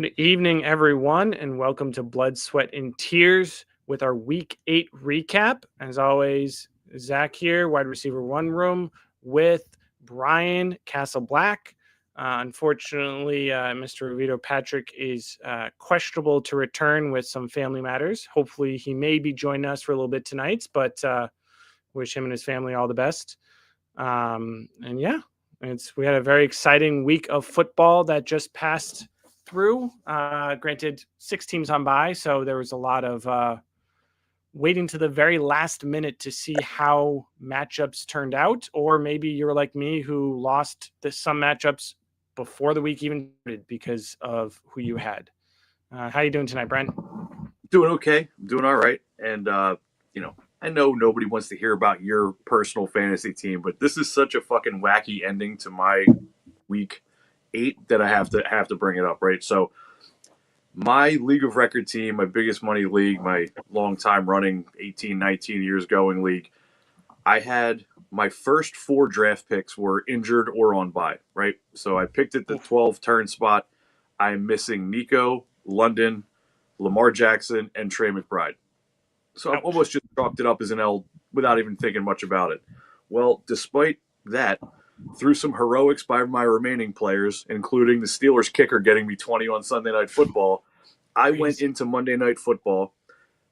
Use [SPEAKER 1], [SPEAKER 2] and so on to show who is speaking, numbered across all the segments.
[SPEAKER 1] Good evening, everyone, and welcome to Blood, Sweat, and Tears with our Week 8 recap. As always, Zach here, wide receiver one room, with Brian Castle Black. Unfortunately, Mr. Revito Patrick is questionable to return with some family matters. Hopefully, he may be joining us for a little bit tonight, but wish him and his family all the best. We had a very exciting week of football that just passed through. Granted, 6 teams on by, so there was a lot of waiting to the very last minute to see how matchups turned out, or maybe you were like me who lost some matchups before the week even started because of who you had. How you doing tonight, Brent?
[SPEAKER 2] Doing okay. I'm doing all right. And, I know nobody wants to hear about your personal fantasy team, but this is such a fucking wacky ending to my week 8 that I have to bring it up, right? So my league of record team, my biggest money league, my long time running 18, 19 years going league, I had my first 4 draft picks were injured or on bye, right? So I picked at the 12 turn spot. I'm missing Nico, London, Lamar Jackson, and Trey McBride. So I almost just chalked it up as an L without even thinking much about it. Well, despite that, through some heroics by my remaining players, including the Steelers kicker getting me 20 on Sunday Night Football, I went into Monday Night Football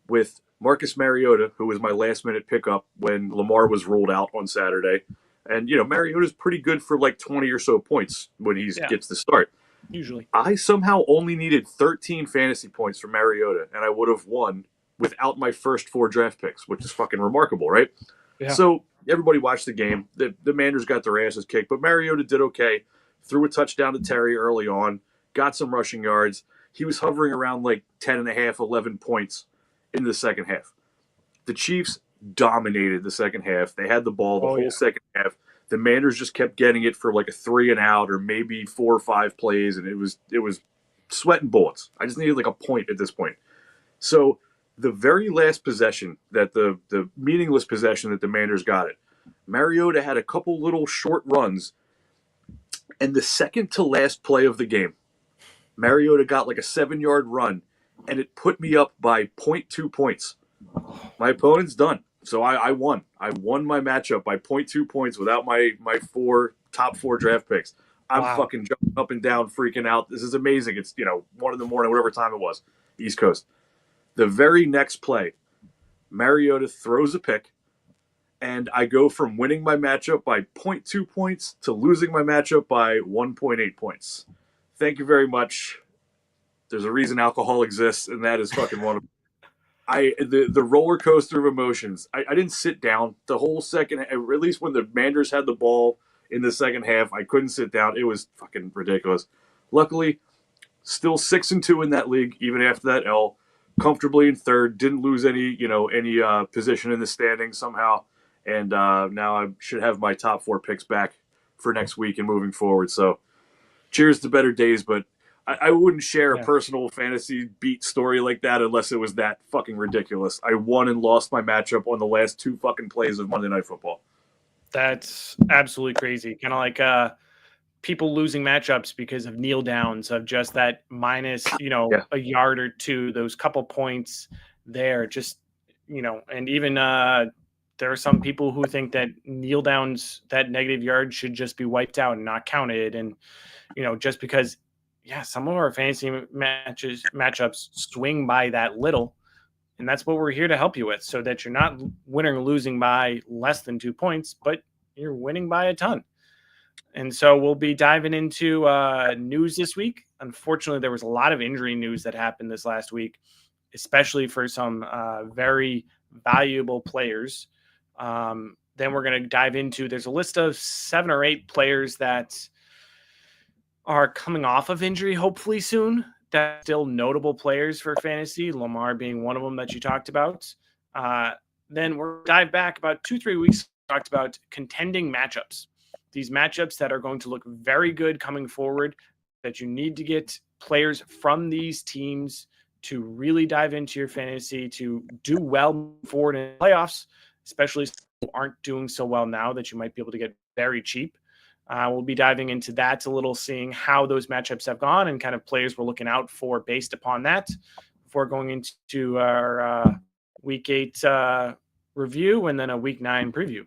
[SPEAKER 2] with Marcus Mariota, who was my last-minute pickup when Lamar was ruled out on Saturday. And, Mariota's pretty good for like 20 or so points when he gets the start.
[SPEAKER 1] Usually.
[SPEAKER 2] I somehow only needed 13 fantasy points from Mariota, and I would have won without my first 4 draft picks, which is fucking remarkable, right? Yeah. So everybody watched the game. The Manders got their asses kicked, but Mariota did okay. Threw a touchdown to Terry early on, got some rushing yards. He was hovering around like 10.5, 11 points in the second half. The Chiefs dominated the second half. They had the ball the whole second half. The Manders just kept getting it for like a 3 and out or maybe 4 or 5 plays, and it was sweating bullets. I just needed like a point at this point. So the very last possession that the meaningless possession that the Manders got it, Mariota had a couple little short runs, and the second to last play of the game, Mariota got like a 7-yard run, and it put me up by 0.2 points. My opponent's done. So I won. I won my matchup by 0.2 points without my top 4 draft picks. I'm fucking jumping up and down, freaking out. This is amazing. It's 1 in the morning, whatever time it was, East Coast. The very next play, Mariota throws a pick, and I go from winning my matchup by 0.2 points to losing my matchup by 1.8 points. Thank you very much. There's a reason alcohol exists, and that is fucking one of them. The roller coaster of emotions. I didn't sit down the whole second, at least when the Manders had the ball in the second half. I couldn't sit down. It was fucking ridiculous. Luckily, still 6-2 in that league, even after that L. Comfortably in third. Didn't lose any position in the standings somehow. And now I should have my top 4 picks back for next week and moving forward. So cheers to better days, but I wouldn't share a personal fantasy beat story like that unless it was that fucking ridiculous. I won and lost my matchup on the last 2 fucking plays of Monday Night Football.
[SPEAKER 1] That's absolutely crazy. Kind of like people losing matchups because of kneel downs of just that minus, a yard or 2, those couple points there, just, and even there are some people who think that kneel downs, that negative yard should just be wiped out and not counted. And, just because, some of our fantasy matchups swing by that little, and that's what we're here to help you with, so that you're not winning or losing by less than 2 points, but you're winning by a ton. And so we'll be diving into news this week. Unfortunately, there was a lot of injury news that happened this last week, especially for some very valuable players. Then we're going to dive into, there's a list of 7 or 8 players that are coming off of injury, hopefully soon. That's still notable players for fantasy, Lamar being one of them that you talked about. Then we'll dive back about 2-3 weeks, talked about contending matchups. These matchups that are going to look very good coming forward, that you need to get players from these teams to really dive into your fantasy, to do well forward in playoffs, especially if you aren't doing so well now that you might be able to get very cheap. We'll be diving into that a little, seeing how those matchups have gone and kind of players we're looking out for based upon that before going into our Week 8 review and then a Week 9 preview.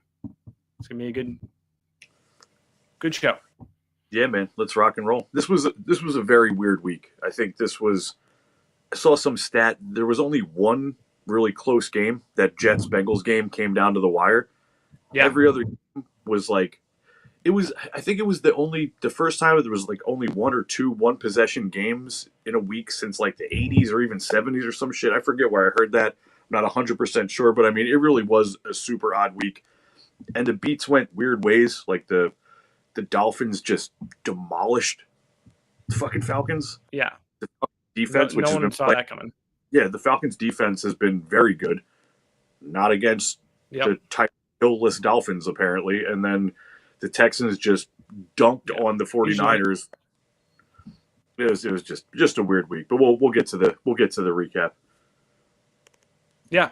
[SPEAKER 1] It's going to be a good show.
[SPEAKER 2] Yeah, man, let's rock and roll. This was a very weird week. I think I saw some stat. There was only one really close game. That Jets-Bengals game came down to the wire. Yeah. Every other game was like, I think it was the first time there was like only one or two one-possession games in a week since like the 80s or even 70s or some shit. I forget where I heard that. I'm not 100% sure, but I mean, it really was a super odd week. And the beats went weird ways. Like the Dolphins just demolished the fucking Falcons.
[SPEAKER 1] Yeah.
[SPEAKER 2] The defense,
[SPEAKER 1] no one saw that coming.
[SPEAKER 2] Yeah, the Falcons' defense has been very good. Not against the title-less Dolphins, apparently. And then the Texans just dunked on the 49ers. It was just a weird week. But we'll get to the recap.
[SPEAKER 1] Yeah.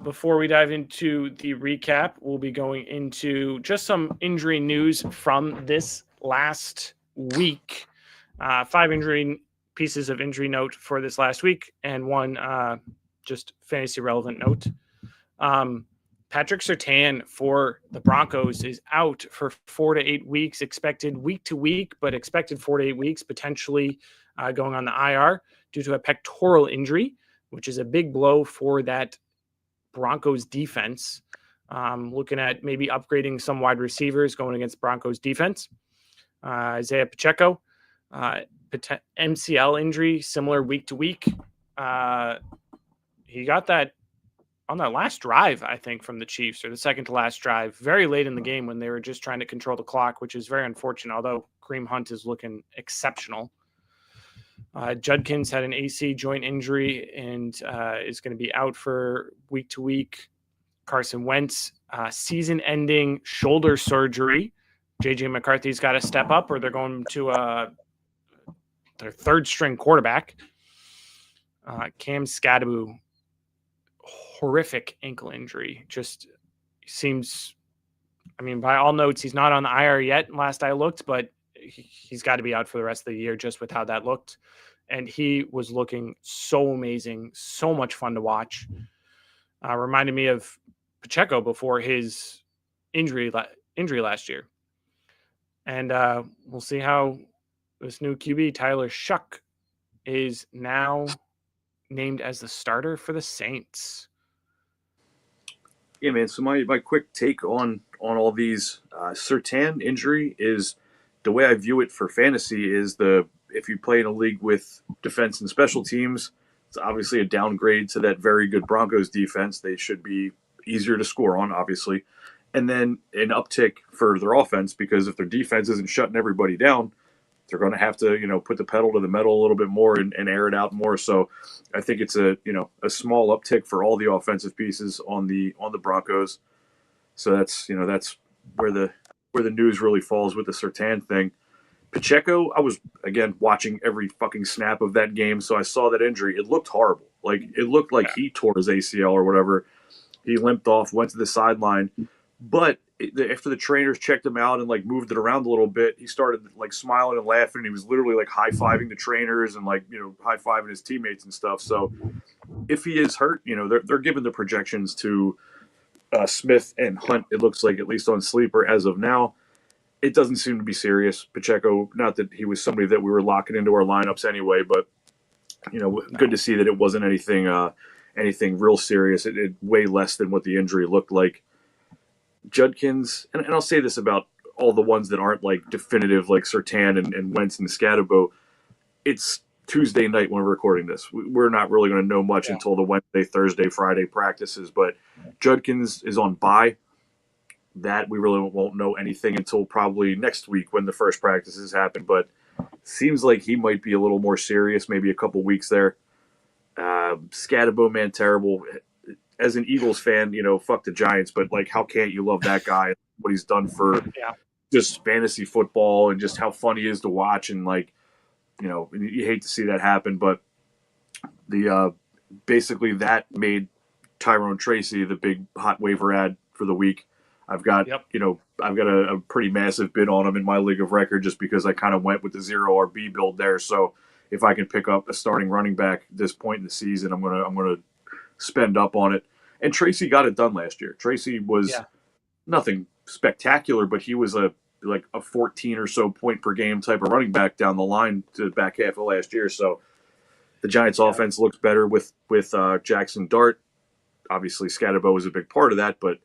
[SPEAKER 1] Before we dive into the recap, we'll be going into just some injury news from this last week. 5 pieces of injury note for this last week, and one just fantasy relevant note. Patrick Surtain for the Broncos is out for 4 to 8 weeks, expected week to week, but expected 4 to 8 weeks, potentially going on the IR due to a pectoral injury, which is a big blow for that Broncos defense. Looking at maybe upgrading some wide receivers going against Broncos defense. Isaiah Pacheco, MCL injury, similar week to week. He got that on that last drive, I think, from the Chiefs, or the second to last drive, very late in the game when they were just trying to control the clock, which is very unfortunate, although Kareem Hunt is looking exceptional. Judkins had an AC joint injury and is going to be out for week to week. Carson Wentz, season-ending shoulder surgery. J.J. McCarthy's got to step up, or they're going to their third-string quarterback. Cam Scadaboo, horrific ankle injury. Just seems, I mean, by all notes, he's not on the IR yet, last I looked, but he's got to be out for the rest of the year just with how that looked. And he was looking so amazing, so much fun to watch. Reminded me of Pacheco before his injury last year. And we'll see how this new QB, Tyler Shuck, is now named as the starter for the Saints.
[SPEAKER 2] Yeah, man. So my quick take on all these Surtain injury is, the way I view it for fantasy is, if you play in a league with defense and special teams, it's obviously a downgrade to that very good Broncos defense. They should be easier to score on, obviously. And then an uptick for their offense, because if their defense isn't shutting everybody down, they're going to have to, put the pedal to the metal a little bit more and air it out more. So I think it's a small uptick for all the offensive pieces on the Broncos. So that's where the news really falls with the Surtain thing. Pacheco, I was, again, watching every fucking snap of that game, so I saw that injury. It looked horrible. It looked like he tore his ACL or whatever. He limped off, went to the sideline. But after the trainers checked him out and, moved it around a little bit, he started, smiling and laughing. He was literally, high-fiving the trainers and, high-fiving his teammates and stuff. So if he is hurt, they're giving the projections to Smith and Hunt, it looks like, at least on Sleeper as of now. It doesn't seem to be serious. Pacheco, not that he was somebody that we were locking into our lineups anyway, but good to see that it wasn't anything real serious. It way less than what the injury looked like. Judkins, and I'll say this about all the ones that aren't definitive, like Surtain and Wentz and Scadabo. It's Tuesday night when we're recording this. We're not really going to know much until the Wednesday, Thursday, Friday practices. But Judkins is on bye. That we really won't know anything until probably next week when the first practices happen. But seems like he might be a little more serious, maybe a couple weeks there. Scadabo, man, terrible. As an Eagles fan, fuck the Giants, but how can't you love that guy? What he's done for just fantasy football and just how fun he is to watch, and you hate to see that happen. But the basically that made Tyrone Tracy the big hot waiver ad for the week. I've got, I've got a pretty massive bid on him in my league of record just because I kind of went with the zero RB build there. So if I can pick up a starting running back at this point in the season, I'm gonna spend up on it. And Tracy got it done last year. Tracy was nothing spectacular, but he was a 14 or so point per game type of running back down the line to the back half of last year. So the Giants' offense looks better with Jackson Dart. Obviously, Scatterbo is a big part of that, but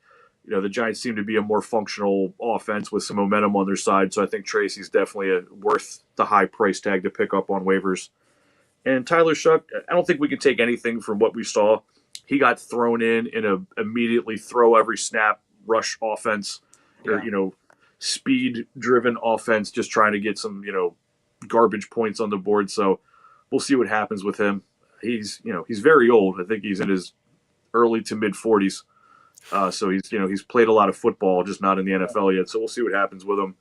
[SPEAKER 2] the Giants seem to be a more functional offense with some momentum on their side. So I think Tracy's definitely worth the high price tag to pick up on waivers. And Tyler Shuck, I don't think we can take anything from what we saw. He got thrown in a immediately throw every snap rush offense, or speed-driven offense, just trying to get some garbage points on the board. So we'll see what happens with him. He's very old. I think he's in his early to mid 40s. So he's played a lot of football, just not in the NFL yet. So we'll see what happens with him.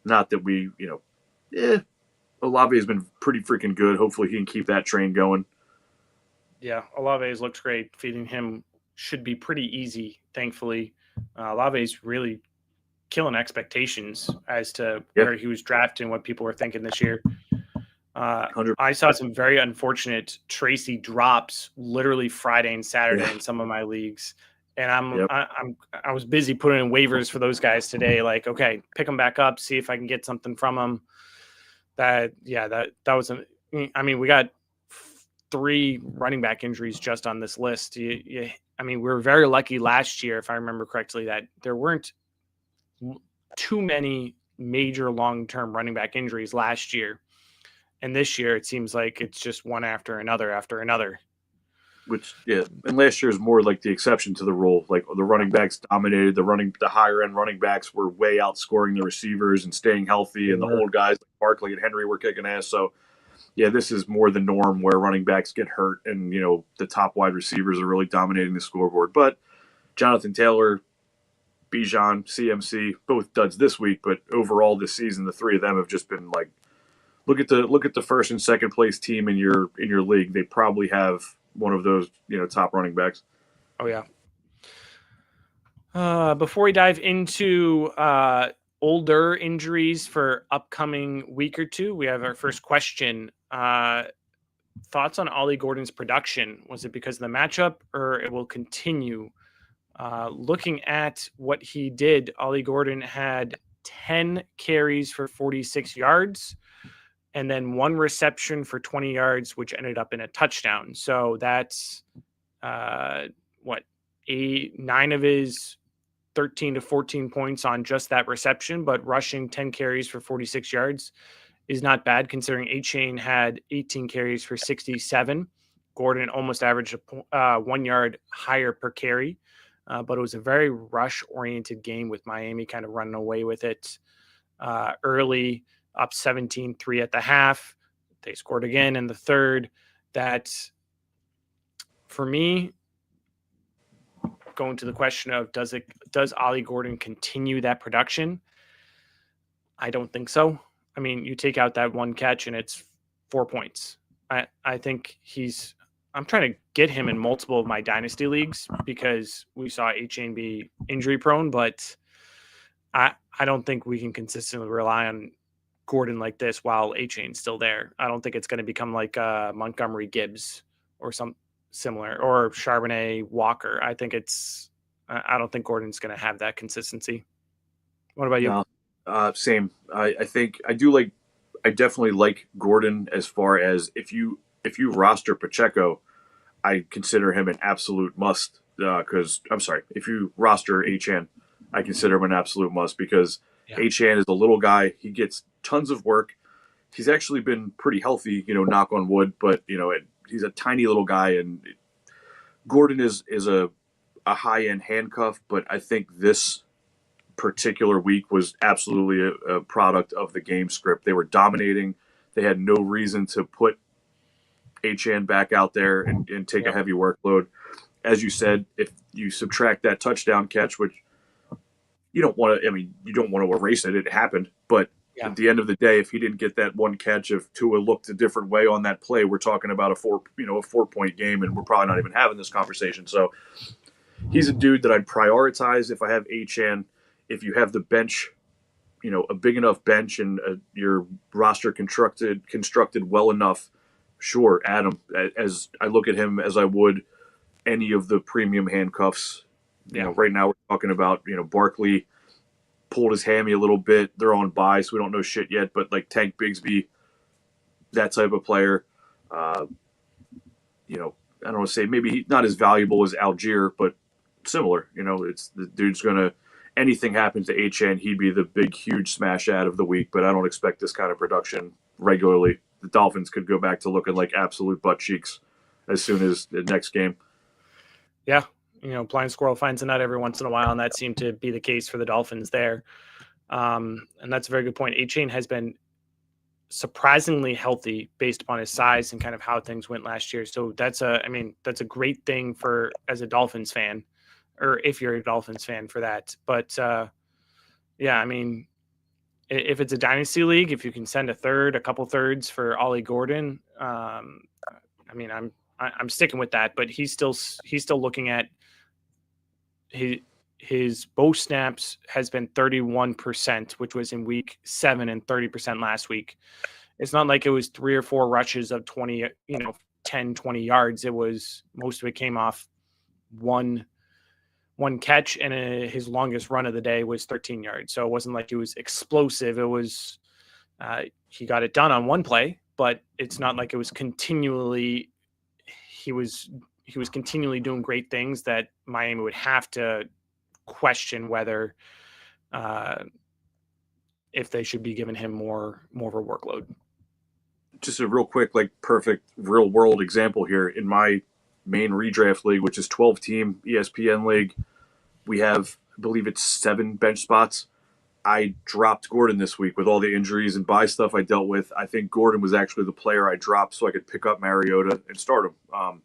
[SPEAKER 2] Not that Olave has been pretty freaking good. Hopefully he can keep that train going.
[SPEAKER 1] Yeah, Olave's looks great. Feeding him should be pretty easy, thankfully. Olave's really killing expectations as to where he was drafted and what people were thinking this year. I saw some very unfortunate Tracy drops literally Friday and Saturday in some of my leagues. And I was busy putting in waivers for those guys today. Like, okay, pick them back up, see if I can get something from them. That was we got 3 running back injuries just on this list. We were very lucky last year, if I remember correctly, that there weren't too many major long-term running back injuries last year. And this year, it seems like it's just one after another.
[SPEAKER 2] Which, and last year is more like the exception to the rule. Like the running backs dominated. The higher end running backs were way outscoring the receivers and staying healthy, and the old guys like Barkley and Henry were kicking ass. So, this is more the norm where running backs get hurt, and the top wide receivers are really dominating the scoreboard. But Jonathan Taylor, Bijan, CMC, both duds this week, but overall this season, the 3 of them have just been like, look at the first and second place team in your league. They probably have one of those, top running backs.
[SPEAKER 1] Oh yeah. Before we dive into older injuries for upcoming week or two, we have our first question. Thoughts on Ollie Gordon's production? Was it because of the matchup, or it will continue? Looking at what he did, Ollie Gordon had 10 carries for 46 yards. And then 1 reception for 20 yards, which ended up in a touchdown. So that's 9 of his 13 to 14 points on just that reception, but rushing 10 carries for 46 yards is not bad considering A-Chain had 18 carries for 67. Gordon almost averaged 1 yard higher per carry, but it was a very rush-oriented game with Miami kind of running away with it early. Up 17-3 at the half. They scored again in the third. That, for me, going to the question of does Ollie Gordon continue that production? I don't think so. You take out that 1 catch and it's 4 points. I think I'm trying to get him in multiple of my dynasty leagues because we saw A-Chain be injury prone, but I don't think we can consistently rely on Gordon like this while A-Chain's still there. I don't think it's going to become like Montgomery Gibbs or some similar, or Charbonnet Walker. I don't think Gordon's going to have that consistency. What about you?
[SPEAKER 2] Same. I think I definitely like Gordon as far as if you roster Pacheco, I consider him an absolute must. If you roster A-Chan, I consider him an absolute must because A-Chan is a little guy. He gets tons of work. He's actually been pretty healthy, knock on wood, but he's a tiny little guy, and Gordon is a high-end handcuff, but I think this particular week was absolutely a product of the game script. They were dominating. They had no reason to put A-Chan back out there and take a heavy workload. As you said, if you subtract that touchdown catch, which you don't want to erase it. It happened. But at the end of the day, if he didn't get that 1 catch, if Tua looked a different way on that play, we're talking about a 4-point game, and we're probably not even having this conversation. So he's a dude that I'd prioritize if I have A-Chan if you have the bench, a big enough bench and your roster constructed well enough, sure, add him. As I look at him as I would any of the premium handcuffs. Right now we're talking about Barkley pulled his hammy a little bit. They're on bye, so we don't know shit yet. But like Tank Bigsby, that type of player, I don't want to say maybe not as valuable as Algier, but similar. It's the dude's gonna. Anything happens to HN, he'd be the big, huge smash ad of the week. But I don't expect this kind of production regularly. The Dolphins could go back to looking like absolute butt cheeks as soon as the next game.
[SPEAKER 1] Yeah, blind squirrel finds a nut every once in a while, and that seemed to be the case for the Dolphins there. And that's a very good point. A-Chain has been surprisingly healthy based upon his size and kind of how things went last year. So that's a great thing for as a Dolphins fan, or if you're a Dolphins fan for that. But if it's a dynasty league, if you can send a couple thirds for Ollie Gordon, I'm sticking with that. But he's still looking at his bow snaps has been 31%, which was in week 7 and 30% last week. It's not like it was 3 or 4 rushes of 20, 10, 20 yards. It was most of it came off one catch, and his longest run of the day was 13 yards. So it wasn't like it was explosive. It was he got it done on one play, but it's not like it was continually. He was continually doing great things that Miami would have to question whether if they should be giving him more of a workload.
[SPEAKER 2] Just a real quick, perfect real world example here. In my main redraft league, which is 12-team ESPN league, we have, I believe it's 7 bench spots. I dropped Gordon this week with all the injuries and bye stuff I dealt with. I think Gordon was actually the player I dropped so I could pick up Mariota and start him.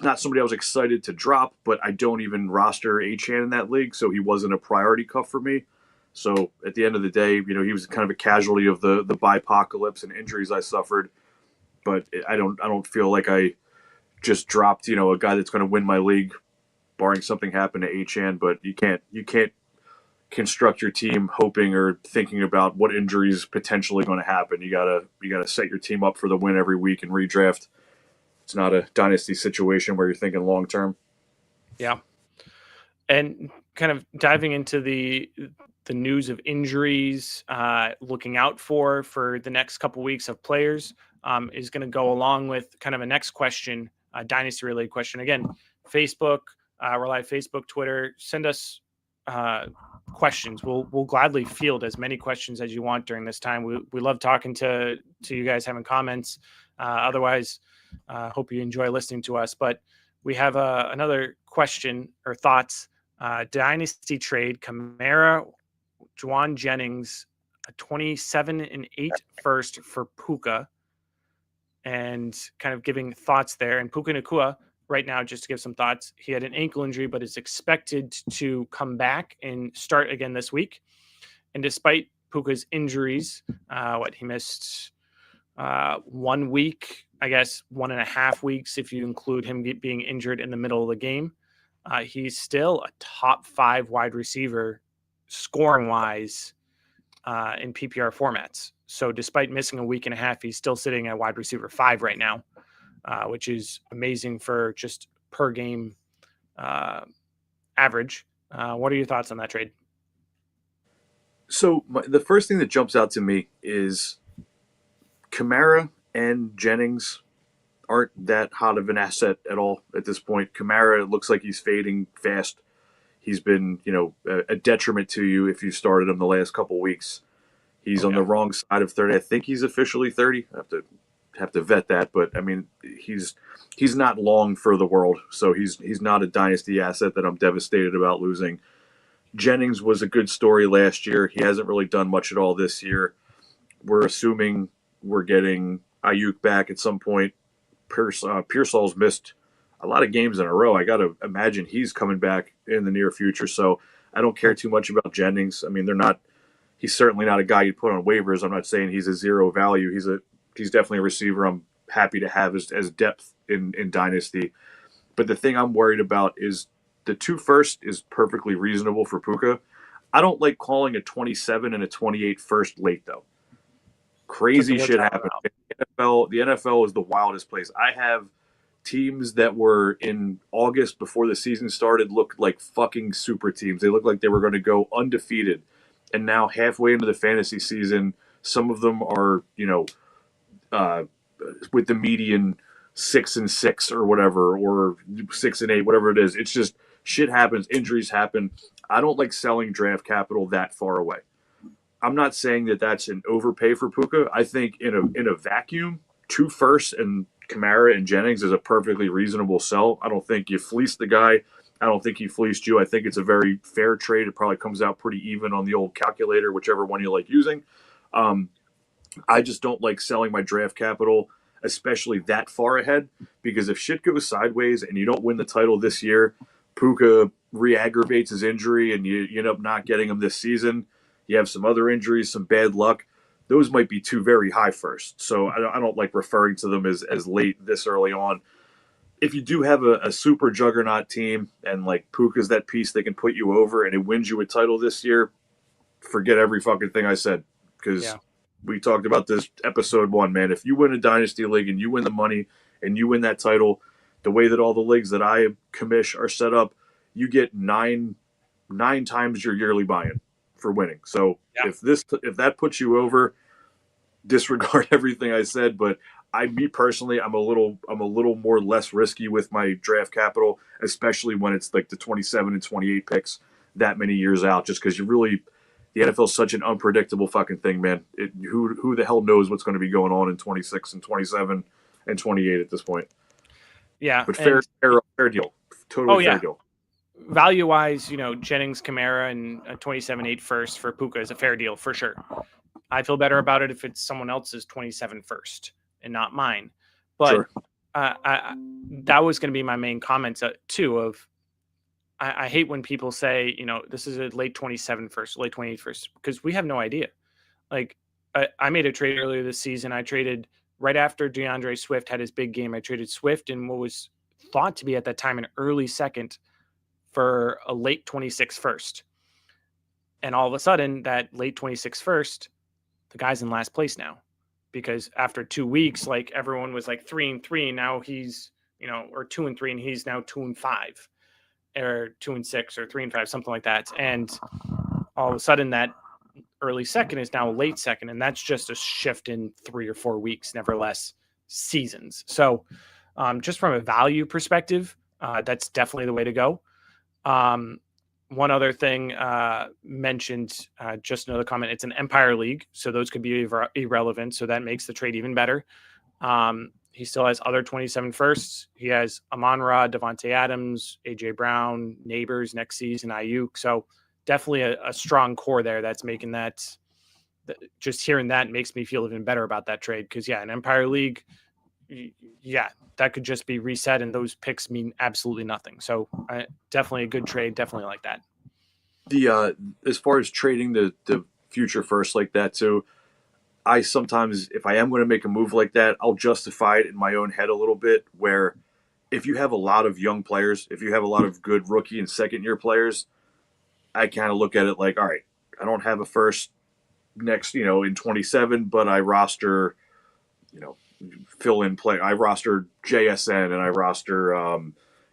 [SPEAKER 2] Not somebody I was excited to drop, but I don't even roster Achane in that league, so he wasn't a priority cut for me. So at the end of the day, he was kind of a casualty of the bipocalypse and injuries I suffered. But I don't feel like I just dropped a guy that's going to win my league, barring something happen to Achane. But you can't construct your team hoping or thinking about what injuries potentially going to happen. You gotta set your team up for the win every week and redraft. It's not a dynasty situation where you're thinking long term.
[SPEAKER 1] Yeah, and kind of diving into the news of injuries, looking out for the next couple weeks of players is going to go along with kind of a next question, a dynasty related question. Again, Facebook, we're live Facebook, Twitter. Send us questions. We'll gladly field as many questions as you want during this time. We love talking to you guys, having comments. Otherwise. Hope you enjoy listening to us. But we have another question or thoughts. Dynasty trade, Kamara, Juwan Jennings, a 27-8 first for Puka, and kind of giving thoughts there. And Puka Nacua, right now, just to give some thoughts, he had an ankle injury, but is expected to come back and start again this week. And despite Puka's injuries, he missed 1 week, I guess 1.5 weeks if you include him being injured in the middle of the game. He's still a top 5 wide receiver scoring wise in PPR formats. So despite missing 1.5 weeks, he's still sitting at wide receiver 5 right now, which is amazing for just per game average. What are your thoughts on that trade?
[SPEAKER 2] So the first thing that jumps out to me is Kamara and Jennings aren't that hot of an asset at all at this point. Kamara looks like he's fading fast. He's been, a detriment to you if you started him the last couple weeks. He's on the wrong side of 30. I think he's officially 30. I have to vet that, but I mean, he's not long for the world, so he's not a dynasty asset that I'm devastated about losing. Jennings was a good story last year. He hasn't really done much at all this year. We're assuming we're getting Ayuk back at some point. Pearsall's missed a lot of games in a row. I got to imagine he's coming back in the near future. So I don't care too much about Jennings. I mean, he's certainly not a guy you'd put on waivers. I'm not saying he's a zero value. He's definitely a receiver I'm happy to have as depth in Dynasty. But the thing I'm worried about is the 2 first is perfectly reasonable for Puka. I don't like calling a 27 and a 28 first late though. Crazy shit happened. The NFL is the wildest place. I have teams that were in August before the season started looked like fucking super teams. They looked like they were going to go undefeated. And now halfway into the fantasy season, some of them are, uh, with the median 6-6 or whatever, or 6-8, whatever it is. It's just shit happens. Injuries happen. I don't like selling draft capital that far away. I'm not saying that that's an overpay for Puka. I think in a vacuum, 2 firsts and Kamara and Jennings is a perfectly reasonable sell. I don't think you fleeced the guy. I don't think he fleeced you. I think it's a very fair trade. It probably comes out pretty even on the old calculator, whichever one you like using. I just don't like selling my draft capital, especially that far ahead, because if shit goes sideways and you don't win the title this year, Puka re-aggravates his injury and you end up not getting him this season. You have some other injuries, some bad luck. Those might be 2 very high firsts. So I don't like referring to them as late this early on. If you do have a super juggernaut team and like Puka's that piece that can put you over and it wins you a title this year, forget every fucking thing I said, because we talked about this episode 1, man. If you win a dynasty league and you win the money and you win that title, the way that all the leagues that I commish are set up, you get nine times your yearly buy-in for winning. So if that puts you over, disregard everything I said. But me personally, I'm a little more less risky with my draft capital, especially when it's like the 27 and 28 picks that many years out, just because the NFL is such an unpredictable fucking thing, man. Who the hell knows what's going to be going on in 26 and 27 and 28 at this point?
[SPEAKER 1] Yeah,
[SPEAKER 2] but fair deal, totally fair deal.
[SPEAKER 1] Value-wise, Jennings, Kamara, and a 27-8 first for Puka is a fair deal for sure. I feel better about it if it's someone else's 27 first and not mine. But
[SPEAKER 2] sure.
[SPEAKER 1] That was going to be my main comments too. I hate when people say, this is a late 27 first, late 28 first, because we have no idea. Like I made a trade earlier this season. I traded right after DeAndre Swift had his big game. I traded Swift and what was thought to be at that time an early second for a late 26 first. And all of a sudden that late 26 first, the guy's in last place now, because after 2 weeks, like everyone was like 3-3. Now he's, or 2-3 and he's now 2-5 or 2-6 or 3-5, something like that. And all of a sudden that early second is now a late second. And that's just a shift in 3 or 4 weeks, nevertheless seasons. So just from a value perspective, that's definitely the way to go. One other thing mentioned, just another comment, it's an Empire League, so those could be irrelevant, so that makes the trade even better. He still has other 27 firsts. He has Amon-Ra, Devontae Adams, A.J. Brown, Neighbors next season, Ayuk, so definitely a strong core there that's making that, just hearing that makes me feel even better about that trade, because, an Empire League, that could just be reset, and those picks mean absolutely nothing. So definitely a good trade. Definitely like that.
[SPEAKER 2] As far as trading the future first like that too, I sometimes, if I am going to make a move like that, I'll justify it in my own head a little bit, where if you have a lot of young players, if you have a lot of good rookie and second year players, I kind of look at it like, all right, I don't have a first next, in 27, but I roster, fill in play. I roster JSN and I roster,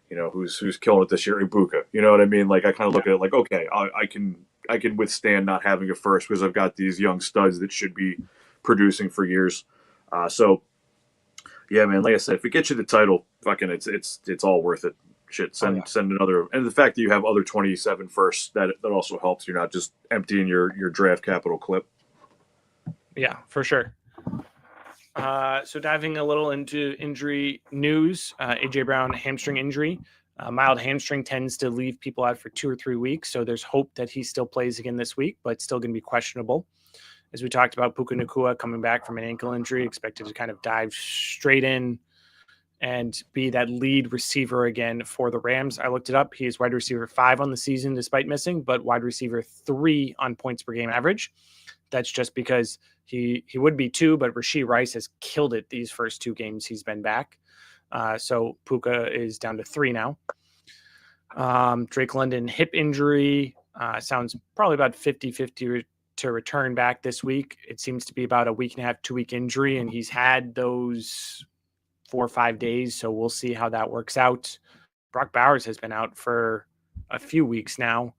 [SPEAKER 2] who's killing it this year, Ibuka. You know what I mean? Like I kind of look at it like, okay, I can withstand not having a first because I've got these young studs that should be producing for years. So yeah, man. Like I said, if it gets you the title, fucking, it's all worth it. Shit, send another. And the fact that you have other 27 firsts, that also helps. You're not just emptying your draft capital clip.
[SPEAKER 1] Yeah, for sure. So diving a little into injury news, A.J. Brown hamstring injury. Mild hamstring tends to leave people out for 2 or 3 weeks, so there's hope that he still plays again this week, but still going to be questionable. As we talked about, Puka Nacua coming back from an ankle injury, expected to kind of dive straight in and be that lead receiver again for the Rams. I looked it up. He is wide receiver 5 on the season despite missing, but wide receiver 3 on points per game average. That's just because he would be 2, but Rashee Rice has killed it these first 2 games he's been back. So Puka is down to 3 now. Drake London hip injury sounds probably about 50-50 to return back this week. It seems to be about a week and a half, 2-week injury, and he's had those 4 or 5 days. So we'll see how that works out. Brock Bowers has been out for a few weeks now,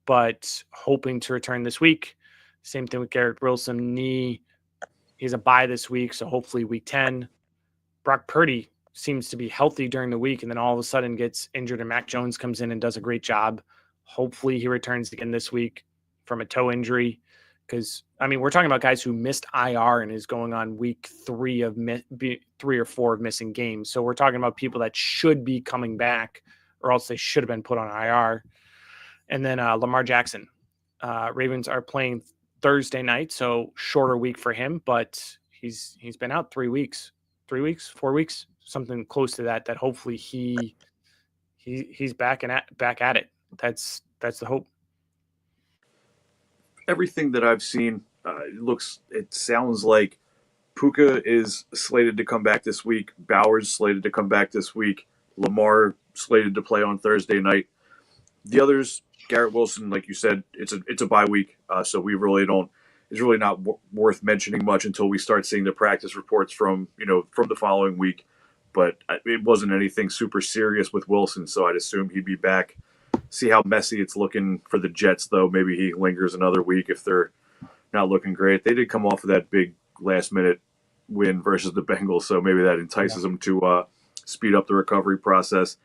[SPEAKER 1] but hoping to return this week. Same thing with Garrett Wilson, knee. He's a bye this week, so hopefully week 10. Brock Purdy seems to be healthy during the week and then all of a sudden gets injured, and Mac Jones comes in and does a great job. Hopefully he returns again this week from a toe injury, because I mean, we're talking about guys who missed IR and is going on week 3 or 4 of missing games. So we're talking about people that should be coming back, or else they should have been put on IR. And then Lamar Jackson. Ravens are playing Thursday night, so shorter week for him, but he's been out 3 weeks. 4 weeks, something close to that hopefully he's back at it. That's the hope.
[SPEAKER 2] Everything that I've seen, it sounds like Puka is slated to come back this week. Bowers slated to come back this week. Lamar slated to play on Thursday night. The others, Garrett Wilson, like you said, it's a bye week, so we really don't. It's really not worth mentioning much until we start seeing the practice reports from the following week. But it wasn't anything super serious with Wilson, so I'd assume he'd be back. See how messy it's looking for the Jets, though. Maybe he lingers another week if they're not looking great. They did come off of that big last-minute win versus the Bengals, so maybe that entices them to speed up the recovery process.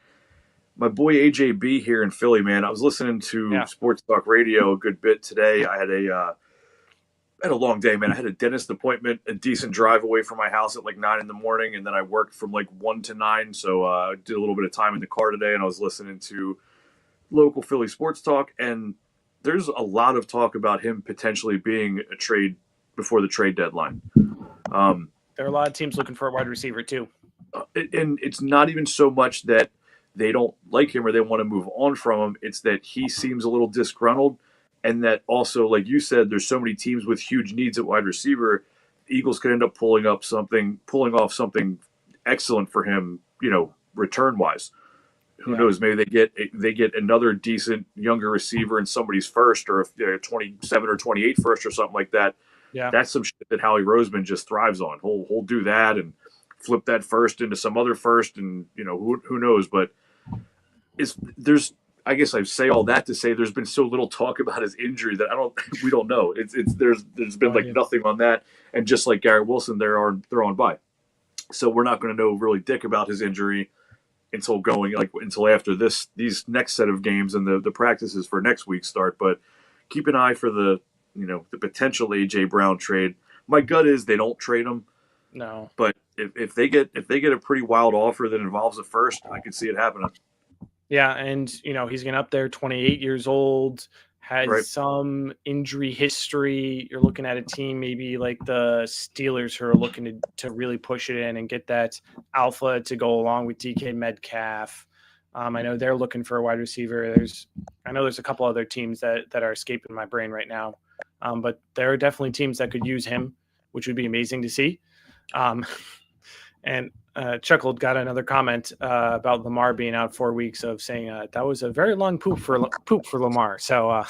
[SPEAKER 2] My boy AJB here in Philly, man, I was listening to Sports Talk Radio a good bit today. I had a long day, man. I had a dentist appointment, a decent drive away from my house at like 9 in the morning, and then I worked from like 1 to 9, so I did a little bit of time in the car today, and I was listening to local Philly sports talk, and there's a lot of talk about him potentially being a trade before the trade deadline.
[SPEAKER 1] There are a lot of teams looking for a wide receiver too.
[SPEAKER 2] And it's not even so much that they don't like him or they want to move on from him. It's that he seems a little disgruntled, and that also, like you said, there's so many teams with huge needs at wide receiver. The Eagles could end up pulling off something excellent for him, return wise. Who knows? Maybe they get another decent younger receiver in somebody's first, or if they're 27 or 28 first or something like that.
[SPEAKER 1] Yeah,
[SPEAKER 2] that's some shit that Howie Roseman just thrives on. He'll do that and flip that first into some other first, and who knows? But I guess I say all that to say there's been so little talk about his injury that we don't know. There's been like nothing on that, and just like Garrett Wilson, they're on bye, so we're not going to know really dick about his injury until after these next set of games and the practices for next week start. But keep an eye for the potential AJ Brown trade. My gut is they don't trade him.
[SPEAKER 1] No,
[SPEAKER 2] but if they get a pretty wild offer that involves a first, I could see it happening.
[SPEAKER 1] Yeah, and he's getting up there, 28 years old, has some injury history. You're looking at a team maybe like the Steelers who are looking to really push it in and get that alpha to go along with DK Metcalf. I know they're looking for a wide receiver. I know there's a couple other teams that are escaping my brain right now, but there are definitely teams that could use him, which would be amazing to see. And Chuckled got another comment about Lamar being out 4 weeks of saying that was a very long poop for Lamar. So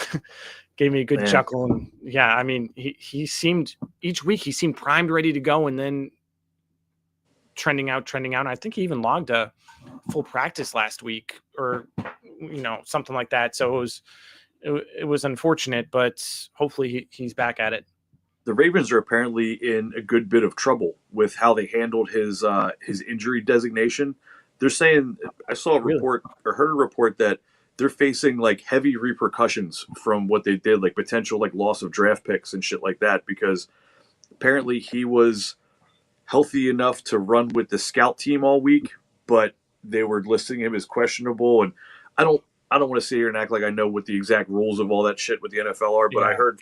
[SPEAKER 1] gave me a good chuckle. And yeah, I mean, he seemed each week he seemed primed, ready to go, and then trending out. And I think he even logged a full practice last week or something like that. So it was unfortunate, but hopefully he's back at it.
[SPEAKER 2] The Ravens are apparently in a good bit of trouble with how they handled his injury designation. They're saying, I saw a report or heard a report that they're facing like heavy repercussions from what they did, like potential like loss of draft picks and shit like that, because apparently he was healthy enough to run with the scout team all week, but they were listing him as questionable. And I don't want to sit here and act like I know what the exact rules of all that shit with the NFL are, but I heard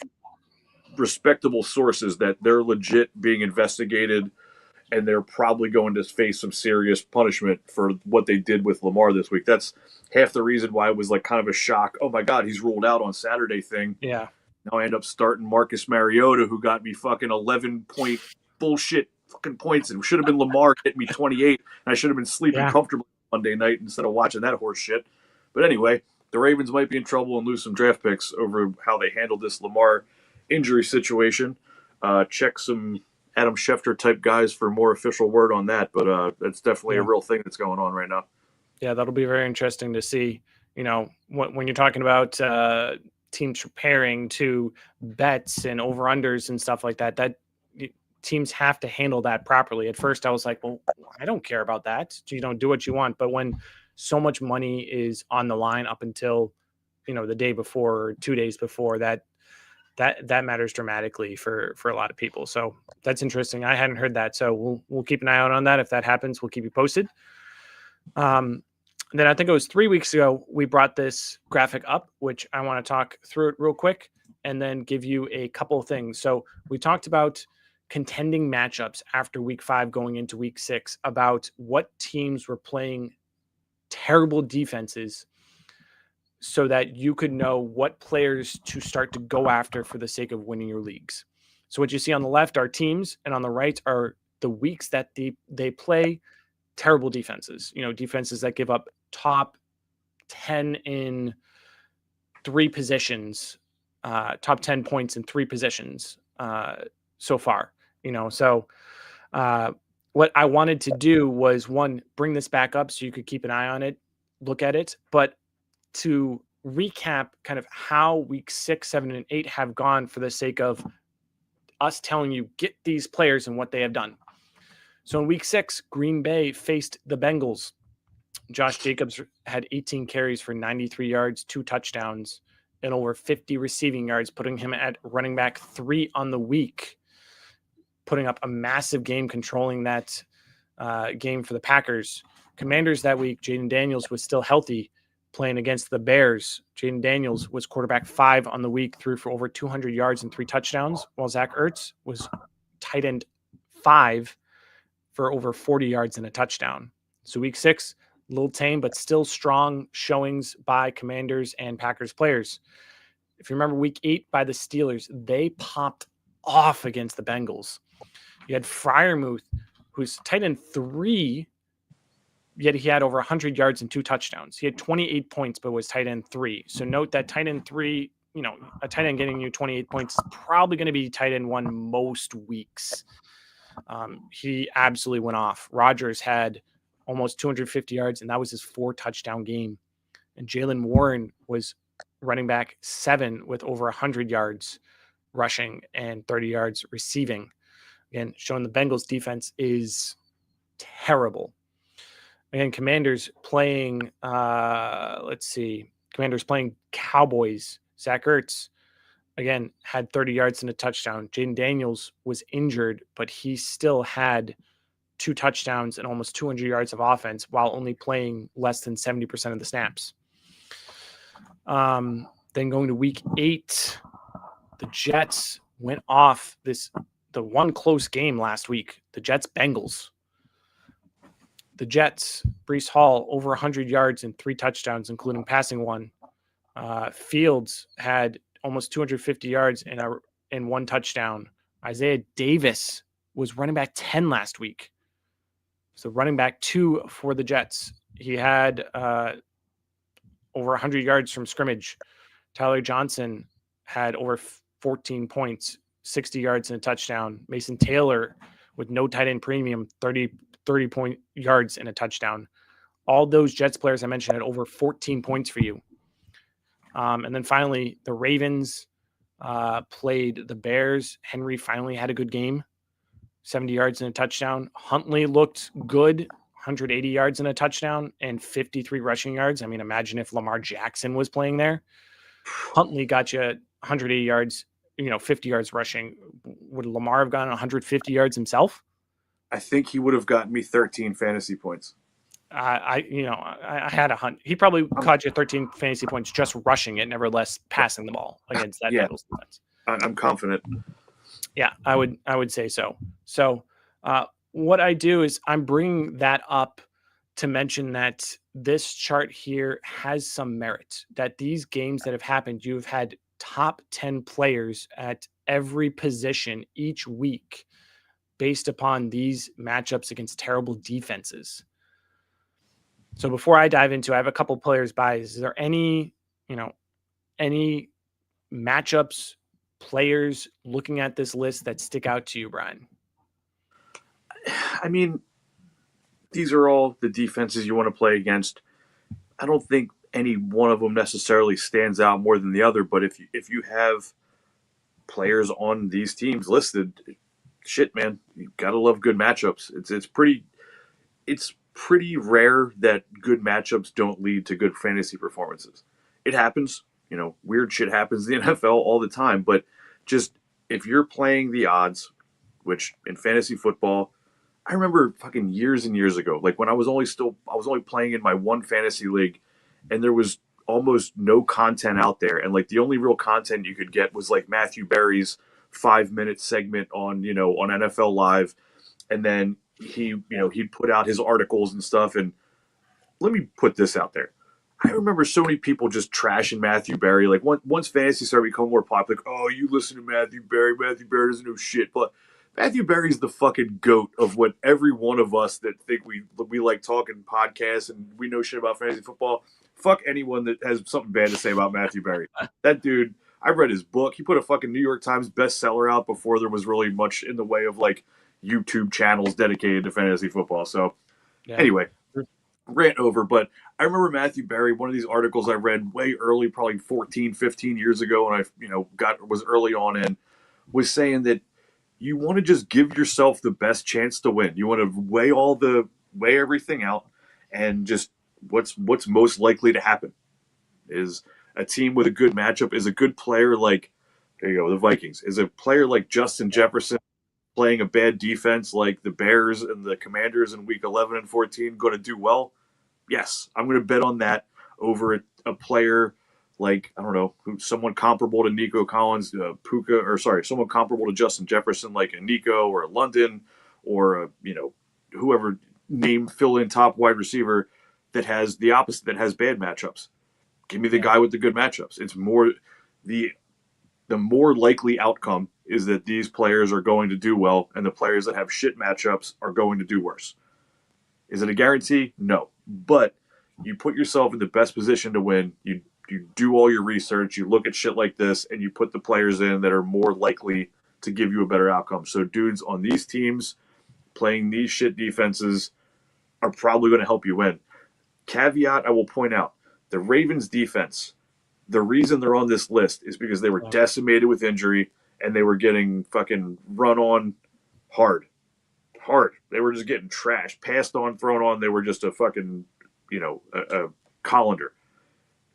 [SPEAKER 2] respectable sources that they're legit being investigated, and they're probably going to face some serious punishment for what they did with Lamar this week. That's half the reason why it was like kind of a shock. Oh my God, he's ruled out on Saturday thing.
[SPEAKER 1] Yeah.
[SPEAKER 2] Now I end up starting Marcus Mariota, who got me fucking 11-point bullshit fucking points, and should have been Lamar getting me 28, and I should have been sleeping comfortably Monday night instead of watching that horse shit. But anyway, the Ravens might be in trouble and lose some draft picks over how they handled this Lamar injury situation. Check some Adam Schefter type guys for more official word on that, but it's definitely a real thing that's going on right now.
[SPEAKER 1] Yeah, that'll be very interesting to see. You know, when you're talking about teams preparing to bets and over-unders and stuff like that, teams have to handle that properly. At first, I was like, well, I don't care about that. You don't do what you want. But when so much money is on the line up until, the day before or 2 days before, that matters dramatically for a lot of people. So that's interesting. I hadn't heard that. So we'll keep an eye out on that. If that happens, we'll keep you posted. Then I think it was 3 weeks ago, we brought this graphic up, which I want to talk through it real quick and then give you a couple of things. So we talked about contending matchups after week 5 going into week 6, about what teams were playing terrible defenses so that you could know what players to start to go after for the sake of winning your leagues. So what you see on the left are teams, and on the right are the weeks that they play terrible defenses, defenses that give up top 10 in 3 positions, top 10 points in 3 positions so far, So what I wanted to do was, one, bring this back up so you could keep an eye on it, look at it, but to recap kind of how week 6, 7, and 8 have gone for the sake of us telling you, get these players and what they have done. So in week 6, Green Bay faced the Bengals. Josh Jacobs had 18 carries for 93 yards, 2 touchdowns, and over 50 receiving yards, putting him at running back 3 on the week, putting up a massive game, controlling that game for the Packers. Commanders that week, Jaden Daniels was still healthy, playing against the Bears. Jaden Daniels was quarterback 5 on the week, threw for over 200 yards and 3 touchdowns, while Zach Ertz was tight end 5 for over 40 yards and a touchdown. So week 6, a little tame, but still strong showings by Commanders and Packers players. If you remember week 8 by the Steelers, they popped off against the Bengals. You had Freiermuth, who's tight end 3, yet he had over 100 yards and 2 touchdowns. He had 28 points, but was tight end 3. So note that tight end 3, a tight end getting you 28 points is probably going to be tight end 1 most weeks. He absolutely went off. Rodgers had almost 250 yards, and that was his 4 touchdown game. And Jalen Warren was running back 7 with over 100 yards rushing and 30 yards receiving. Again, showing the Bengals defense is terrible. Again, Commanders playing, Commanders playing Cowboys. Zach Ertz, again, had 30 yards and a touchdown. Jaden Daniels was injured, but he still had 2 touchdowns and almost 200 yards of offense while only playing less than 70% of the snaps. Then going to week 8, the Jets went off the one close game last week, the Jets-Bengals. The Jets, Breece Hall, over 100 yards and 3 touchdowns, including passing 1. Fields had almost 250 yards and 1 touchdown. Isaiah Davis was running back 10 last week. So running back 2 for the Jets. He had over 100 yards from scrimmage. Tyler Johnson had over 14 points, 60 yards and a touchdown. Mason Taylor with no tight end premium, 30 point yards and a touchdown. All those Jets players I mentioned had over 14 points for you. And then finally, the Ravens played the Bears. Henry finally had a good game, 70 yards and a touchdown. Huntley looked good, 180 yards and a touchdown and 53 rushing yards. I mean, imagine if Lamar Jackson was playing there. Huntley got you 180 yards, 50 yards rushing. Would Lamar have gotten 150 yards himself?
[SPEAKER 2] I think he would have gotten me 13 fantasy points.
[SPEAKER 1] I had a hunt. He probably caught you 13 fantasy points just rushing it, nevertheless passing the ball against that Bengals defense.
[SPEAKER 2] I'm confident.
[SPEAKER 1] Yeah, I would say so. So what I do is I'm bringing that up to mention that this chart here has some merit, that these games that have happened, you've had top 10 players at every position each week based upon these matchups against terrible defenses. So before I dive into, I have a couple players buys. Is there any, any matchups, players looking at this list that stick out to you, Brian?
[SPEAKER 2] I mean, these are all the defenses you want to play against. I don't think any one of them necessarily stands out more than the other, but if you have players on these teams listed, shit, man, you gotta love good matchups. It's pretty rare that good matchups don't lead to good fantasy performances. It happens, weird shit happens in the NFL all the time, but just if you're playing the odds, which in fantasy football, I remember fucking years and years ago, like when I was only playing in my one fantasy league, and there was almost no content out there, and like the only real content you could get was like Matthew Berry's 5 minute segment on NFL Live, and then he'd put out his articles and stuff. And let me put this out there. I remember so many people just trashing Matthew Berry. Like once fantasy started becoming more popular, like, oh, you listen to Matthew Berry. Matthew Berry doesn't know shit. But Matthew Berry's the fucking goat of what every one of us that think we like talking podcasts and we know shit about fantasy football. Fuck anyone that has something bad to say about Matthew Berry. That dude, I read his book. He put a fucking New York Times bestseller out before there was really much in the way of like YouTube channels dedicated to fantasy football. So anyway, rant over. But I remember Matthew Berry, one of these articles I read way early, probably 14, 15 years ago, and was early on in, was saying that you want to just give yourself the best chance to win. You want to weigh everything out, and just what's most likely to happen is a team with a good matchup is a good player like, there you go, the Vikings, is a player like Justin Jefferson playing a bad defense like the Bears and the Commanders in week 11 and 14 going to do well? Yes, I'm going to bet on that over a player like, I don't know, someone comparable to Nico Collins, someone comparable to Justin Jefferson like a Nico or a London or whoever name fill in top wide receiver that has the opposite, that has bad matchups. Give me the guy with the good matchups. It's more the more likely outcome is that these players are going to do well, and the players that have shit matchups are going to do worse. Is it a guarantee? No. But you put yourself in the best position to win. You do all your research. You look at shit like this, and you put the players in that are more likely to give you a better outcome. So dudes on these teams playing these shit defenses are probably going to help you win. Caveat I will point out, the Ravens defense, the reason they're on this list is because they were decimated with injury and they were getting fucking run on hard. They were just getting trashed, passed on, thrown on. They were just a fucking, a colander.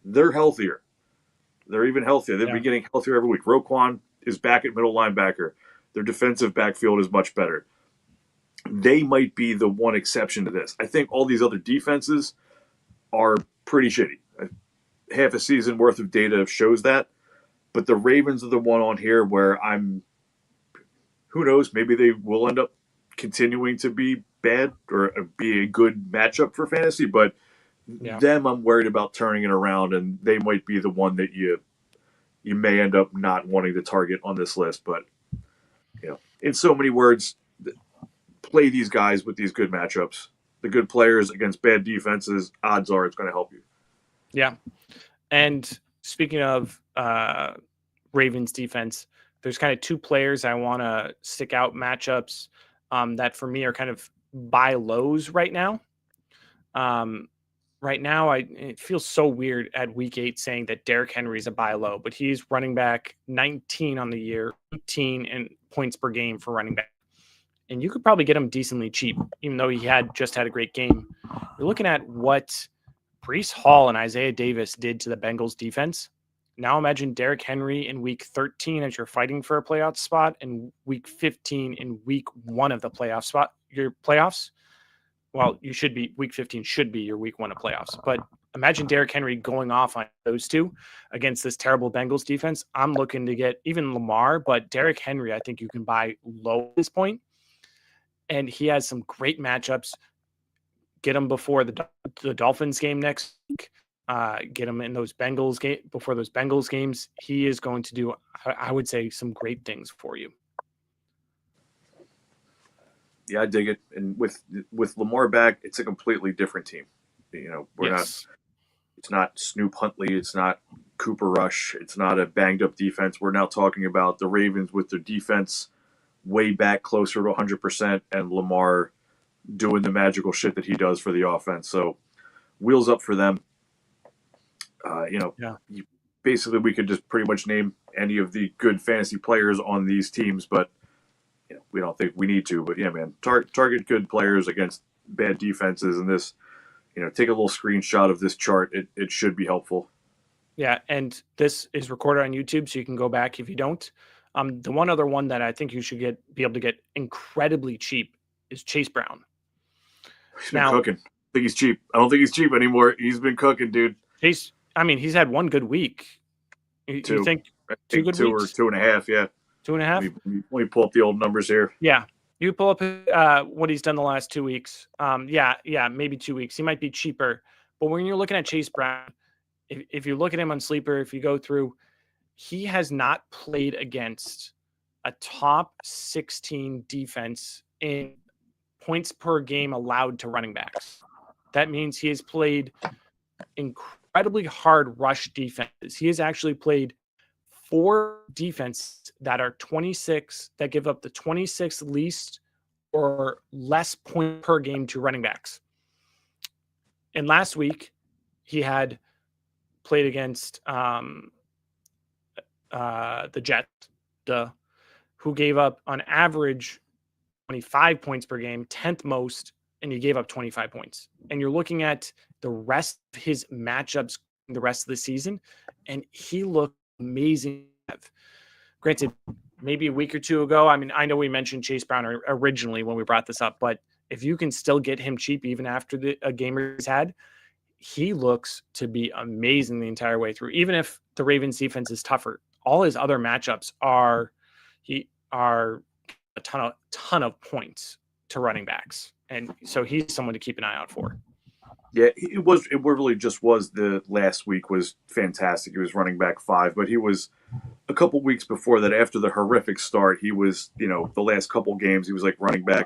[SPEAKER 2] They're healthier. They're even healthier. They've been getting healthier every week. Roquan is back at middle linebacker. Their defensive backfield is much better. They might be the one exception to this. I think all these other defenses are pretty shitty. Half a season worth of data shows that. But the Ravens are the one on here where who knows, maybe they will end up continuing to be bad or be a good matchup for fantasy. But them, I'm worried about turning it around, and they might be the one that you may end up not wanting to target on this list. But, in so many words, play these guys with these good matchups. The good players against bad defenses, odds are it's going to help you.
[SPEAKER 1] Yeah. And speaking of Ravens defense, there's kind of two players I want to stick out matchups that for me are kind of buy lows right now. Right now, it feels so weird at week 8 saying that Derrick Henry is a buy low, but he's running back 19 on the year, 18 in points per game for running back. And you could probably get him decently cheap, even though he just had a great game. You're looking at what Breece Hall and Isaiah Davis did to the Bengals defense. Now imagine Derrick Henry in week 13 as you're fighting for a playoff spot, and week 15 in week 1 of the your playoffs. Well, week 15 should be your week 1 of playoffs. But imagine Derrick Henry going off on those two against this terrible Bengals defense. I'm looking to get even Lamar, but Derrick Henry, I think you can buy low at this point. And he has some great matchups. Get him before the Dolphins game next week. Get him in those Bengals game before those Bengals games. He is going to do, I would say, some great things for you.
[SPEAKER 2] Yeah, I dig it. And with Lamar back, it's a completely different team. We're not. It's not Snoop Huntley. It's not Cooper Rush. It's not a banged up defense. We're now talking about the Ravens with their defense way back closer to 100%, and Lamar doing the magical shit that he does for the offense. So wheels up for them. Basically we could just pretty much name any of the good fantasy players on these teams, but we don't think we need to. But yeah, man, target good players against bad defenses, and this, take a little screenshot of this chart. It should be helpful.
[SPEAKER 1] Yeah, and this is recorded on YouTube, so you can go back if you don't. The one other one that I think you should be able to get incredibly cheap is Chase Brown.
[SPEAKER 2] He's been cooking. I think he's cheap. I don't think he's cheap anymore. He's been cooking, dude.
[SPEAKER 1] He's had one good week. You think two good weeks?
[SPEAKER 2] Or 2.5, yeah.
[SPEAKER 1] 2.5?
[SPEAKER 2] Let me pull up the old numbers here.
[SPEAKER 1] Yeah. You pull up what he's done the last 2 weeks. Maybe 2 weeks. He might be cheaper. But when you're looking at Chase Brown, if you look at him on Sleeper, if you go through, he has not played against a top 16 defense in points per game allowed to running backs. That means he has played incredibly hard rush defenses. He has actually played 4 defenses that are 26, that give up the 26th least or less point per game to running backs. And last week, he had played against the Jets, who gave up on average 25 points per game, 10th most, and he gave up 25 points. And you're looking at the rest of his matchups the rest of the season, and he looked amazing. Granted, maybe a week or two ago, I know we mentioned Chase Brown originally when we brought this up, but if you can still get him cheap even after a game he's had, he looks to be amazing the entire way through. Even if the Ravens defense is tougher, all his other matchups are a ton of points to running backs. And so he's someone to keep an eye out for.
[SPEAKER 2] Yeah, it really just was the last week was fantastic. He was running back 5, but he was a couple weeks before that, after the horrific start, he was, the last couple games, he was like running back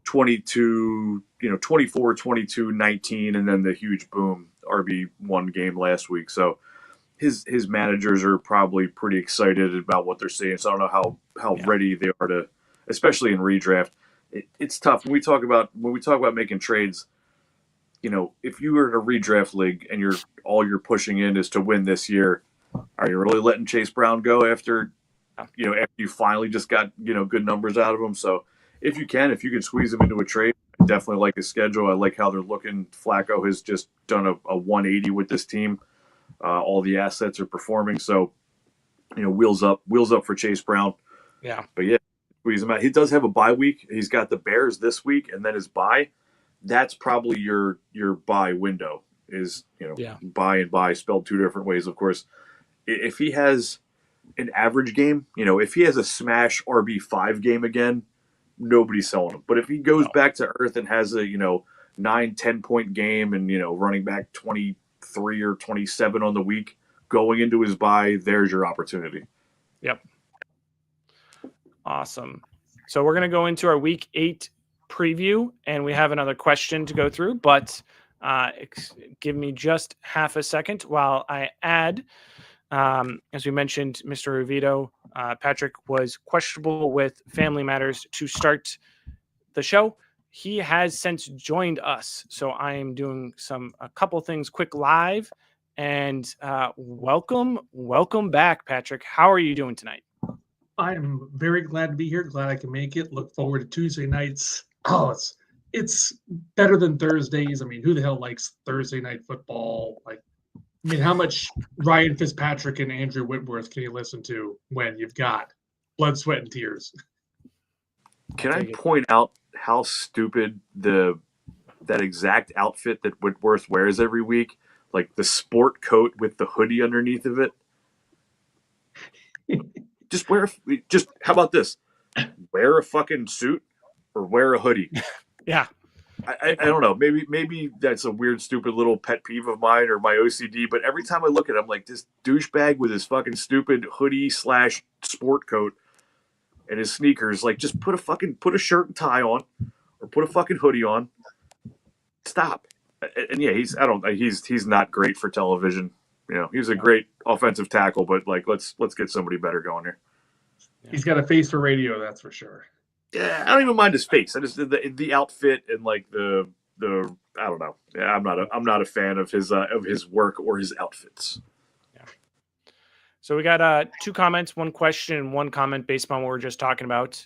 [SPEAKER 2] 22, 24, 22, 19, and then the huge boom RB1 game last week. So his managers are probably pretty excited about what they're seeing. So I don't know how ready they are to, especially in redraft. It's tough when we talk about making trades. If you were in a redraft league and all you're pushing in is to win this year, are you really letting Chase Brown go after you finally just got good numbers out of him? So if you can squeeze him into a trade, I definitely like his schedule. I like how they're looking. Flacco has just done a 180 with this team. All the assets are performing, so wheels up for Chase Brown.
[SPEAKER 1] Yeah,
[SPEAKER 2] but yeah, squeeze him out. He does have a bye week. He's got the Bears this week, and then his bye. That's probably your buy window is, buy and buy spelled 2 different ways, of course. If he has an average game, if he has a smash RB5 game again, nobody's selling him. But if he goes back to earth and has a, 9-10 point game and, running back 23 or 27 on the week going into his bye, there's your opportunity.
[SPEAKER 1] Yep. Awesome. So we're going to go into our week 8 preview, and we have another question to go through, but give me just half a second while I add, as we mentioned, Mr. Rovito, Patrick was questionable with family matters to start the show. He has since joined us, so I am doing a couple things quick live, and welcome back, Patrick. How are you doing tonight?
[SPEAKER 3] I am very glad to be here. Glad I can make it. Look forward to Tuesday nights. Oh, it's better than Thursdays. Who the hell likes Thursday night football? How much Ryan Fitzpatrick and Andrew Whitworth can you listen to when you've got blood, sweat, and tears?
[SPEAKER 2] Can I point out how stupid that exact outfit that Whitworth wears every week? Like the sport coat with the hoodie underneath of it. How about this? Wear a fucking suit or wear a hoodie.
[SPEAKER 1] Yeah.
[SPEAKER 2] I don't know. Maybe that's a weird, stupid little pet peeve of mine or my OCD, but every time I look at him, like this douchebag with his fucking stupid hoodie / sport coat and his sneakers, like just put a shirt and tie on or put a fucking hoodie on. Stop. And yeah, he's not great for television. He's a great offensive tackle, but like let's get somebody better going here.
[SPEAKER 3] He's got a face for radio, that's for sure.
[SPEAKER 2] Yeah, I don't even mind his face. I just the outfit and like the I don't know. Yeah, I'm not a fan of his work or his outfits.
[SPEAKER 1] Yeah. So we got 2 comments, 1 question, and 1 comment based on what we're just talking about.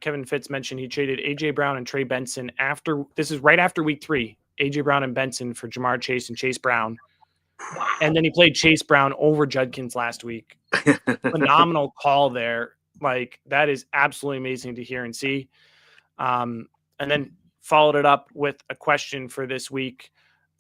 [SPEAKER 1] Kevin Fitz mentioned he traded AJ Brown and Trey Benson this is right after week 3. AJ Brown and Benson for Jamar Chase and Chase Brown. And then he played Chase Brown over Judkins last week. Phenomenal call there. Like, that is absolutely amazing to hear and see. And then followed it up with a question for this week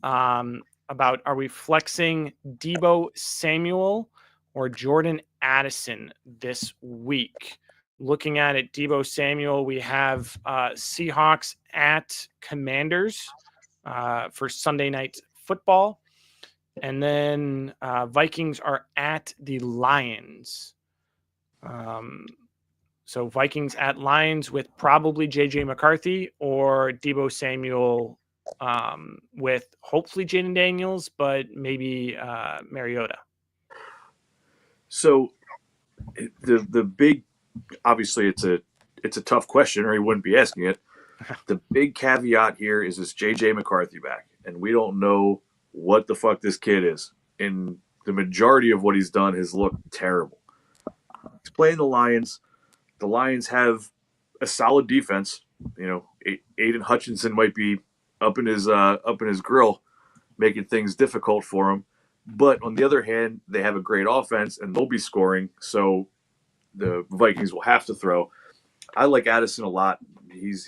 [SPEAKER 1] about, are we flexing Deebo Samuel or Jordan Addison this week? Looking at it, Deebo Samuel, we have Seahawks at Commanders for Sunday night football. And then Vikings are at the Lions. So Vikings at Lions with probably J.J. McCarthy or Deebo Samuel with hopefully Jaden Daniels, but maybe Mariota.
[SPEAKER 2] So the big, obviously it's a tough question, or he wouldn't be asking it. The big caveat here is this J.J. McCarthy back, and we don't know what the fuck this kid is. And the majority of what he's done has looked terrible. He's playing the Lions. The Lions have a solid defense. Aiden Hutchinson might be up in his grill, making things difficult for him. But on the other hand, they have a great offense, and they'll be scoring. So the Vikings will have to throw. I like Addison a lot. He's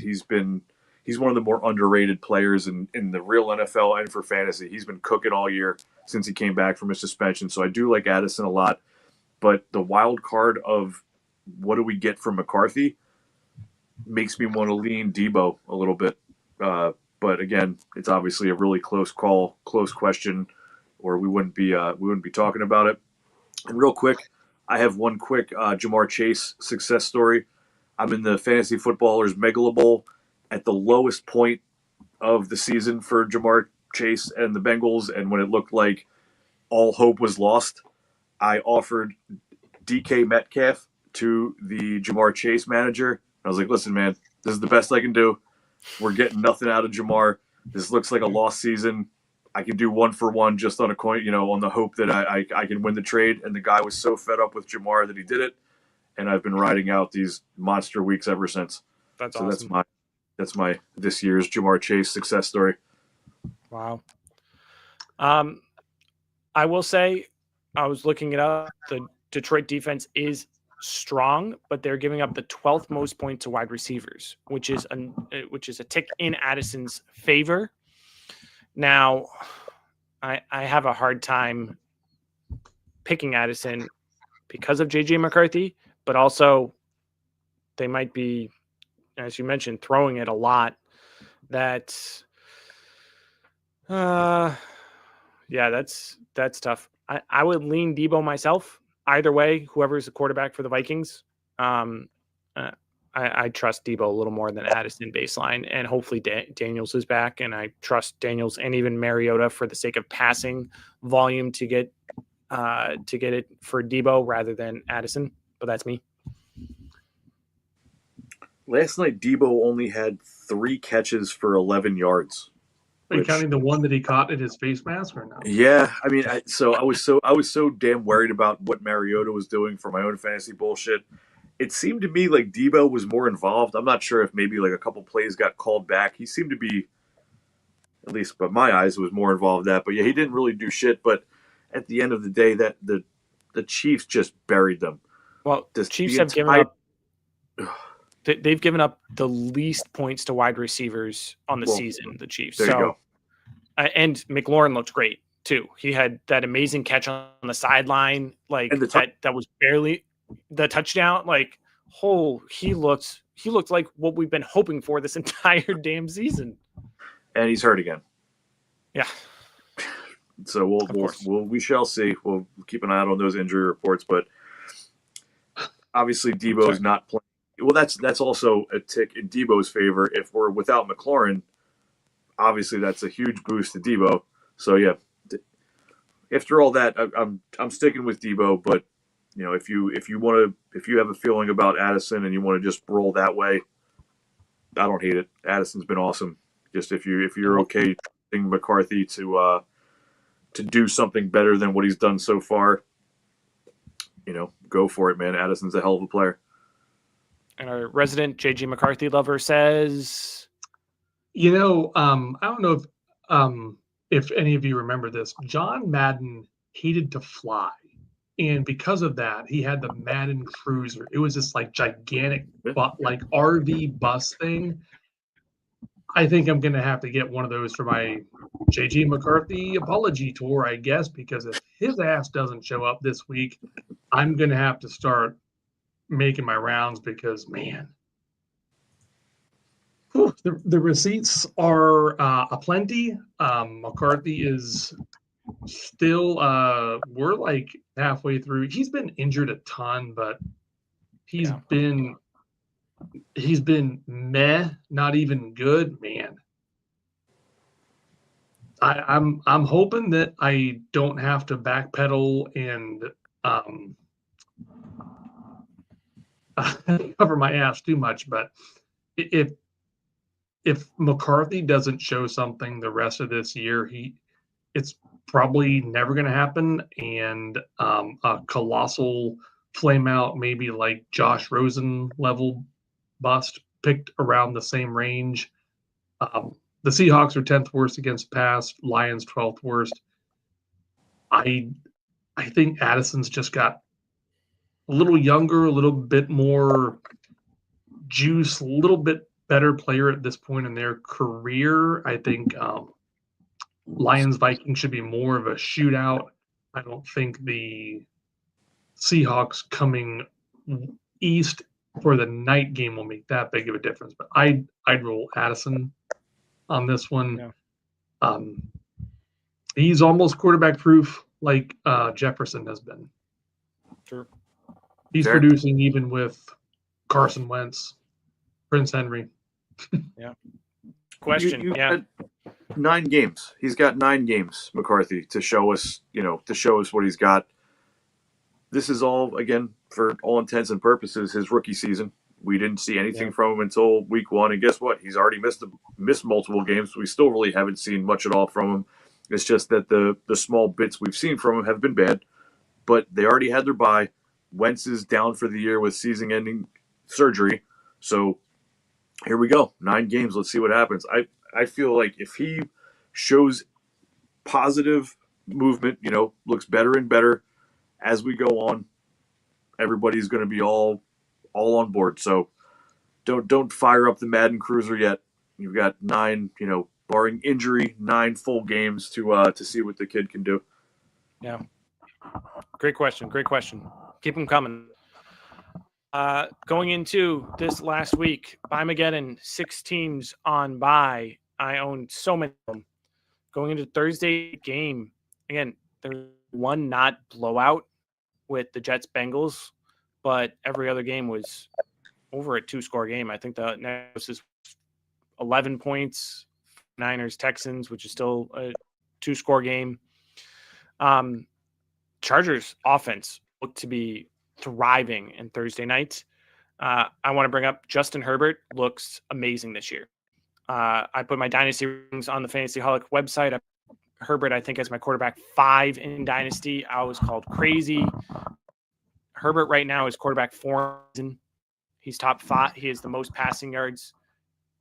[SPEAKER 2] one of the more underrated players in the real NFL and for fantasy. He's been cooking all year since he came back from his suspension. So I do like Addison a lot. But the wild card of what do we get from McCarthy makes me want to lean Deebo a little bit. But again, it's obviously a really close call, close question, or we wouldn't be talking about it. And real quick, I have one quick Jamar Chase success story. I'm in the Fantasy Footballers Megala Bowl at the lowest point of the season for Jamar Chase and the Bengals, and when it looked like all hope was lost, I offered DK Metcalf to the Jamar Chase manager. I was like, listen, man, this is the best I can do. We're getting nothing out of Jamar. This looks like a lost season. I can do 1-for-1 just on a coin, on the hope that I can win the trade. And the guy was so fed up with Jamar that he did it. And I've been riding out these monster weeks ever since.
[SPEAKER 1] That's awesome.
[SPEAKER 2] That's my this year's Jamar Chase success story.
[SPEAKER 1] Wow. I will say, I was looking it up. The Detroit defense is strong, but they're giving up the 12th most points to wide receivers, which is a tick in Addison's favor. Now, I have a hard time picking Addison because of J.J. McCarthy, but also they might be, as you mentioned, throwing it a lot. That's tough. I would lean Deebo myself. Either way, whoever's the quarterback for the Vikings, I trust Deebo a little more than Addison baseline, and hopefully Daniels is back, and I trust Daniels and even Mariota for the sake of passing volume to get it for Deebo rather than Addison. But that's me.
[SPEAKER 2] Last night, Deebo only had 3 catches for 11 yards.
[SPEAKER 3] Are you counting the one that he caught in his face mask or no?
[SPEAKER 2] Yeah, I mean, I was so damn worried about what Mariota was doing for my own fantasy bullshit. It seemed to me like Deebo was more involved. I'm not sure if maybe like a couple plays got called back. He seemed to be, at least by my eyes, was more involved in that. But yeah, he didn't really do shit. But at the end of the day, that the Chiefs just buried them.
[SPEAKER 1] Well, the Chiefs have given up. They've given up the least points to wide receivers on the season, the Chiefs.
[SPEAKER 2] There you go.
[SPEAKER 1] And McLaurin looked great too. He had that amazing catch on the sideline, like that was barely the touchdown. Like, he looked like what we've been hoping for this entire damn season. And
[SPEAKER 2] he's hurt again.
[SPEAKER 1] Yeah.
[SPEAKER 2] So we shall see. We'll keep an eye out on those injury reports, but obviously Deebo's not playing. Well, that's also a tick in Deebo's favor. If we're without McLaurin, obviously that's a huge boost to Debo. So yeah, after all that, I'm sticking with Debo. But if you have a feeling about Addison and you want to just roll that way, I don't hate it. Addison's been awesome. Just if you're okay getting McCarthy to do something better than what he's done so far, go for it, man. Addison's a hell of a player.
[SPEAKER 1] And our resident JG McCarthy lover says,
[SPEAKER 3] I don't know if any of you remember this. John Madden hated to fly. And because of that, he had the Madden Cruiser. It was this like gigantic, like RV bus thing. I think I'm going to have to get one of those for my JG McCarthy apology tour, I guess, because if his ass doesn't show up this week, I'm going to have to start making my rounds because, man, the receipts are aplenty. McCarthy is still, we're like halfway through. He's been injured a ton, but he's been meh, not even good, man. I'm hoping that I don't have to backpedal and cover my ass too much, but if McCarthy doesn't show something the rest of this year, it's probably never going to happen. And a colossal flame out, maybe like Josh Rosen level bust, picked around the same range. The Seahawks are 10th worst against pass, Lions 12th worst. I think Addison's just got a little younger, a little bit more juice, a little bit better player at this point in their career. I think Lions Vikings should be more of a shootout. I don't think the Seahawks coming east for the night game will make that big of a difference. But I'd roll Addison on this one. Yeah. He's almost quarterback proof, like Jefferson has been.
[SPEAKER 1] Sure.
[SPEAKER 3] He's producing even with Carson Wentz, Prince Henry.
[SPEAKER 1] Yeah. Question.
[SPEAKER 2] You 9 games. He's got 9 games, McCarthy, to show us what he's got. This is all, again, for all intents and purposes, his rookie season. We didn't see anything from him until week 1, and guess what? He's already missed multiple games. We still really haven't seen much at all from him. It's just that the small bits we've seen from him have been bad, but they already had their bye. Wentz is down for the year with season-ending surgery, so here we go. 9 games. Let's see what happens. I feel like if he shows positive movement, looks better and better as we go on, everybody's going to be all on board. So don't fire up the Madden Cruiser yet. You've got 9, barring injury, 9 full games to see what the kid can do.
[SPEAKER 1] Yeah. Great question. Keep them coming. Going into this last week, Buymageddon, 6 teams on bye. I own so many of them. Going into Thursday game, again, there's one not blowout with the Jets-Bengals, but every other game was over a 2-score game. I think the next is 11 points, Niners-Texans, which is still a 2-score game. Chargers offense looked to be thriving in Thursday night. I want to bring up Justin Herbert looks amazing this year. I put my dynasty rings on the Fantasyholic website. Herbert, I think, as my quarterback 5 in dynasty. I was called crazy. Herbert right now is quarterback 4. He's top 5. He has the most passing yards.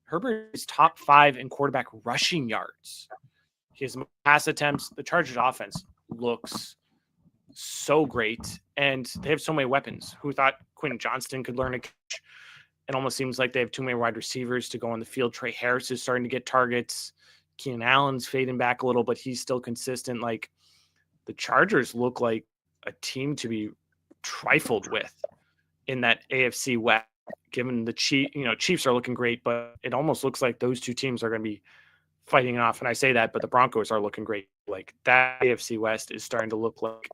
[SPEAKER 1] Herbert is top 5 in quarterback rushing yards. He has pass attempts. The Chargers offense looks so great, and they have so many weapons. Who thought Quentin Johnston could learn to catch? It almost seems like they have too many wide receivers to go on the field. Trey Harris is starting to get targets. Keenan Allen's fading back a little, but he's still consistent. Like, the Chargers look like a team to be trifled with in that AFC West. Given the Chiefs are looking great, but it almost looks like those 2 teams are going to be fighting off. And I say that, but the Broncos are looking great. Like, that AFC West is starting to look like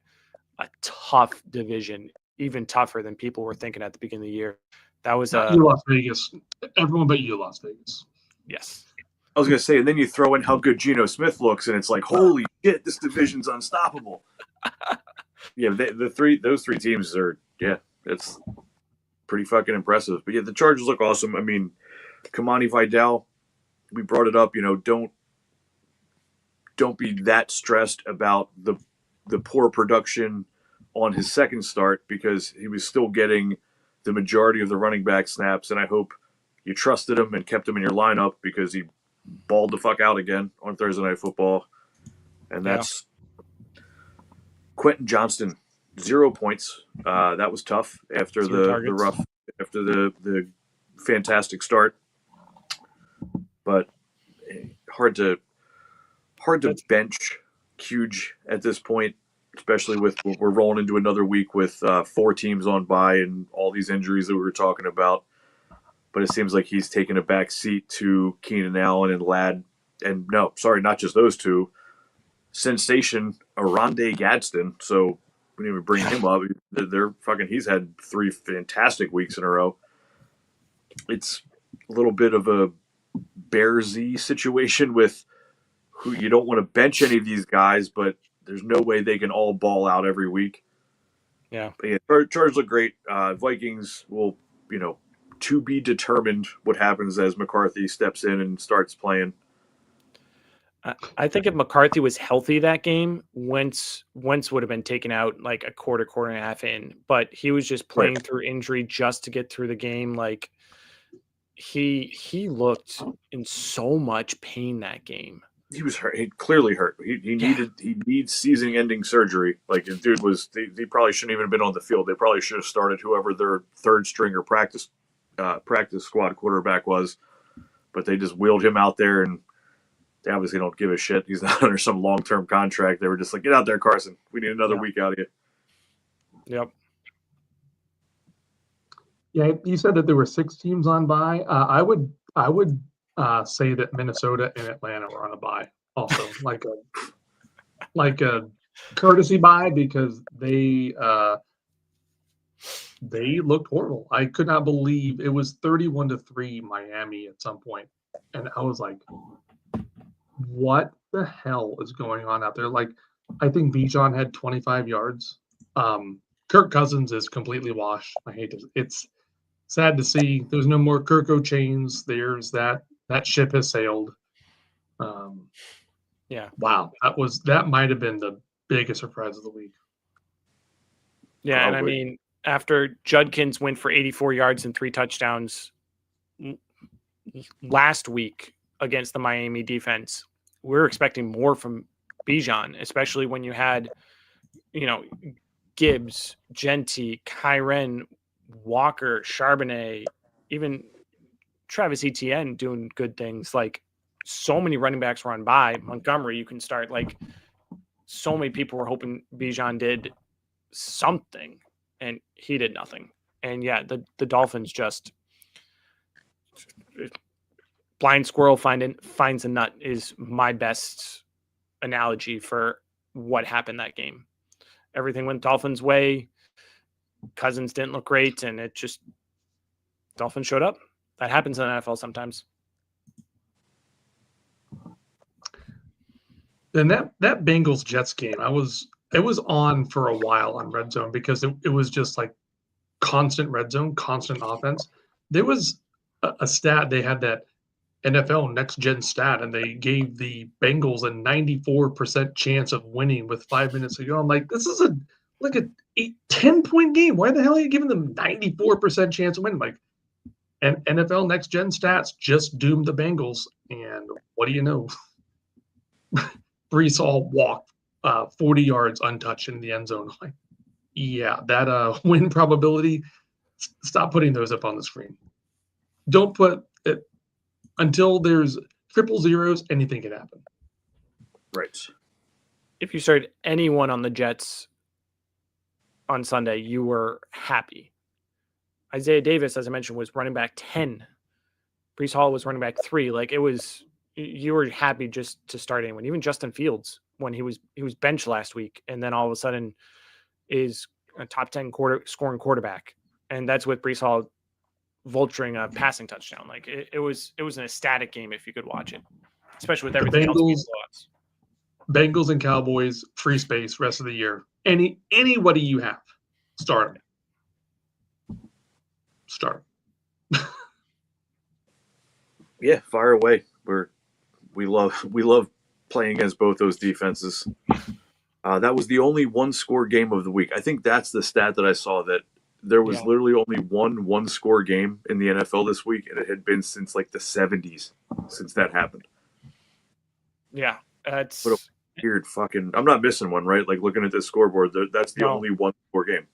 [SPEAKER 1] a tough division, even tougher than people were thinking at the beginning of the year. That was
[SPEAKER 3] you Las Vegas. Everyone but you, Las Vegas.
[SPEAKER 1] Yes.
[SPEAKER 2] was going to say, and then you throw in how good Geno Smith looks, and it's like, holy shit, this division's unstoppable. Yeah, those three teams are, it's pretty fucking impressive. But yeah, the Chargers look awesome. I mean, Kamani Vidal, we brought it up. Don't be that stressed about the poor production on his second start, because he was still getting the majority of the running back snaps, and I hope you trusted him and kept him in your lineup, because he balled the fuck out again on Thursday Night Football. And that's Quentin Johnston, 0 points. That was tough after the fantastic start, but hard to bench huge at this point, especially with we're rolling into another week with 4 teams on bye and all these injuries that we were talking about. But it seems like he's taken a back seat to Keenan Allen and Ladd, and not just those two. Sensation Aronde Gadsden. So we didn't even bring him up. He's had 3 fantastic weeks in a row. It's a little bit of a Bearsy situation with who you don't want to bench any of these guys, but there's no way they can all ball out every week.
[SPEAKER 1] Yeah.
[SPEAKER 2] But yeah, Chargers look great. Vikings will, to be determined what happens as McCarthy steps in and starts playing.
[SPEAKER 1] I think if McCarthy was healthy that game, Wentz would have been taken out like a quarter and a half in, but he was just playing through injury just to get through the game. Like he looked in so much pain that game.
[SPEAKER 2] He was hurt. He clearly hurt. He needs season-ending surgery. Like, the dude was. He probably shouldn't even have been on the field. They probably should have started whoever their third stringer practice squad quarterback was, but they just wheeled him out there, and they obviously don't give a shit. He's not under some long-term contract. They were just like, get out there, Carson. We need another week out of you.
[SPEAKER 1] Yep.
[SPEAKER 3] Yeah, you said that there were 6 teams on bye. I would say that Minnesota and Atlanta were on a bye, also like a courtesy bye, because they looked horrible. I could not believe it was 31-3 Miami at some point, and I was like, what the hell is going on out there? Like, I think Bijan had 25 yards. Kirk Cousins is completely washed. I hate this. It's sad to see. There's no more Kirko chains. There's that ship has sailed. Wow. That might have been the biggest surprise of the week.
[SPEAKER 1] Yeah. Probably. And I mean, after Judkins went for 84 yards and 3 touchdowns last week against the Miami defense, we're expecting more from Bijan, especially when you had, Gibbs, Genty, Kyren, Walker, Charbonnet, even Travis Etienne doing good things. Like, so many running backs were on bye. Montgomery, you can start. Like, so many people were hoping Bijan did something, and he did nothing. And yeah, the Dolphins just blind squirrel finds a nut is my best analogy for what happened that game. Everything went Dolphins' way. Cousins didn't look great, and it just Dolphins showed up. That happens in the NFL sometimes.
[SPEAKER 3] And that Bengals Jets game, it was on for a while on Red Zone, because it was just like constant red zone, constant offense. There was a stat, they had that NFL next gen stat, and they gave the Bengals a 94% chance of winning with 5 minutes to go. I'm like, this is a 10-point game. Why the hell are you giving them 94% chance of winning? Like, and NFL next gen stats just doomed the Bengals. And what do you know? Brees Hall walked 40 yards untouched in the end zone. Like, yeah, that win probability, stop putting those up on the screen. Don't put it until there's triple zeros, anything can happen.
[SPEAKER 2] Right.
[SPEAKER 1] If you started anyone on the Jets on Sunday, you were happy. Isaiah Davis, as I mentioned, was running back 10. Brees Hall was running back 3. Like, you were happy just to start anyone. Even Justin Fields, when he was benched last week, and then all of a sudden is a top 10 scoring quarterback, and that's with Brees Hall vulturing a passing touchdown. Like, it was an ecstatic game if you could watch it. especially with everything else being lost.
[SPEAKER 3] Bengals and Cowboys, free space rest of the year. Anybody you have, start them. Start.
[SPEAKER 2] Yeah, fire away. We love playing against both those defenses. That was the only one-score game of the week. I think that's the stat that I saw, that there was literally only one-score game in the NFL this week, and it had been since like the 70s since that happened.
[SPEAKER 1] Yeah, that's
[SPEAKER 2] what a weird fucking. I'm not missing one, right? Like looking at this scoreboard, that's the only one-score game.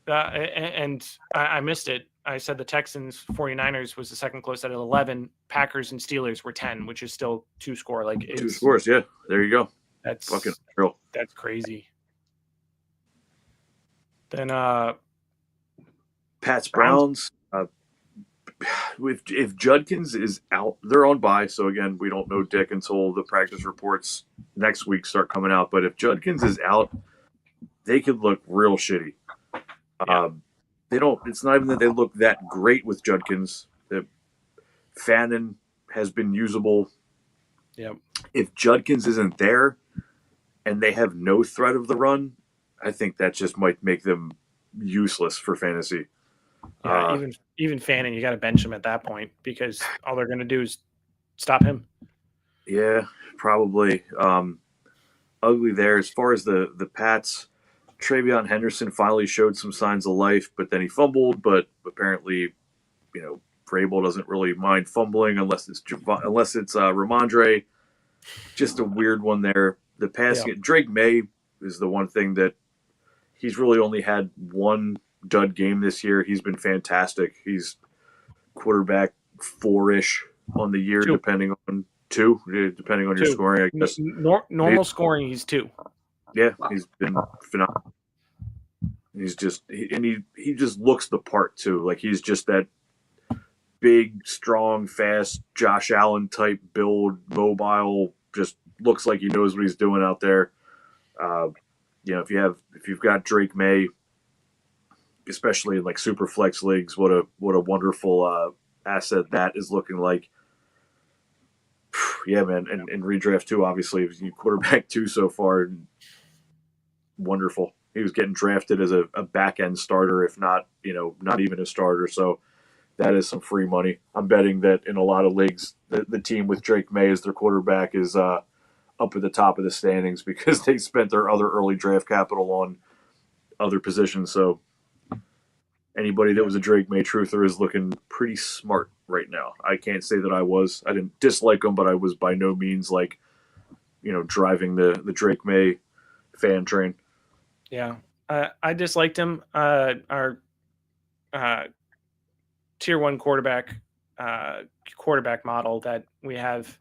[SPEAKER 1] And I missed it. I said the Texans 49ers was the second closest out of 11. Packers and Steelers were 10, which is still 2-score. Like
[SPEAKER 2] 2 scores, yeah. There you go.
[SPEAKER 1] That's
[SPEAKER 2] fucking real.
[SPEAKER 1] That's crazy. Then
[SPEAKER 2] Pats Browns. If Judkins is out, they're on bye. So again, we don't know dick until the practice reports next week start coming out. But if Judkins is out, they could look real shitty.
[SPEAKER 1] Yeah.
[SPEAKER 2] They don't. It's not even that they look that great with Judkins. Fannin has been usable.
[SPEAKER 1] Yep.
[SPEAKER 2] If Judkins isn't there, and they have no threat of the run, I think that just might make them useless for fantasy.
[SPEAKER 1] Yeah, even Fannin, you got to bench him at that point because all they're going to do is stop him.
[SPEAKER 2] Yeah, probably. Ugly there. As far as the Pats, Travion Henderson finally showed some signs of life, but then he fumbled. But apparently, Vrabel doesn't really mind fumbling unless it's Ramondre. Just a weird one there. The passing, Drake May is the one thing that he's really only had one dud game this year. He's been fantastic. He's quarterback 4-ish on the year, depending on 2, depending on your scoring, I guess.
[SPEAKER 1] Normal scoring, he's 2.
[SPEAKER 2] Yeah, he's been phenomenal. He's just he just looks the part too. Like he's just that big, strong, fast Josh Allen type build, mobile. Just looks like he knows what he's doing out there. If you've got Drake May, especially in like super flex leagues, what a wonderful asset that is looking like. Yeah, man, and redraft 2, obviously, you quarterback 2 so far. Wonderful. He was getting drafted as a back end starter, if not, not even a starter. So that is some free money. I'm betting that in a lot of leagues, the team with Drake May as their quarterback is up at the top of the standings because they spent their other early draft capital on other positions. So anybody that was a Drake May truther is looking pretty smart right now. I can't say that I was. I didn't dislike him, but I was by no means driving the Drake May fan train.
[SPEAKER 1] Yeah. I disliked him. Our tier 1 quarterback model that we have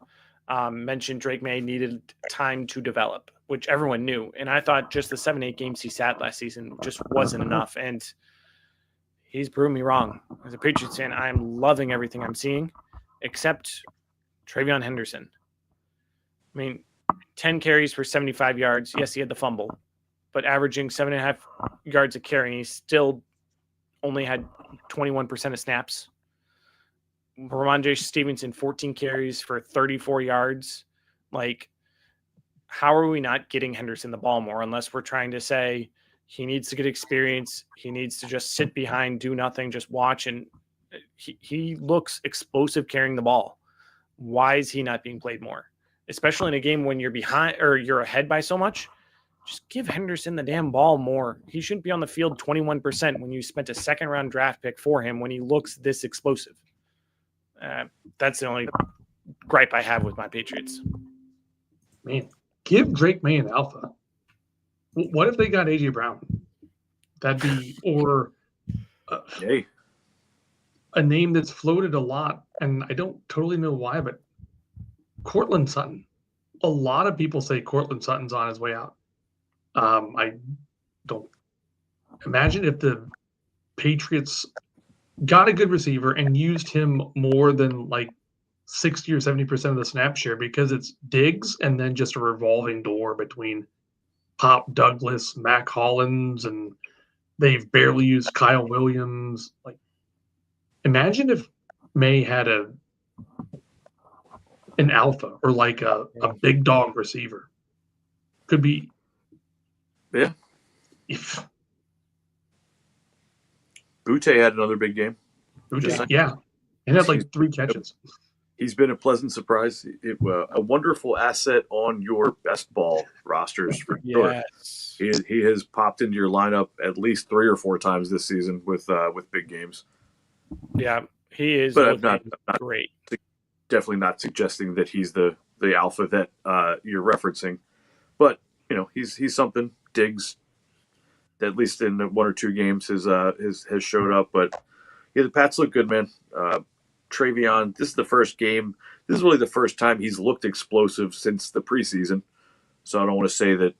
[SPEAKER 1] mentioned Drake May needed time to develop, which everyone knew. And I thought just the 7-8 games he sat last season just wasn't enough. And he's proven me wrong. As a Patriots fan, I'm loving everything I'm seeing, except Travion Henderson. I mean, 10 carries for 75 yards. Yes, he had the fumble, but averaging 7.5 yards a carry. He still only had 21% of snaps. Ramondre Stevenson, 14 carries for 34 yards. Like, how are we not getting Henderson the ball more unless we're trying to say he needs to get experience. He needs to just sit behind, do nothing, just watch. And he looks explosive carrying the ball. Why is he not being played more? Especially in a game when you're behind or you're ahead by so much. Just give Henderson the damn ball more. He shouldn't be on the field 21% when you spent a second-round draft pick for him when he looks this explosive. That's the only gripe I have with my Patriots.
[SPEAKER 3] Man, give Drake May an alpha. What if they got A.J. Brown? That'd be, or a name that's floated a lot, and I don't totally know why, but Cortland Sutton. A lot of people say Cortland Sutton's on his way out. I don't imagine if the Patriots got a good receiver and used him more than like 60 or 70% of the snap share, because it's Diggs and then just a revolving door between Pop Douglas, Mac Hollins, and they've barely used Kyle Williams. Like, imagine if May had a an alpha or like a big dog receiver. Could be.
[SPEAKER 2] Yeah.
[SPEAKER 3] If
[SPEAKER 2] Butte had another big game.
[SPEAKER 3] Butte, yeah. And had like 3 catches.
[SPEAKER 2] He's been a pleasant surprise. A wonderful asset on your best ball rosters for sure. He has popped into your lineup at least 3 or 4 times this season with big games.
[SPEAKER 1] Yeah, he is.
[SPEAKER 2] But I'm not
[SPEAKER 1] great.
[SPEAKER 2] Definitely not suggesting that he's the alpha that you're referencing. But he's something. Diggs, at least in 1 or 2 games, has showed up. But yeah, the Pats look good, man. Travion, this is the first game. This is really the first time he's looked explosive since the preseason. So I don't want to say that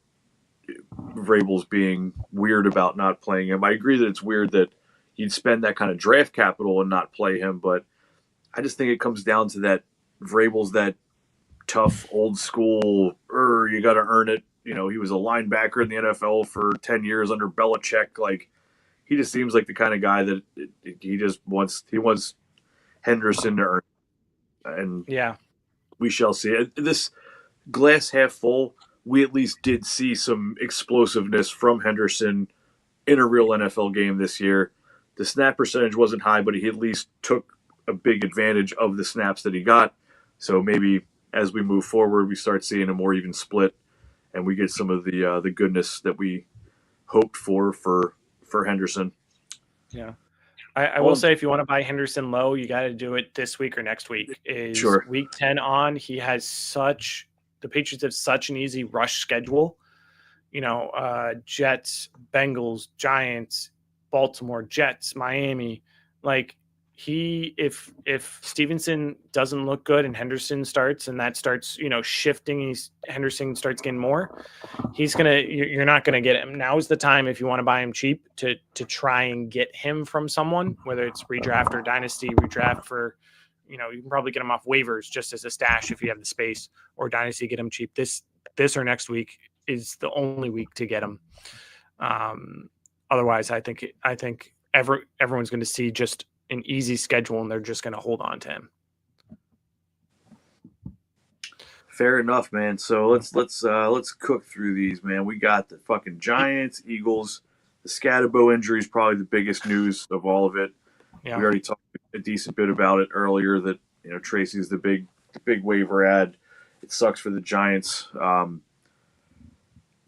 [SPEAKER 2] Vrabel's being weird about not playing him. I agree that it's weird that you'd spend that kind of draft capital and not play him, but I just think it comes down to that Vrabel's that tough, old school, you got to earn it. He was a linebacker in the NFL for 10 years under Belichick. Like, he just seems like the kind of guy that he wants Henderson to earn. And
[SPEAKER 1] yeah,
[SPEAKER 2] we shall see. This glass half full, we at least did see some explosiveness from Henderson in a real NFL game this year. The snap percentage wasn't high, but he at least took a big advantage of the snaps that he got. So maybe as we move forward, we start seeing a more even split, and we get some of the goodness that we hoped for Henderson.
[SPEAKER 1] Yeah. I will say, if you want to buy Henderson low, you got to do it this week or next week.
[SPEAKER 2] Sure.
[SPEAKER 1] Week 10 on, the Patriots have such an easy rush schedule. Jets, Bengals, Giants, Baltimore, Jets, Miami. Like, if Stevenson doesn't look good and Henderson starts and that starts, shifting, Henderson starts getting more, you're not gonna get him. Now's the time, if you want to buy him cheap, to try and get him from someone, whether it's redraft or dynasty. Redraft for, you can probably get him off waivers just as a stash if you have the space, or dynasty, get him cheap. This or next week is the only week to get him. Otherwise, I think everyone's going to see just an easy schedule, and they're just going to hold on to him.
[SPEAKER 2] Fair enough, man. So let's cook through these, man. We got the fucking Giants, Eagles. The Scatterbo injury is probably the biggest news of all of it. Yeah. We already talked a decent bit about it earlier. That Tracy's the big waiver ad. It sucks for the Giants. The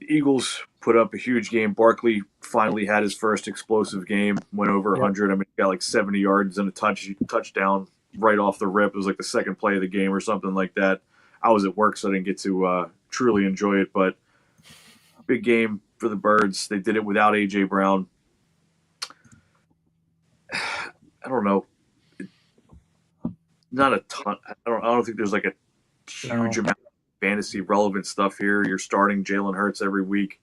[SPEAKER 2] Eagles put up a huge game. Barkley finally had his first explosive game, went over 100. I mean, he got like 70 yards and a touchdown right off the rip. It was like the second play of the game or something like that. I was at work, so I didn't get to truly enjoy it, but big game for the Birds. They did it without A.J. Brown. I don't know. Not a ton. I don't think there's like a huge amount of fantasy relevant stuff here. You're starting Jalen Hurts every week.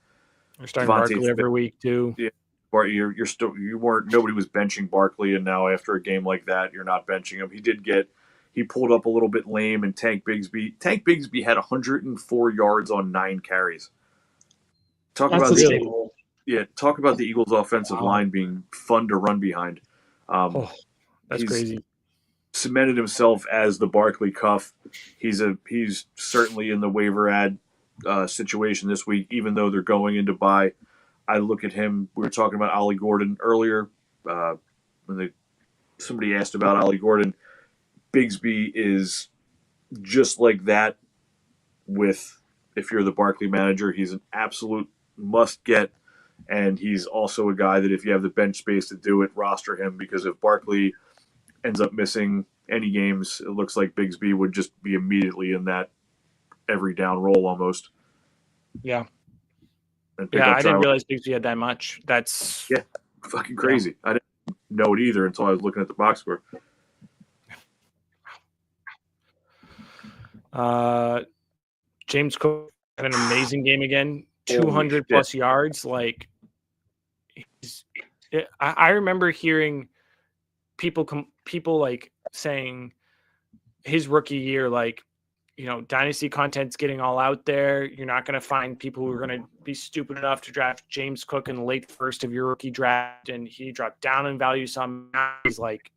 [SPEAKER 1] You're starting Barkley every week too.
[SPEAKER 2] Yeah, nobody was benching Barkley, and now after a game like that, you're not benching him. He pulled up a little bit lame, and Tank Bigsby had 104 yards on 9 carries. Talk about the Eagles' offensive line being fun to run behind.
[SPEAKER 1] That's crazy.
[SPEAKER 2] Cemented himself as the Barkley cuff. He's certainly in the waiver ad situation this week, even though they're going into bye. I look at him. We were talking about Ollie Gordon earlier. When somebody asked about Ollie Gordon, Bigsby is just like that. If you're the Barkley manager, he's an absolute must get, and he's also a guy that if you have the bench space to do it, roster him, because if Barkley ends up missing any games, it looks like Bigsby would just be immediately in that every down role almost.
[SPEAKER 1] Yeah. I didn't realize Bigsby had that much. That's
[SPEAKER 2] fucking crazy. Yeah. I didn't know it either until I was looking at the box score.
[SPEAKER 1] James Cook had an amazing game again. 200 plus yards. Like, I remember hearing people like saying his rookie year, like, dynasty content's getting all out there. You're not going to find people who are going to be stupid enough to draft James Cook in the late first of your rookie draft. And he dropped down in value some. Now he's like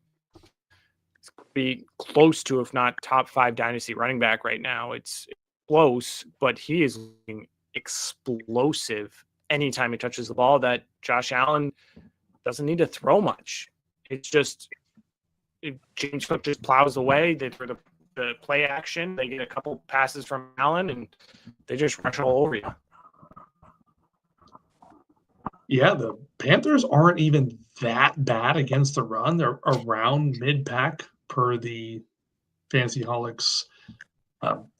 [SPEAKER 1] be close to, if not top 5 dynasty running back right now. It's close, but he is looking explosive anytime he touches the ball. That Josh Allen doesn't need to throw much. It's just James Cook just plows away. They throw the play action. They get a couple passes from Allen, and they just rush all over you.
[SPEAKER 3] Yeah, the Panthers aren't even that bad against the run. They're around mid-pack per the Fantasy Holics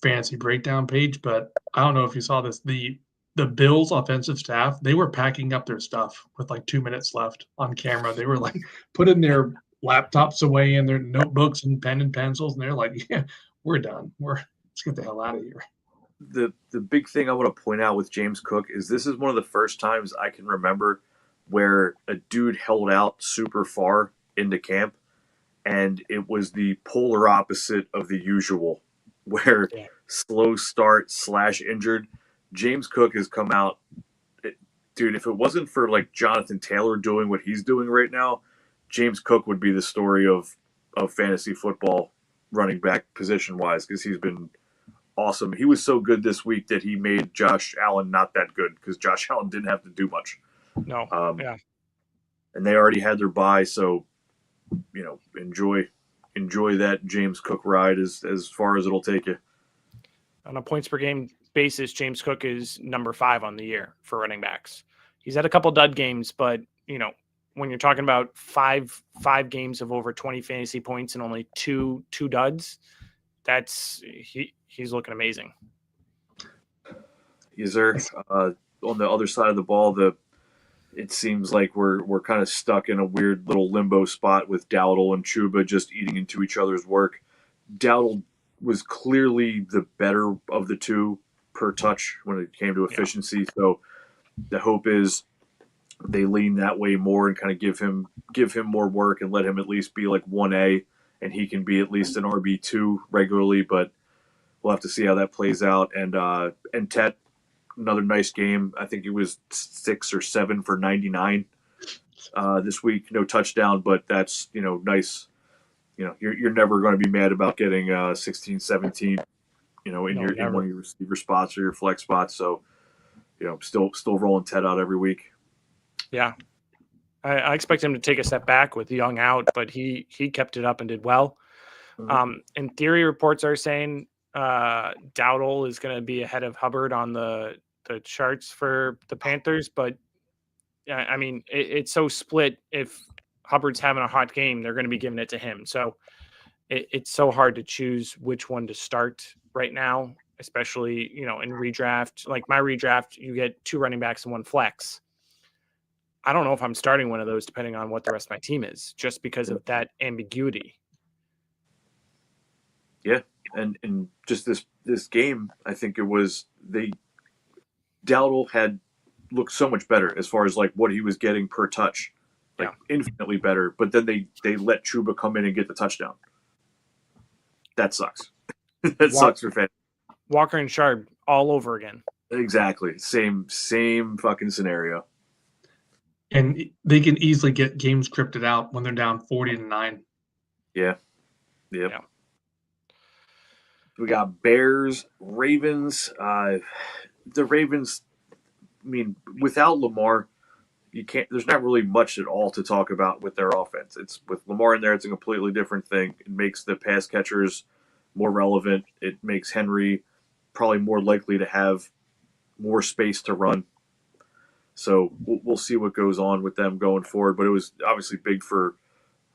[SPEAKER 3] fantasy breakdown page, but I don't know if you saw this. The Bills offensive staff, they were packing up their stuff with like 2 minutes left on camera. They were like putting their laptops away and their notebooks and pen and pencils, and they're like, yeah, we're done. Let's get the hell out of here.
[SPEAKER 2] The big thing I want to point out with James Cook is this is one of the first times I can remember where a dude held out super far into camp, and it was the polar opposite of the usual, where slow start / injured. James Cook has come out, dude. If it wasn't for like Jonathan Taylor doing what he's doing right now, James Cook would be the story of fantasy football running back position wise, because he's been awesome. He was so good this week that he made Josh Allen not that good, because Josh Allen didn't have to do much.
[SPEAKER 1] No.
[SPEAKER 2] And they already had their bye, so enjoy that James Cook ride as far as it'll take you.
[SPEAKER 1] On a points per game basis, James Cook is number 5 on the year for running backs. He's had a couple dud games, but when you're talking about five games of over 20 fantasy points and only two duds, he's looking amazing.
[SPEAKER 2] Is there on the other side of the ball, it seems like we're kind of stuck in a weird little limbo spot with Dowdle and Chuba just eating into each other's work. Dowdle was clearly the better of the two per touch when it came to efficiency. Yeah. So the hope is they lean that way more and kind of give him more work and let him at least be like 1A, and he can be at least an RB2 regularly, but we'll have to see how that plays out. And Tet, another nice game. I think he was 6 or 7 for 99 this week. No touchdown, but that's nice. You're never going to be mad about getting 16, 17. In one of your receiver spots or your flex spots. So still rolling Tet out every week.
[SPEAKER 1] Yeah, I expect him to take a step back with Young out, but he kept it up and did well. Mm-hmm. In theory, reports are saying Dowdle is going to be ahead of Hubbard on the charts for the Panthers, but I mean it's so split. If Hubbard's having a hot game, they're going to be giving it to him. So it's so hard to choose which one to start right now, especially in redraft. Like my redraft, you get 2 running backs and 1 flex. I don't know if I'm starting one of those depending on what the rest of my team is, just because of that ambiguity.
[SPEAKER 2] Yeah, and just this game, I think it was Dowdle had looked so much better as far as like what he was getting per touch, infinitely better. But then they let Chuba come in and get the touchdown. That sucks. Sucks for fans.
[SPEAKER 1] Walker and Sharp all over again.
[SPEAKER 2] Exactly, same fucking scenario.
[SPEAKER 3] And they can easily get games scripted out when they're down 40-9.
[SPEAKER 2] Yeah. Yep. Yeah. We got Bears, Ravens. The Ravens, I mean, without Lamar, there's not really much at all to talk about with their offense. It's with Lamar in there, it's a completely different thing. It makes the pass catchers more relevant. It makes Henry probably more likely to have more space to run. So we'll see what goes on with them going forward. But it was obviously big for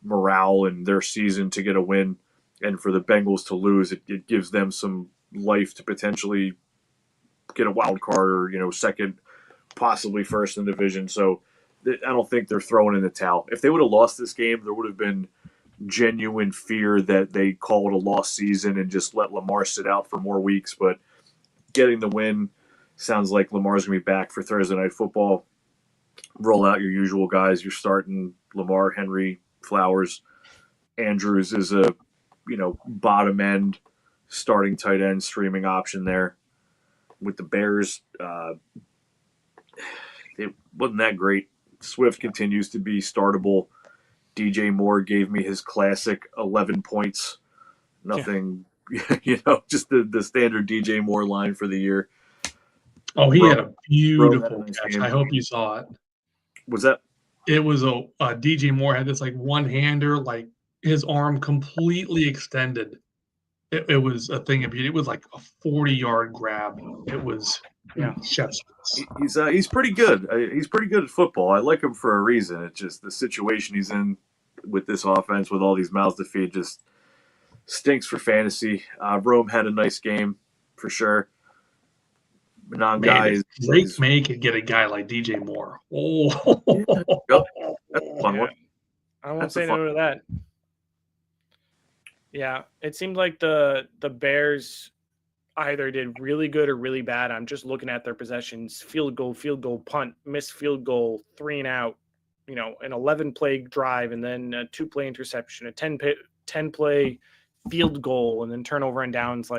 [SPEAKER 2] morale and their season to get a win, and for the Bengals to lose, it gives them some life to potentially get a wild card or second, possibly first in the division. So I don't think they're throwing in the towel. If they would have lost this game, there would have been genuine fear that they call it a lost season and just let Lamar sit out for more weeks. But getting the win. Sounds like Lamar's going to be back for Thursday Night Football. Roll out your usual guys. You're starting Lamar, Henry, Flowers. Andrews is a, bottom end starting tight end streaming option there. With the Bears, it wasn't that great. Swift continues to be startable. DJ Moore gave me his classic 11 points. Nothing, just the standard DJ Moore line for the year.
[SPEAKER 3] Oh, he had a beautiful catch. I hope you saw it.
[SPEAKER 2] Was that?
[SPEAKER 3] It was DJ Moore had this like one-hander, like his arm completely extended. It was a thing of beauty. It was like a 40-yard grab. It was chef's kiss.
[SPEAKER 2] He's pretty good. He's pretty good at football. I like him for a reason. It's just the situation he's in with this offense, with all these mouths to feed, just stinks for fantasy. Rome had a nice game for sure.
[SPEAKER 3] Drake May could get a guy like DJ Moore. Oh,
[SPEAKER 2] that's a fun one.
[SPEAKER 1] I won't say no to that. Yeah, it seemed like the Bears either did really good or really bad. I'm just looking at their possessions: field goal, punt, missed field goal, 3 and out. An 11-play drive, and then a 2-play interception, a 10-play field goal, and then turnover and downs.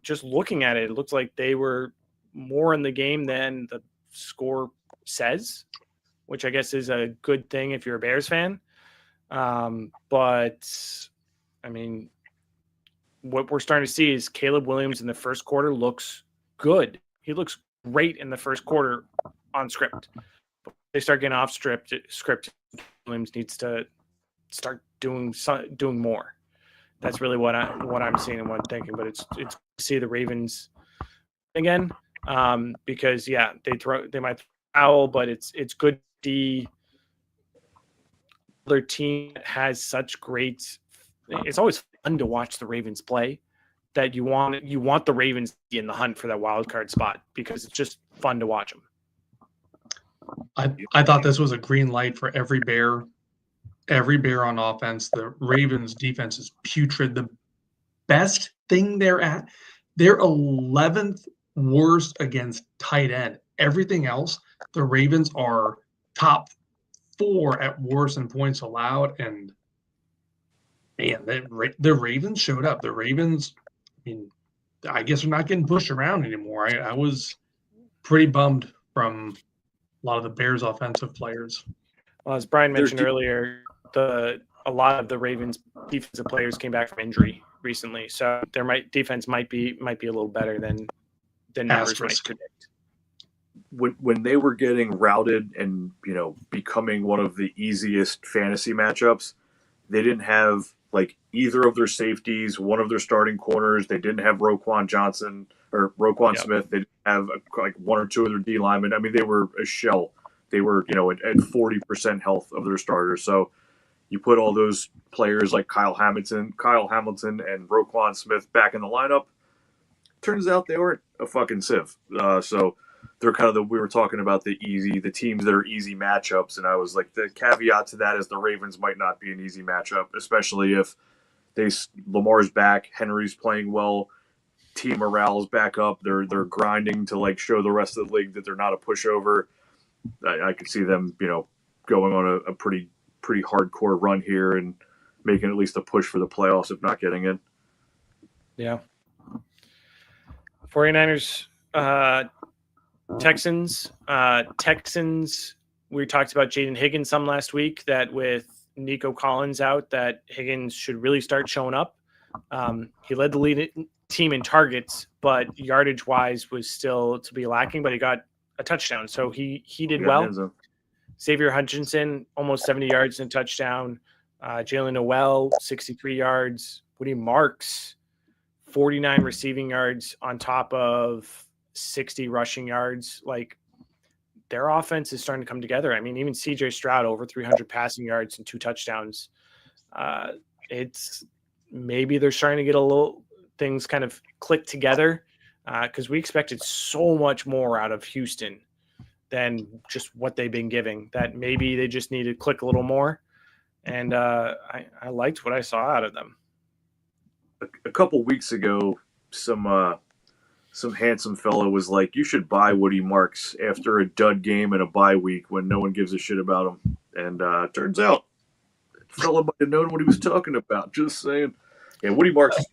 [SPEAKER 1] Just looking at it, it looks like they were more in the game than the score says, which I guess is a good thing if you're a Bears fan. But I mean, what we're starting to see is Caleb Williams in the first quarter looks good. He looks great in the first quarter on script. But they start getting off script. Williams needs to start doing more. That's really what I'm seeing and what I'm thinking. But it's to see the Ravens again, because they might foul, but it's good to see other team has such great. It's always fun to watch the Ravens play. That you want the Ravens to be in the hunt for that wild card spot because it's just fun to watch them.
[SPEAKER 3] I thought this was a green light for every Bear on offense. The Ravens defense is putrid. The best thing they're 11th worst against tight end. Everything else, the Ravens are top 4 at worst in points allowed. And man, the Ravens showed up. The Ravens, I guess they're not getting pushed around anymore. I was pretty bummed from a lot of the Bears offensive players.
[SPEAKER 1] Well, as Brian mentioned earlier, a lot of the Ravens defensive players came back from injury recently, so their defense might be a little better than numbers might predict.
[SPEAKER 2] When they were getting routed and becoming one of the easiest fantasy matchups, they didn't have either of their safeties, one of their starting corners. They didn't have Roquan Smith. They didn't have one or two of their D linemen. They were a shell. They were at 40% health of their starters. So you put all those players like Kyle Hamilton, and Roquan Smith back in the lineup. Turns out they weren't a fucking sieve. So they're kind of we were talking about the teams that are easy matchups, and I was like, the caveat to that is the Ravens might not be an easy matchup, especially if Lamar's back, Henry's playing well, team morale's back up, they're grinding to show the rest of the league that they're not a pushover. I could see them, going on a pretty hardcore run here and making at least a push for the playoffs, if not getting in.
[SPEAKER 1] Yeah. 49ers, Texans. We talked about Jaden Higgins some last week, that with Nico Collins out, that Higgins should really start showing up. He led the lead team in targets, but yardage-wise was still to be lacking, but he got a touchdown, so he did well. Xavier Hutchinson, almost 70 yards and a touchdown. Jalen Noel, 63 yards. Woody Marks, 49 receiving yards on top of 60 rushing yards. Their offense is starting to come together. Even CJ Stroud over 300 passing yards and 2 touchdowns. It's maybe they're starting to get a little things kind of click together, because we expected so much more out of Houston than just what they've been giving, that maybe they just need to click a little more. And I liked what I saw out of them.
[SPEAKER 2] A couple weeks ago, some handsome fellow was like, you should buy Woody Marks after a dud game and a bye week when no one gives a shit about him. And turns out the fellow might have known what he was talking about. Just saying. Yeah, Woody Marks,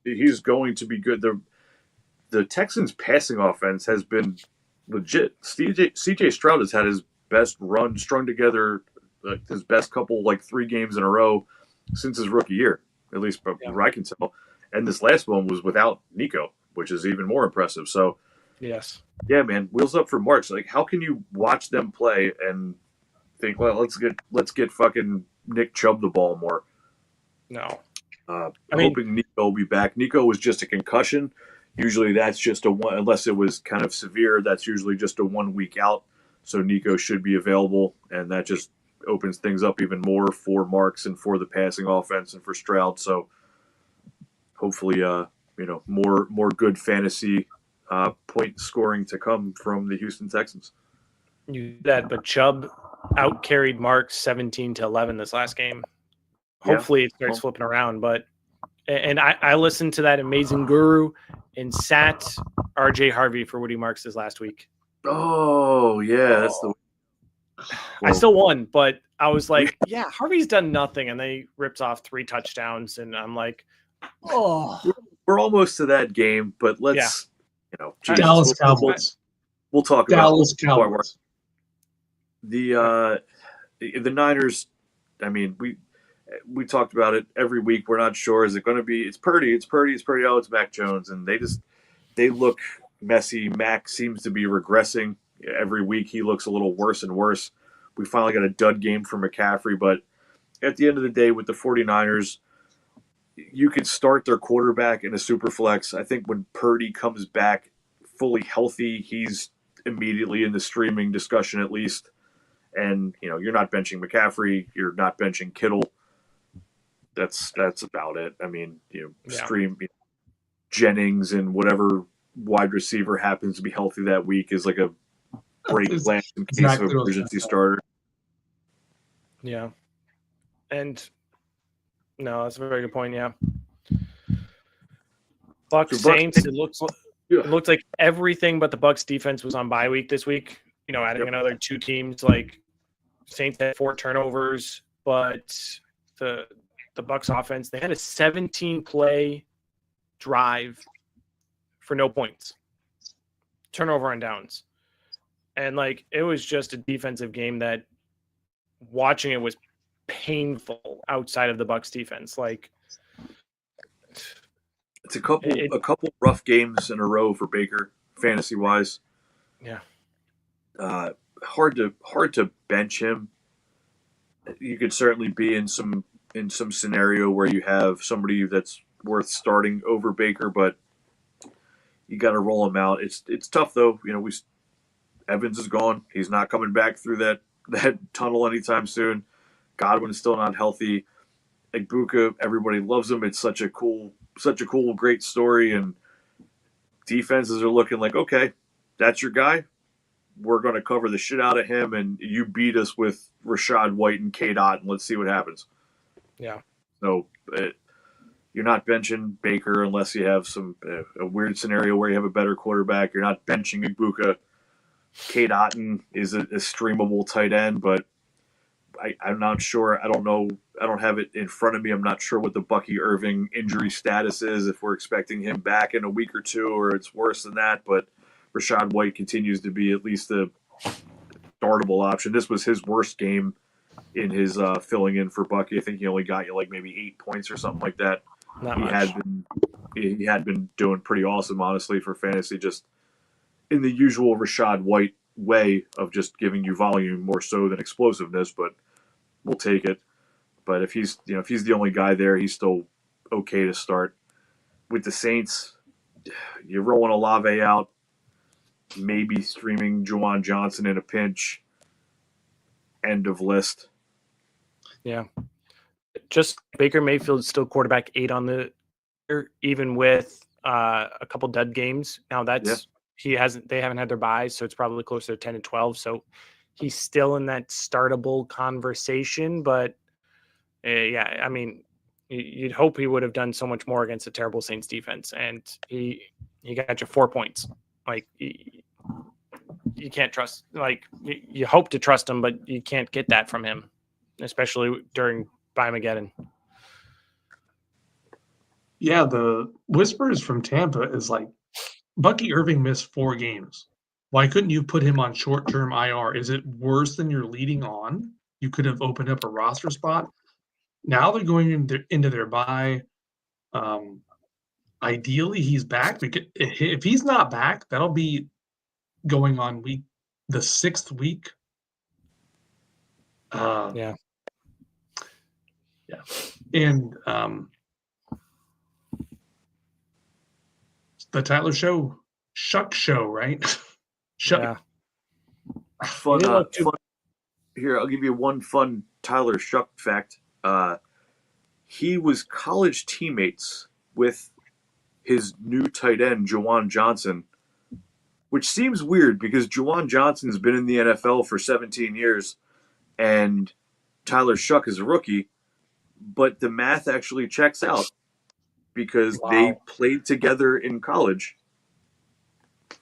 [SPEAKER 2] he's going to be good. The Texans' passing offense has been legit. CJ Stroud has had his best run strung together his best couple, like 3 games in a row since his rookie year, at least from what I can tell. And this last one was without Nico, which is even more impressive. So,
[SPEAKER 1] yes,
[SPEAKER 2] yeah, man, wheels up for Marks. Like, how can you watch them play and think, well, let's get fucking Nick Chubb the ball more?
[SPEAKER 1] No.
[SPEAKER 2] Hoping Nico will be back. Nico was just a concussion. Usually that's just a one, unless it was kind of severe, that's usually just a 1 week out. So Nico should be available, and that just opens things up even more for Marks and for the passing offense and for Stroud. So hopefully, more good fantasy point scoring to come from the Houston Texans.
[SPEAKER 1] You that, but Chubb out carried Marks 17-11 this last game. Hopefully it starts flipping around, but I listened to that amazing guru and sat RJ Harvey for Woody Marks this last week.
[SPEAKER 2] Oh yeah, that's the.
[SPEAKER 1] I still won, but I was like, yeah, Harvey's done nothing, and they ripped off 3 touchdowns, and I'm like, oh,
[SPEAKER 2] we're almost to that game, but let's,
[SPEAKER 3] Dallas Cowboys.
[SPEAKER 2] We'll talk
[SPEAKER 3] Dallas
[SPEAKER 2] about
[SPEAKER 3] Cowboys.
[SPEAKER 2] The Niners. I mean, we talked about it every week. We're not sure. Is it going to be? It's Purdy. Oh, it's Mac Jones, and they look messy. Mac seems to be regressing every week. He looks a little worse and worse. We finally got a dud game for McCaffrey, but at the end of the day, with the 49ers, you could start their quarterback in a super flex. I think when Purdy comes back fully healthy, he's immediately in the streaming discussion at least. And you're not benching McCaffrey, you're not benching Kittle. That's about it. I mean, stream Jennings and whatever wide receiver happens to be healthy that week is like a break glass in case of emergency starter.
[SPEAKER 1] Yeah. And no, that's a very good point. Yeah. Bucs Saints. It looked like everything but the Bucs defense was on bye week this week. Adding another 2 teams. Like Saints had 4 turnovers, but the Bucs offense, they had a 17-play drive for no points, turnover on downs, and it was just a defensive game that watching it was painful outside of the Bucs defense.
[SPEAKER 2] It's a couple rough games in a row for Baker fantasy wise.
[SPEAKER 1] Yeah.
[SPEAKER 2] Hard to bench him. You could certainly be in some scenario where you have somebody that's worth starting over Baker, but you got to roll him out. It's tough though. Evans is gone. He's not coming back through that tunnel anytime soon. Godwin's still not healthy. Igbuka, everybody loves him. It's such a cool, great story, and defenses are looking like, okay, that's your guy. We're going to cover the shit out of him, and you beat us with Rachaad White and K-Dot, and let's see what happens.
[SPEAKER 1] Yeah.
[SPEAKER 2] So you're not benching Baker unless you have a weird scenario where you have a better quarterback. You're not benching Igbuka. K-Dot is a streamable tight end, but I'm not sure. I don't know. I don't have it in front of me. I'm not sure what the Bucky Irving injury status is, if we're expecting him back in a week or 2 or it's worse than that, but Rachaad White continues to be at least a startable option. This was his worst game in his filling in for Bucky. I think he only got you maybe 8 points or something like that.
[SPEAKER 1] Not much.
[SPEAKER 2] He had been doing pretty awesome, honestly, for fantasy, just in the usual Rachaad White way of just giving you volume more so than explosiveness, but we'll take it. But if he's the only guy there, he's still okay to start. With the Saints, you're rolling Olave out, maybe streaming Juwan Johnson in a pinch. End of list.
[SPEAKER 1] Yeah. Just Baker Mayfield's still quarterback 8 on the year, even with a couple dud games. Now they haven't had their buys, so it's probably closer to 10 and 12. So he's still in that startable conversation, but I mean, you'd hope he would have done so much more against a terrible Saints defense, and he got you 4 points. You can't trust. You hope to trust him, but you can't get that from him, especially during Buymageddon.
[SPEAKER 3] Yeah, the whispers from Tampa is Bucky Irving missed 4 games. Why couldn't you put him on short-term IR? Is it worse than you're leading on? you could have opened up a roster spot. Now they're going into their bye. Ideally, he's back. If he's not back, that'll be going on the 6th week.
[SPEAKER 1] Yeah.
[SPEAKER 3] And the Tyler Shuck show, right? Shuck.
[SPEAKER 1] Yeah.
[SPEAKER 2] Fun. Here, I'll give you one fun Tyler Shuck fact. He was college teammates with his new tight end, Juwan Johnson, which seems weird because Juwan Johnson's been in the NFL for 17 years and Tyler Shuck is a rookie, but the math actually checks out because they played together in college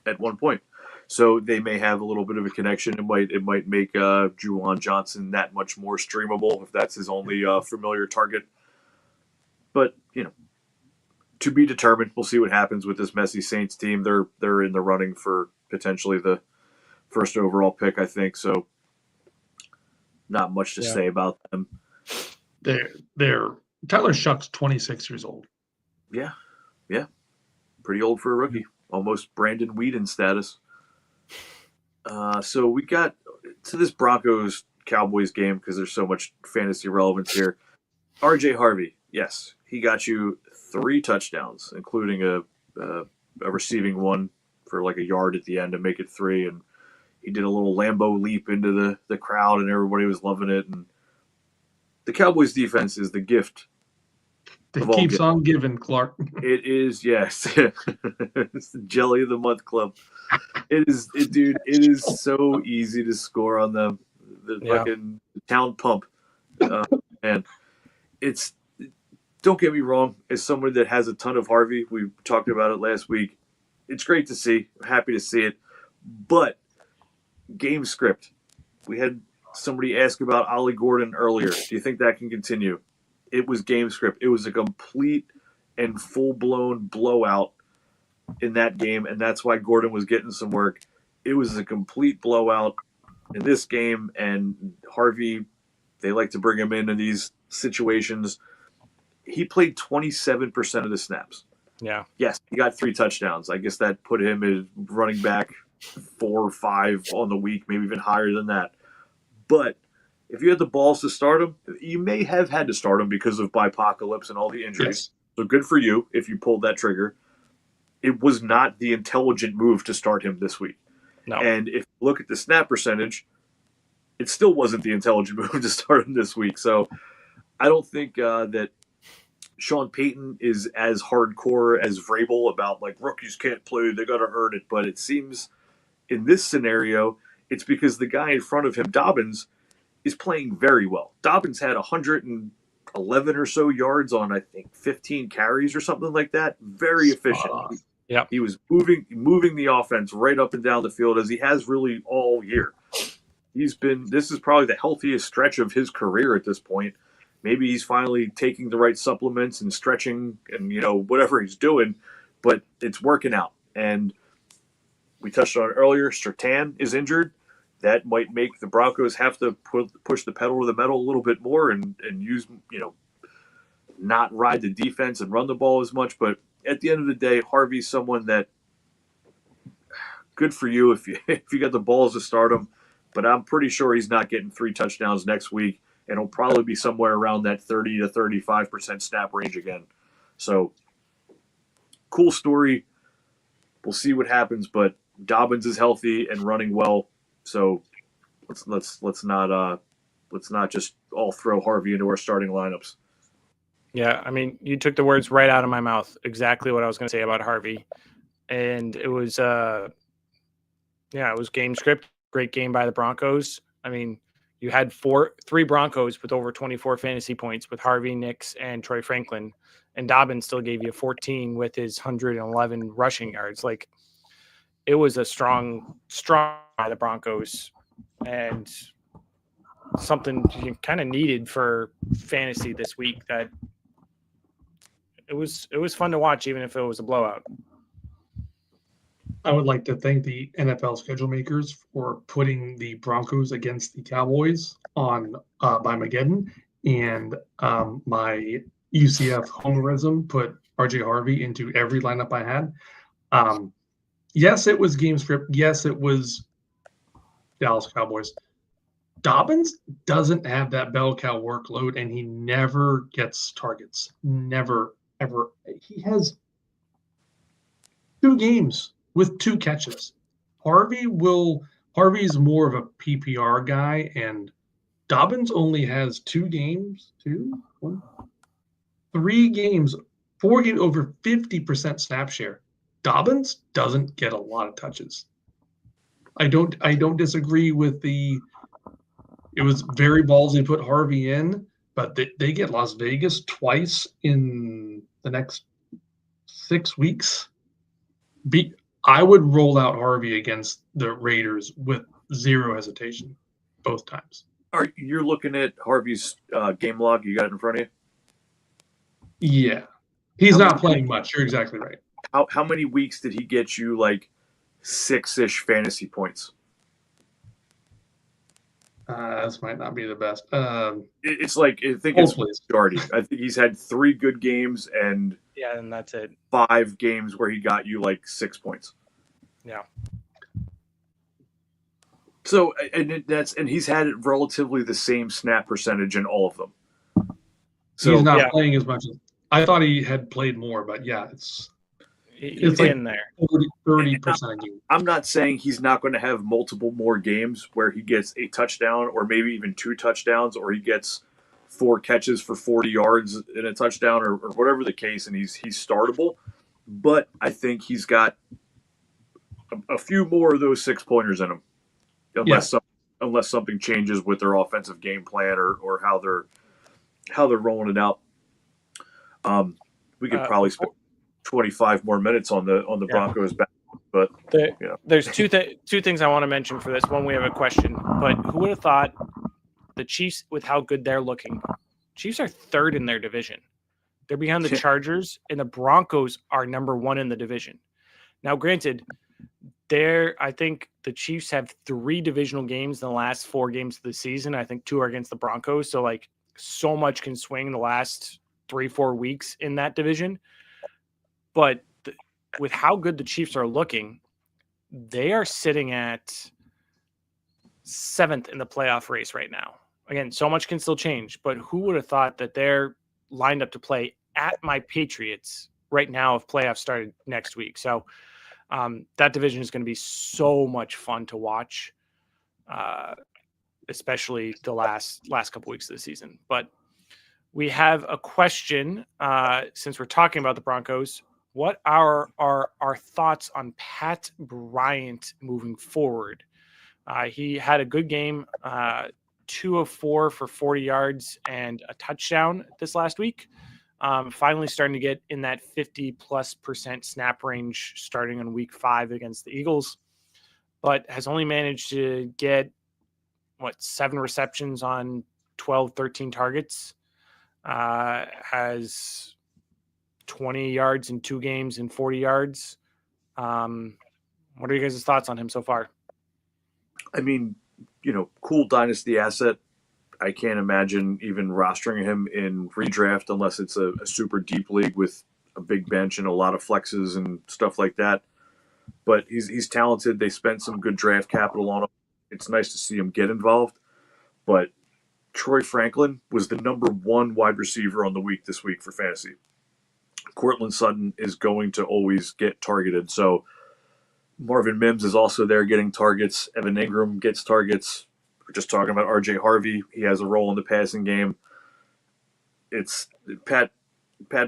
[SPEAKER 2] at one point. So they may have a little bit of a connection. It might make Juwan Johnson that much more streamable if that's his only familiar target. But, to be determined. We'll see what happens with this messy Saints team. They're in the running for potentially the first overall pick, I think. So not much to say about them.
[SPEAKER 3] They're Tyler Shuck's 26 years old.
[SPEAKER 2] Yeah. Pretty old for a rookie. Almost Brandon Whedon status. So we got to this Broncos-Cowboys game because there's so much fantasy relevance here. RJ Harvey, yes, he got you 3 touchdowns, including a receiving one for like a yard at the end to make it 3. And he did a little Lambo leap into the crowd, and everybody was loving it. And the Cowboys defense is the gift.
[SPEAKER 3] It keeps on giving, Clark.
[SPEAKER 2] It is, yes. It's the Jelly of the Month Club. It is so easy to score on them. The fucking town pump. And it's, don't get me wrong, as someone that has a ton of Harvey, we talked about it last week, it's great to see. I'm happy to see it. But game script. We had somebody ask about Ollie Gordon earlier. Do you think that can continue? It was game script. It was a complete and full-blown blowout in that game, and that's why Gordon was getting some work. It was a complete blowout in this game, and Harvey, they like to bring him into these situations. He played 27% of the snaps.
[SPEAKER 1] Yeah.
[SPEAKER 2] Yes, he got 3 touchdowns. I guess that put him as running back 4 or 5 on the week, maybe even higher than that. But if you had the balls to start him, you may have had to start him because of Bipocalypse and all the injuries. Yes. So good for you if you pulled that trigger. It was not the intelligent move to start him this week.
[SPEAKER 1] No.
[SPEAKER 2] And if you look at the snap percentage, it still wasn't the intelligent move to start him this week. So I don't think that Sean Payton is as hardcore as Vrabel about like rookies can't play, they got to earn it. But it seems in this scenario, it's because the guy in front of him, Dobbins, is playing very well. Dobbins had 111 or so yards on, I think, 15 carries or something like that. Very efficient.
[SPEAKER 1] Yeah,
[SPEAKER 2] he was moving the offense right up and down the field as he has really all year. This is probably the healthiest stretch of his career at this point. Maybe he's finally taking the right supplements and stretching and, whatever he's doing, but it's working out. And we touched on it earlier, Surtain is injured. That might make the Broncos have to push the pedal to the metal a little bit more and use, not ride the defense and run the ball as much. But at the end of the day, Harvey's someone that good for you if you got the balls to start him. But I'm pretty sure he's not getting 3 touchdowns next week, and he'll probably be somewhere around that 30 to 35% snap range again. So cool story. We'll see what happens, but Dobbins is healthy and running well. So let's not just all throw Harvey into our starting lineups.
[SPEAKER 1] Yeah, I mean, you took the words right out of my mouth. Exactly what I was going to say about Harvey, and it was it was game script. Great game by the Broncos. I mean, you had 3 Broncos with over 24 fantasy points with Harvey, Nix, and Troy Franklin, and Dobbins still gave you 14 with his 111 rushing yards. Like, it was a strong by the Broncos, and something you kind of needed for fantasy this week. That it was fun to watch, even if it was a blowout.
[SPEAKER 3] I would like to thank the NFL schedule makers for putting the Broncos against the Cowboys on by Mageddon, and my UCF homerism put RJ Harvey into every lineup I had. Yes, it was game script. Yes, it was Dallas Cowboys. Dobbins doesn't have that bell cow workload, and he never gets targets. Never, ever. He has 2 games with 2 catches. Harvey's more of a PPR guy, and Dobbins only has 2 games, 3 games, 4 games over 50% snap share. Dobbins doesn't get a lot of touches. I don't disagree with it was very ballsy to put Harvey in, but they get Las Vegas twice in the next 6 weeks. I would roll out Harvey against the Raiders with zero hesitation, both times.
[SPEAKER 2] You're looking at Harvey's game log? You got it in front of you?
[SPEAKER 3] Yeah. He's not playing much. You're exactly right.
[SPEAKER 2] How many weeks did he get you, like, 6-ish fantasy points?
[SPEAKER 3] This might not be the best.
[SPEAKER 2] It's like, I think it's majority. I think he's had 3 good games and
[SPEAKER 1] that's it.
[SPEAKER 2] 5 games where he got you like 6 points.
[SPEAKER 1] Yeah.
[SPEAKER 2] So and he's had relatively the same snap percentage in all of them.
[SPEAKER 3] So he's not playing as much as I thought he had played more, but it's like
[SPEAKER 1] in there
[SPEAKER 3] 30% a game.
[SPEAKER 2] I'm not saying he's not going to have multiple more games where he gets a touchdown or maybe even 2 touchdowns, or he gets 4 catches for 40 yards in a touchdown, or whatever the case, and he's startable. But I think he's got a few more of those 6-pointers in him, unless something changes with their offensive game plan or how they're rolling it out. We could probably spend 25 more minutes on the Broncos back, but
[SPEAKER 1] there's two things I want to mention for this. One, we have a question, but who would have thought the Chiefs, with how good they're looking, Chiefs are 3rd in their division. They're behind the Chargers, and the Broncos are number 1 in the division. Now, granted, I think the Chiefs have 3 divisional games in the last 4 games of the season. I think 2 are against the Broncos. So, like, so much can swing the last 3-4 weeks in that division. But with how good the Chiefs are looking, they are sitting at 7th in the playoff race right now. Again, so much can still change, but who would have thought that they're lined up to play at my Patriots right now if playoffs started next week? So that division is going to be so much fun to watch, especially the last couple weeks of the season. But we have a question, since we're talking about the Broncos. What are our thoughts on Pat Bryant moving forward? He had a good game, 2 of 4 for 40 yards and a touchdown this last week. Finally starting to get in that 50+% snap range starting in week 5 against the Eagles, but has only managed to get 7 receptions on 12, 13 targets. Has 20 yards in 2 games and 40 yards. What are you guys' thoughts on him so far?
[SPEAKER 2] I mean, cool dynasty asset. I can't imagine even rostering him in redraft unless it's a super deep league with a big bench and a lot of flexes and stuff like that. But he's talented. They spent some good draft capital on him. It's nice to see him get involved. But Troy Franklin was the number 1 wide receiver on the week this week for fantasy. Courtland Sutton is going to always get targeted. So Marvin Mims is also there getting targets. Evan Ingram gets targets. We're just talking about RJ Harvey. He has a role in the passing game. It's Pat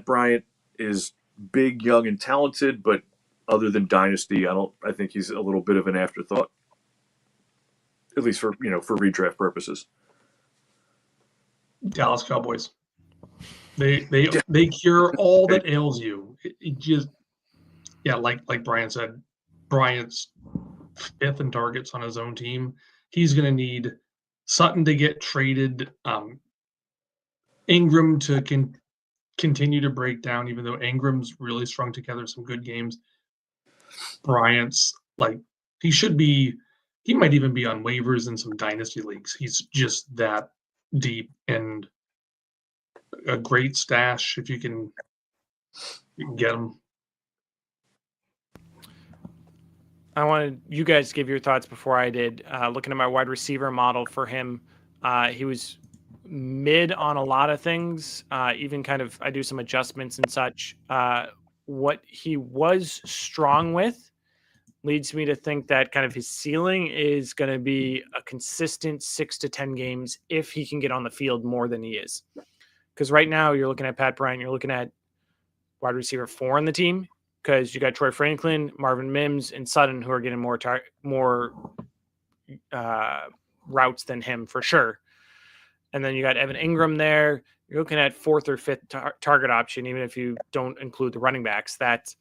[SPEAKER 2] Bryant is big, young, and talented, but other than dynasty, I think he's a little bit of an afterthought. At least for redraft purposes.
[SPEAKER 3] Dallas Cowboys. They cure all that ails you. It just like Brian said, Bryant's 5th in targets on his own team. He's going to need Sutton to get traded, Ingram to continue to break down, even though Ingram's really strung together some good games. Bryant's like he should be. He might even be on waivers in some dynasty leagues. He's just that deep and a great stash if you can get him.
[SPEAKER 1] I wanted you guys to give your thoughts before I did. Looking at my wide receiver model for him, he was mid on a lot of things. Even kind of, I do some adjustments and such. What he was strong with leads me to think that kind of his ceiling is going to be a consistent 6 to 10 games if he can get on the field more than he is. Because right now you're looking at Pat Bryant, you're looking at wide receiver 4 on the team, because you got Troy Franklin, Marvin Mims, and Sutton, who are getting more routes than him for sure. And then you got Evan Ingram there. You're looking at 4th or 5th target option, even if you don't include the running backs. That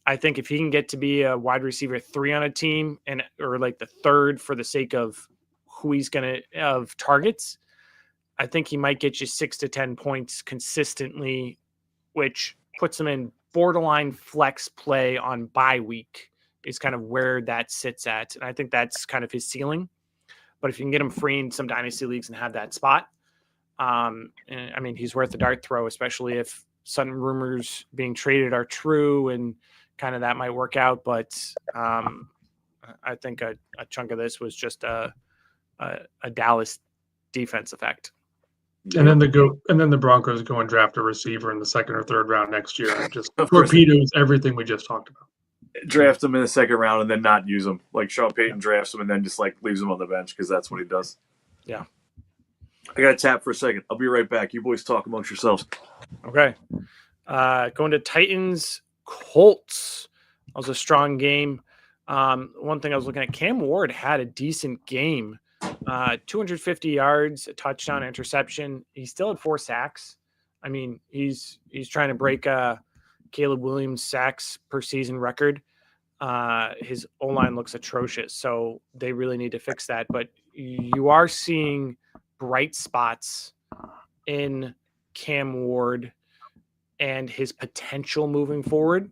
[SPEAKER 1] I think if he can get to be a wide receiver 3 on a team, or like the 3rd for the sake of who he's going to of targets, I think he might get you 6 to 10 points consistently, which puts him in borderline flex play on bye week is kind of where that sits at. And I think that's kind of his ceiling. But if you can get him free in some dynasty leagues and have that spot, and I mean, he's worth a dart throw, especially if sudden rumors being traded are true and kind of that might work out. But I think a chunk of this was just a Dallas defense effect.
[SPEAKER 3] And then the Broncos go and draft a receiver in the 2nd or 3rd round next year and just torpedoes everything we just talked about.
[SPEAKER 2] Draft him in the 2nd round and then not use him. Like Sean Payton drafts him and then just like leaves him on the bench because that's what he does.
[SPEAKER 1] Yeah.
[SPEAKER 2] I got to tap for a second. I'll be right back. You boys talk amongst yourselves.
[SPEAKER 1] Okay. Going to Titans Colts. That was a strong game. One thing I was looking at, Cam Ward had a decent game. 250 yards, a touchdown, interception. He still had 4 sacks. I mean, he's trying to break Caleb Williams' sacks per season record. His O-line looks atrocious, so they really need to fix that. But you are seeing bright spots in Cam Ward and his potential moving forward.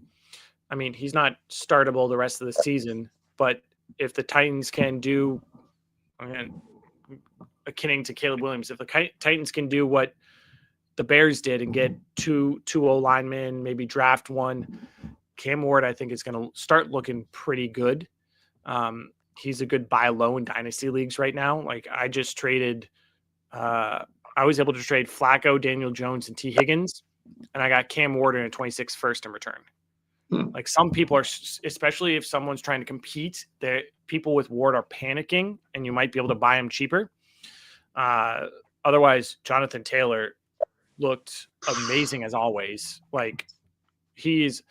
[SPEAKER 1] I mean, he's not startable the rest of the season, but if the Titans can do, again, akin to Caleb Williams, if the Titans can do what the Bears did and get two O-linemen, maybe draft one, Cam Ward, I think, is going to start looking pretty good. He's a good buy low in dynasty leagues right now. Like I just traded, I was able to trade Flacco, Daniel Jones, and T. Higgins, and I got Cam Ward in a 26 first in return. Like some people are, especially if someone's trying to compete, people with Ward are panicking, and you might be able to buy him cheaper. Otherwise, Jonathan Taylor looked amazing as always. Like he's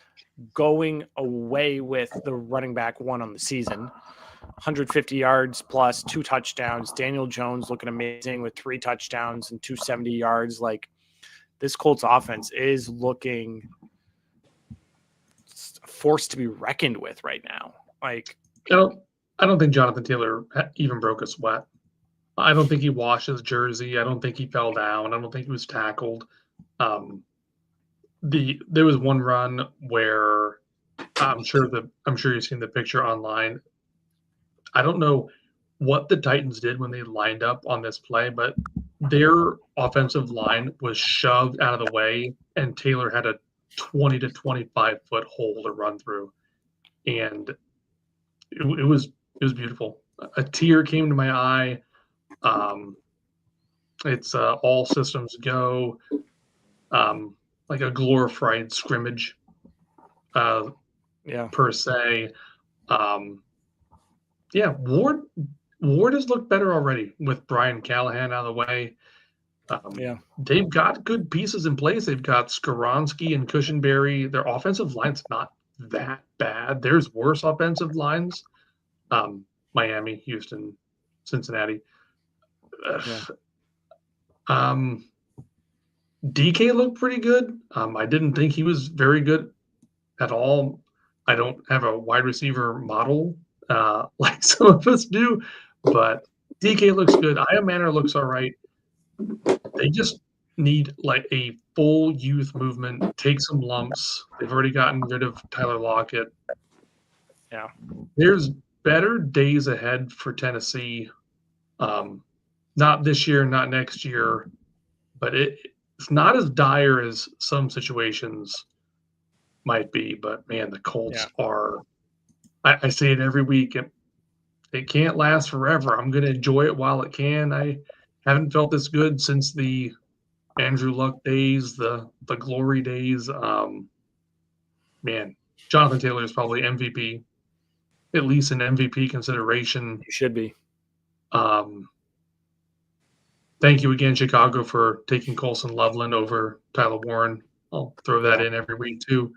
[SPEAKER 1] going away with the running back 1 on the season. 150 yards plus 2 touchdowns. Daniel Jones looking amazing with 3 touchdowns and 270 yards. Like this Colts offense is looking forced to be reckoned with right now. Like
[SPEAKER 3] I don't think Jonathan Taylor even broke a sweat. I don't think he washed his jersey. I don't think he fell down. I don't think he was tackled. There was one run where I'm sure you've seen the picture online. I don't know what the Titans did when they lined up on this play, but their offensive line was shoved out of the way, and Taylor had a 20 to 25 foot hole to run through, and it was beautiful. A tear came to my eye. It's all systems go, like a glorified scrimmage, per se. Ward has looked better already with Brian Callahan out of the way. They've got good pieces in place. They've got Skoronski and Cushenberry. Their offensive line's not that bad. There's worse offensive lines. Miami, Houston, Cincinnati. DK looked pretty good. I didn't think he was very good at all. I don't have a wide receiver model like some of us do, but DK looks good. Aya Manor looks all right. They just need like a full youth movement, take some lumps. They've already gotten rid of Tyler Lockett.
[SPEAKER 1] Yeah.
[SPEAKER 3] There's better days ahead for Tennessee. Not this year, not next year, but it's not as dire as some situations might be. But man, the Colts are. I say it every week. It can't last forever. I'm going to enjoy it while it can. I haven't felt this good since the Andrew Luck days, the glory days. Man, Jonathan Taylor is probably MVP, at least an MVP consideration.
[SPEAKER 1] He should be.
[SPEAKER 3] Thank you again, Chicago, for taking Colson Loveland over Tyler Warren. I'll throw that in every week too.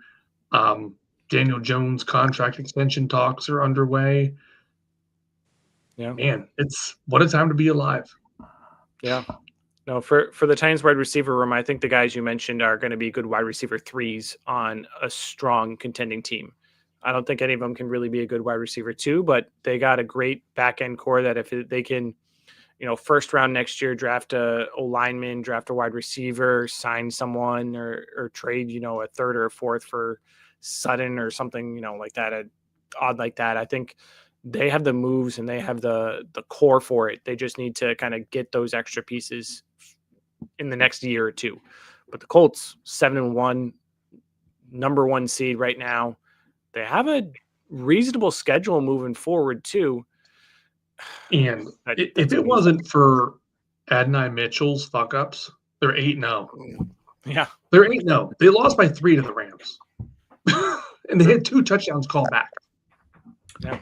[SPEAKER 3] Daniel Jones contract extension talks are underway.
[SPEAKER 1] Yeah,
[SPEAKER 3] man, it's what a time to be alive.
[SPEAKER 1] Yeah. No, for the Titans wide receiver room, I think the guys you mentioned are going to be good wide receiver threes on a strong contending team. I don't think any of them can really be a good wide receiver two, but they got a great back end core that if they can, first round next year, draft a lineman, draft a wide receiver, sign someone or trade, a third or a fourth for Sutton or something, like that, odd like that. I think they have the moves and they have the core for it. They just need to kind of get those extra pieces in the next year or two. But the Colts, 7-1, number one seed right now. They have a reasonable schedule moving forward too.
[SPEAKER 3] And if it wasn't for Adonai Mitchell's fuck ups, they're 8-0.
[SPEAKER 1] Yeah.
[SPEAKER 3] They're 8-0. They lost by 3 to the Rams. And they had 2 touchdowns called back.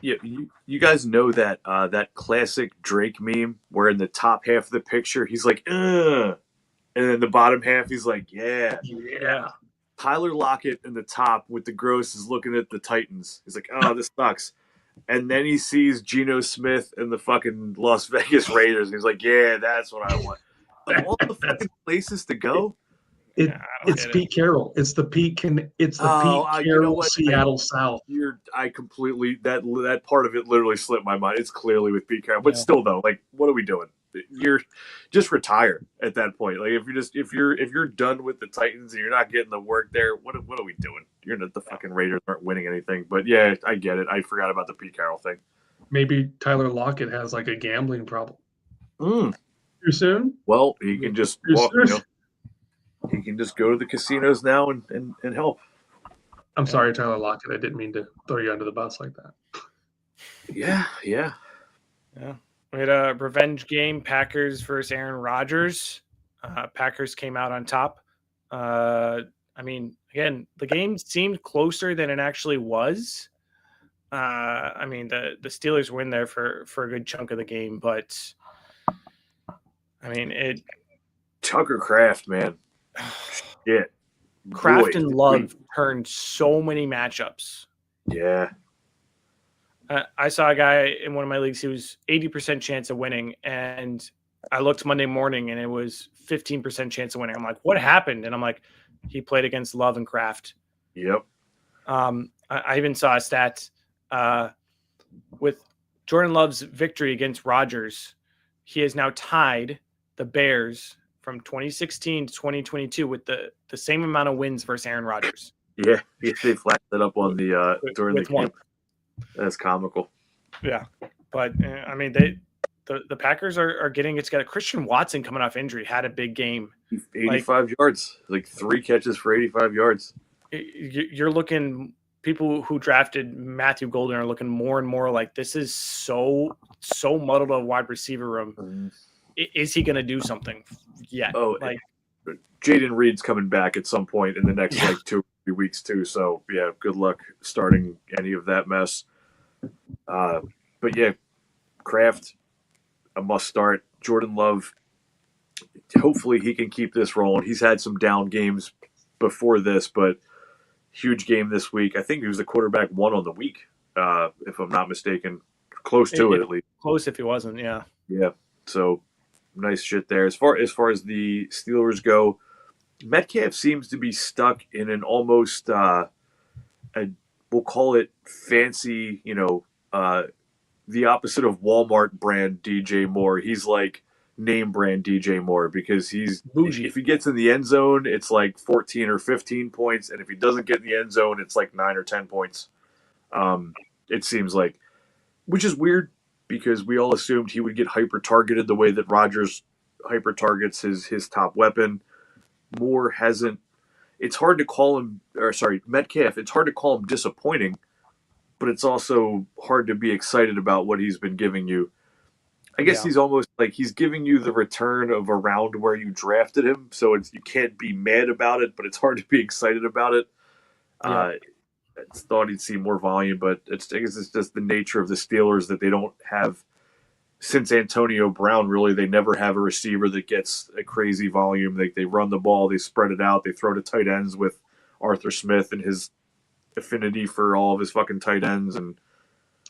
[SPEAKER 2] Yeah, you guys know that that classic Drake meme where in the top half of the picture he's like, ugh, and then the bottom half he's like, yeah. Tyler Lockett in the top with the gross is looking at the Titans. He's like, oh, this sucks. And then he sees Geno Smith and the fucking Las Vegas Raiders. He's like, yeah, that's what I want. Of all the fucking places to go,
[SPEAKER 3] it's Pete Carroll. It's the Pete Carroll Seattle South.
[SPEAKER 2] I completely that part of it literally slipped my mind. It's clearly with Pete Carroll, but still though, like, what are we doing? You're just retire at that point. Like if you're done with the Titans and you're not getting the work there, what are we doing? The fucking Raiders aren't winning anything. But yeah, I get it. I forgot about the Pete Carroll thing.
[SPEAKER 3] Maybe Tyler Lockett has like a gambling problem.
[SPEAKER 2] Too
[SPEAKER 3] soon?
[SPEAKER 2] Well, he can just he can just go to the casinos now and help.
[SPEAKER 3] I'm sorry, Tyler Lockett. I didn't mean to throw you under the bus like that.
[SPEAKER 2] Yeah.
[SPEAKER 1] We had a revenge game, Packers versus Aaron Rodgers. Packers came out on top. Again, the game seemed closer than it actually was. The Steelers win there for a good chunk of the game, but
[SPEAKER 2] Tucker Kraft, man. Shit.
[SPEAKER 1] Kraft and Love turned so many matchups.
[SPEAKER 2] Yeah.
[SPEAKER 1] I saw a guy in one of my leagues, he was 80% chance of winning, and I looked Monday morning and it was 15% chance of winning. I'm like, what happened? And I'm like, he played against Love and Kraft.
[SPEAKER 2] Yep.
[SPEAKER 1] I even saw a stat with Jordan Love's victory against Rodgers. He has now tied the Bears from 2016 to 2022 with the same amount of wins versus Aaron Rodgers.
[SPEAKER 2] Yeah, they flashed that up on the during the game. That's comical.
[SPEAKER 1] Yeah, but the Packers are getting it together. Christian Watson, coming off injury, had a big game.
[SPEAKER 2] 85 yards, like 3 catches for 85 yards.
[SPEAKER 1] You're looking, people who drafted Matthew Golden are looking more and more like this is so muddled a wide receiver room. Mm-hmm. Is he going to do something? Yeah.
[SPEAKER 2] Oh, Jaden Reed's coming back at some point in the next 2 or 3 weeks too. So yeah, good luck starting any of that mess. But yeah, Kraft, a must start. Jordan Love, hopefully he can keep this rolling. He's had some down games before this, but huge game this week. I think he was the quarterback 1 on the week, if I'm not mistaken. Close to it at least.
[SPEAKER 1] Close if he wasn't, yeah.
[SPEAKER 2] Yeah. So nice shit there. As far as the Steelers go, Metcalf seems to be stuck in an almost we'll call it fancy, the opposite of Walmart brand DJ Moore. He's like name brand DJ Moore because he's bougie. If he gets in the end zone, it's like 14 or 15 points, and if he doesn't get in the end zone, it's like 9 or 10 points. it seems like, which is weird because we all assumed he would get hyper targeted the way that Rodgers hyper targets his top weapon. Moore hasn't. It's hard to call him, or sorry, Metcalf. It's hard to call him disappointing, but it's also hard to be excited about what he's been giving you. I guess he's almost like he's giving you the return of around where you drafted him, so you can't be mad about it, but it's hard to be excited about it. I thought he'd see more volume, but I guess it's just the nature of the Steelers that they don't have. Since Antonio Brown, really, they never have a receiver that gets a crazy volume. They run the ball, they spread it out, they throw to tight ends with Arthur Smith and his affinity for all of his fucking tight ends, and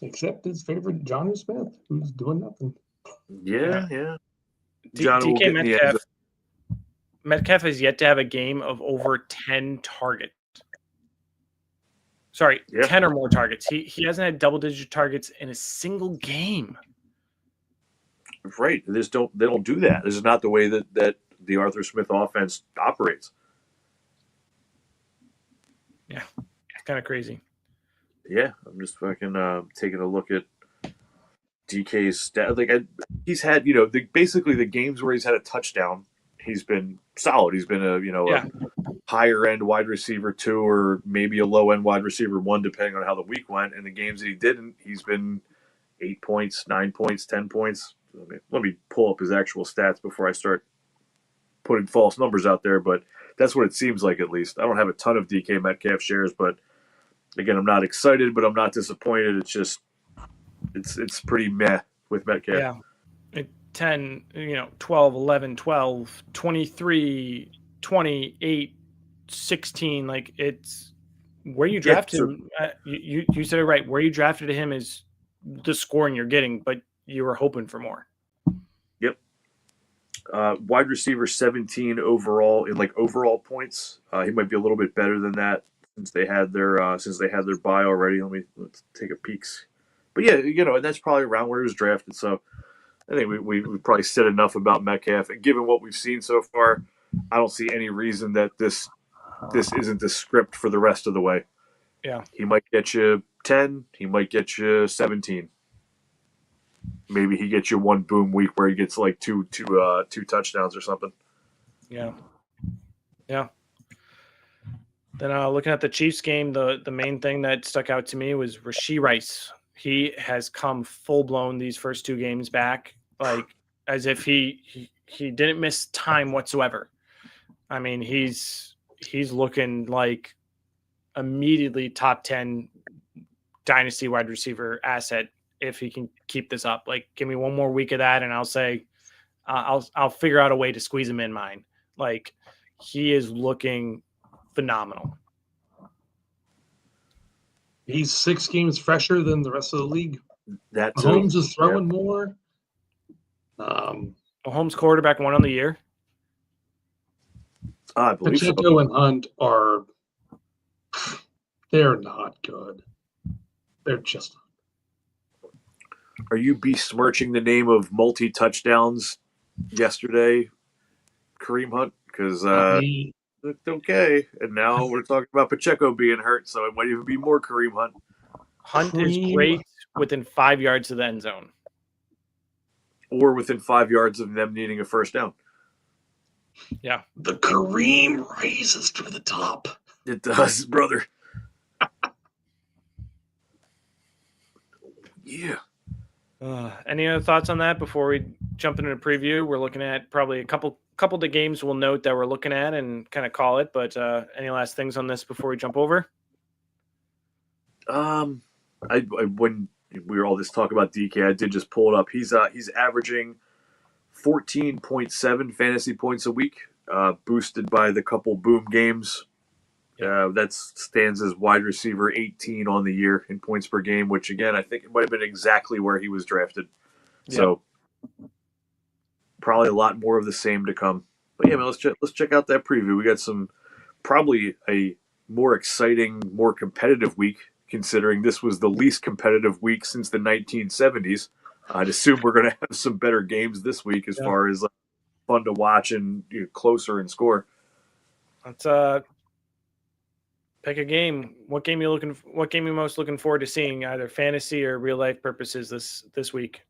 [SPEAKER 3] except his favorite Jonnu Smith, who's doing nothing.
[SPEAKER 2] Yeah.
[SPEAKER 1] DK Metcalf has yet to have a game of over 10 targets. Sorry, 10 or more targets. He hasn't had double-digit targets in a single game.
[SPEAKER 2] Right. They don't do that. This is not the way that the Arthur Smith offense operates.
[SPEAKER 1] Yeah. It's kind of crazy.
[SPEAKER 2] Yeah. I'm just fucking taking a look at DK's stat. Like he's had, basically the games where he's had a touchdown, he's been solid. He's been a higher end wide receiver 2 or maybe a low end wide receiver 1, depending on how the week went. And the games that he didn't, he's been 8 points, 9 points, 10 points. Let me pull up his actual stats before I start putting false numbers out there, but that's what it seems like, at least. I don't have a ton of DK Metcalf shares, but again, I'm not excited, but I'm not disappointed. It's just it's pretty meh with Metcalf.
[SPEAKER 1] Yeah. 10, 12, 11, 12, 23, 28, 16. Like, it's where you drafted him. You said it right. Where you drafted him is the scoring you're getting, but you were hoping for more.
[SPEAKER 2] Yep. Wide receiver 17 overall in overall points. He might be a little bit better than that since they had their bye already. Let's take a peek. But yeah, that's probably around where he was drafted. So I think we probably said enough about Metcalf. And given what we've seen so far, I don't see any reason that this isn't the script for the rest of the way.
[SPEAKER 1] Yeah.
[SPEAKER 2] He might get you 10. He might get you 17. Maybe he gets you one boom week where he gets like two touchdowns or something.
[SPEAKER 1] Yeah. Then looking at the Chiefs game, the main thing that stuck out to me was Rashee Rice. He has come full blown these first 2 games back, like as if he didn't miss time whatsoever. I mean, he's looking like immediately top 10 dynasty wide receiver asset if he can keep this up. Like, give me one more week of that, and I'll say I'll figure out a way to squeeze him in mine. Like, he is looking phenomenal.
[SPEAKER 3] He's 6 games fresher than the rest of the league.
[SPEAKER 2] That
[SPEAKER 3] Mahomes is throwing more.
[SPEAKER 1] Mahomes quarterback 1 on the year.
[SPEAKER 2] I believe
[SPEAKER 3] Pacheco and Hunt they're not good. They're just not.
[SPEAKER 2] Are you besmirching the name of multi-touchdowns yesterday, Kareem Hunt? Because looked okay, and now we're talking about Pacheco being hurt, so it might even be more Kareem Hunt.
[SPEAKER 1] Hunt is great within 5 yards of the end zone.
[SPEAKER 2] Or within 5 yards of them needing a first down.
[SPEAKER 1] Yeah.
[SPEAKER 3] The Kareem rises to the top.
[SPEAKER 2] It does, brother. Yeah.
[SPEAKER 1] Any other thoughts on that before we jump into the preview? We're looking at probably a couple of the games we'll note that we're looking at and kind of call it. But any last things on this before we jump over?
[SPEAKER 2] When we were all this talk about DK, I did just pull it up. He's averaging 14.7 fantasy points a week, boosted by the couple boom games. That stands as wide receiver 18 on the year in points per game, which again I think it might have been exactly where he was drafted. Yep. So probably a lot more of the same to come. But yeah, man, let's check out that preview. We got some probably a more exciting, more competitive week, considering this was the least competitive week since the 1970s. I'd assume we're going to have some better games this week as far as fun to watch and closer in score.
[SPEAKER 1] Let's Pick a game. What game you most looking forward to seeing, either fantasy or real life purposes this week?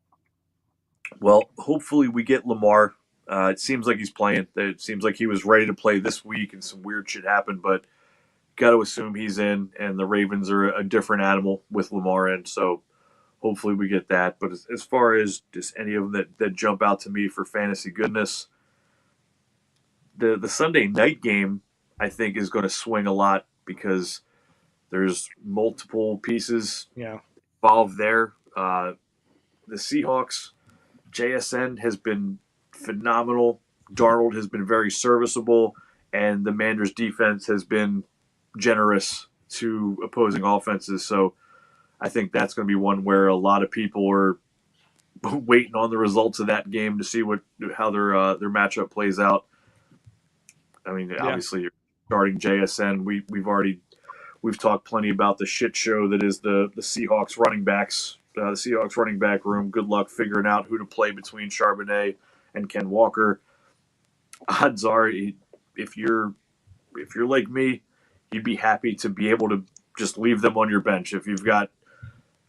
[SPEAKER 2] Well, hopefully we get Lamar. It seems like he's playing. It seems like he was ready to play this week, and some weird shit happened. But got to assume he's in. And the Ravens are a different animal with Lamar in. So hopefully we get that. But as far as just any of them that jump out to me for fantasy goodness, the Sunday night game I think is going to swing a lot because there's multiple pieces involved there. The Seahawks, JSN has been phenomenal. Darnold has been very serviceable, and the Manders defense has been generous to opposing offenses. So I think that's going to be one where a lot of people are waiting on the results of that game to see how their matchup plays out. I mean, obviously you're starting JSN. We've talked plenty about the shit show that is the Seahawks running backs, the Seahawks running back room. Good luck figuring out who to play between Charbonnet and Ken Walker. Odds are, if you're like me, you'd be happy to be able to just leave them on your bench. If you've got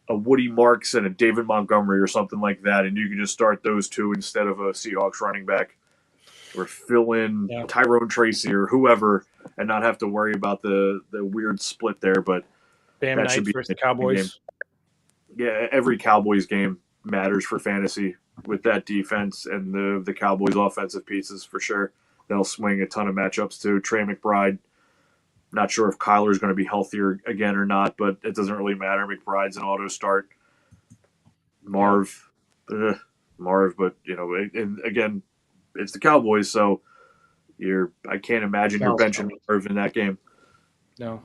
[SPEAKER 2] a Woody Marks and a David Montgomery or something like that, and you can just start those two instead of a Seahawks running back, or fill in Tyrone Tracy or whoever, and not have to worry about the weird split there. But
[SPEAKER 1] Bam Knights versus the Cowboys.
[SPEAKER 2] Yeah, every Cowboys game matters for fantasy with that defense and the Cowboys offensive pieces for sure. They'll swing a ton of matchups too. Trey McBride, not sure if Kyler's going to be healthier again or not, but it doesn't really matter. McBride's an auto start. Marv, but and again, it's the Cowboys, so I can't imagine you're benching Marv in that game.
[SPEAKER 1] No.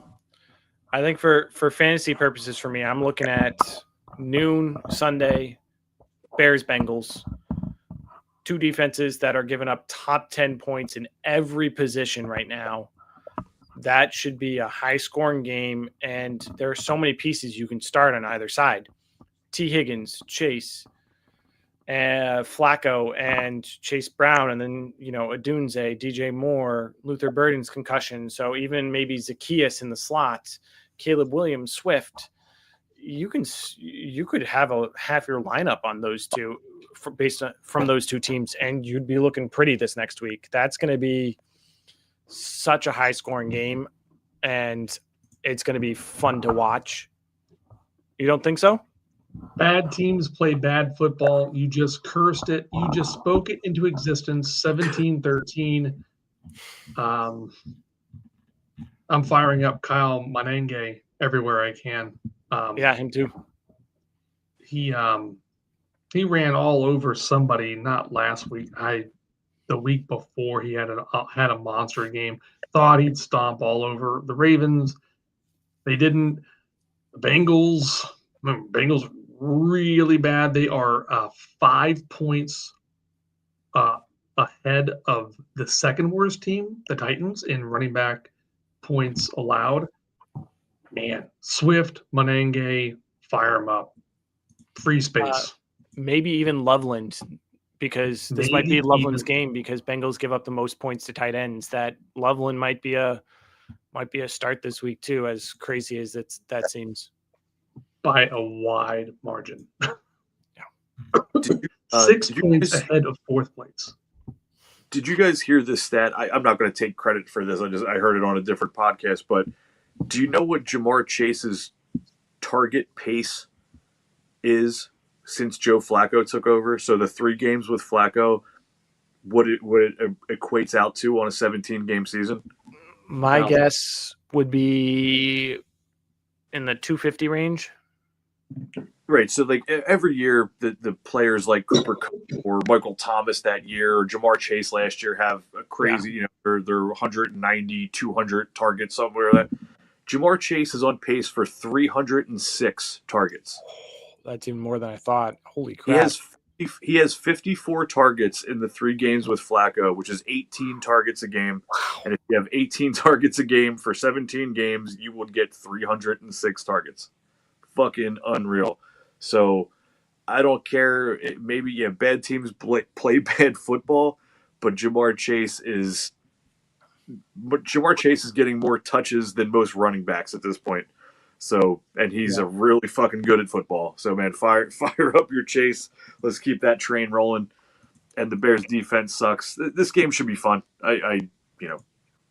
[SPEAKER 1] I think for fantasy purposes for me, I'm looking at noon Sunday, Bears-Bengals. Two defenses that are giving up top 10 points in every position right now. That should be a high-scoring game, and there are so many pieces you can start on either side. T. Higgins, Chase, Flacco, and Chase Brown, and then, Adunze, DJ Moore, Luther Burden's concussion. So even maybe Zacchaeus in the slot, Caleb Williams, Swift. You could have half your lineup on those two from those two teams, and you'd be looking pretty this next week. That's going to be such a high scoring game, and it's going to be fun to watch. You don't think so?
[SPEAKER 3] Bad teams play bad football. You just cursed it. You just spoke it into existence. 17-13. I'm firing up Kyle Manenge everywhere I can.
[SPEAKER 1] Him too.
[SPEAKER 3] He ran all over somebody. Not last week. The week before he had a monster game. Thought he'd stomp all over the Ravens. They didn't. The Bengals really bad. They are 5 points ahead of the second worst team, the Titans, in running back points allowed. Man, Swift, Manenge, fire them up. Free space.
[SPEAKER 1] Maybe even Loveland, because this might be Loveland's game, because Bengals give up the most points to tight ends. That Loveland might be a start this week too, as crazy as that seems.
[SPEAKER 3] By a wide margin. 6 points ahead of fourth place.
[SPEAKER 2] Did you guys hear this stat? I'm not going to take credit for this. I heard it on a different podcast, but do you know what Jamar Chase's target pace is since Joe Flacco took over? So the 3 games with Flacco, what it equates out to on a 17-game season?
[SPEAKER 1] My guess would be in the 250 range.
[SPEAKER 2] Right. So like every year the players like Cooper Kupp or Michael Thomas that year or Jamar Chase last year have a crazy, they're 190, 200 targets somewhere. That Jamar Chase is on pace for 306 targets.
[SPEAKER 1] That's even more than I thought. Holy crap.
[SPEAKER 2] He has 54 targets in the 3 games with Flacco, which is 18 targets a game. Wow. And if you have 18 targets a game for 17 games, you would get 306 targets. Fucking unreal. So I don't care. Bad teams play bad football, but Jamar Chase is but Jamar Chase is getting more touches than most running backs at this point. So, and he's a really fucking good at football. So, man, fire up your Chase. Let's keep that train rolling. And the Bears' defense sucks. This game should be fun.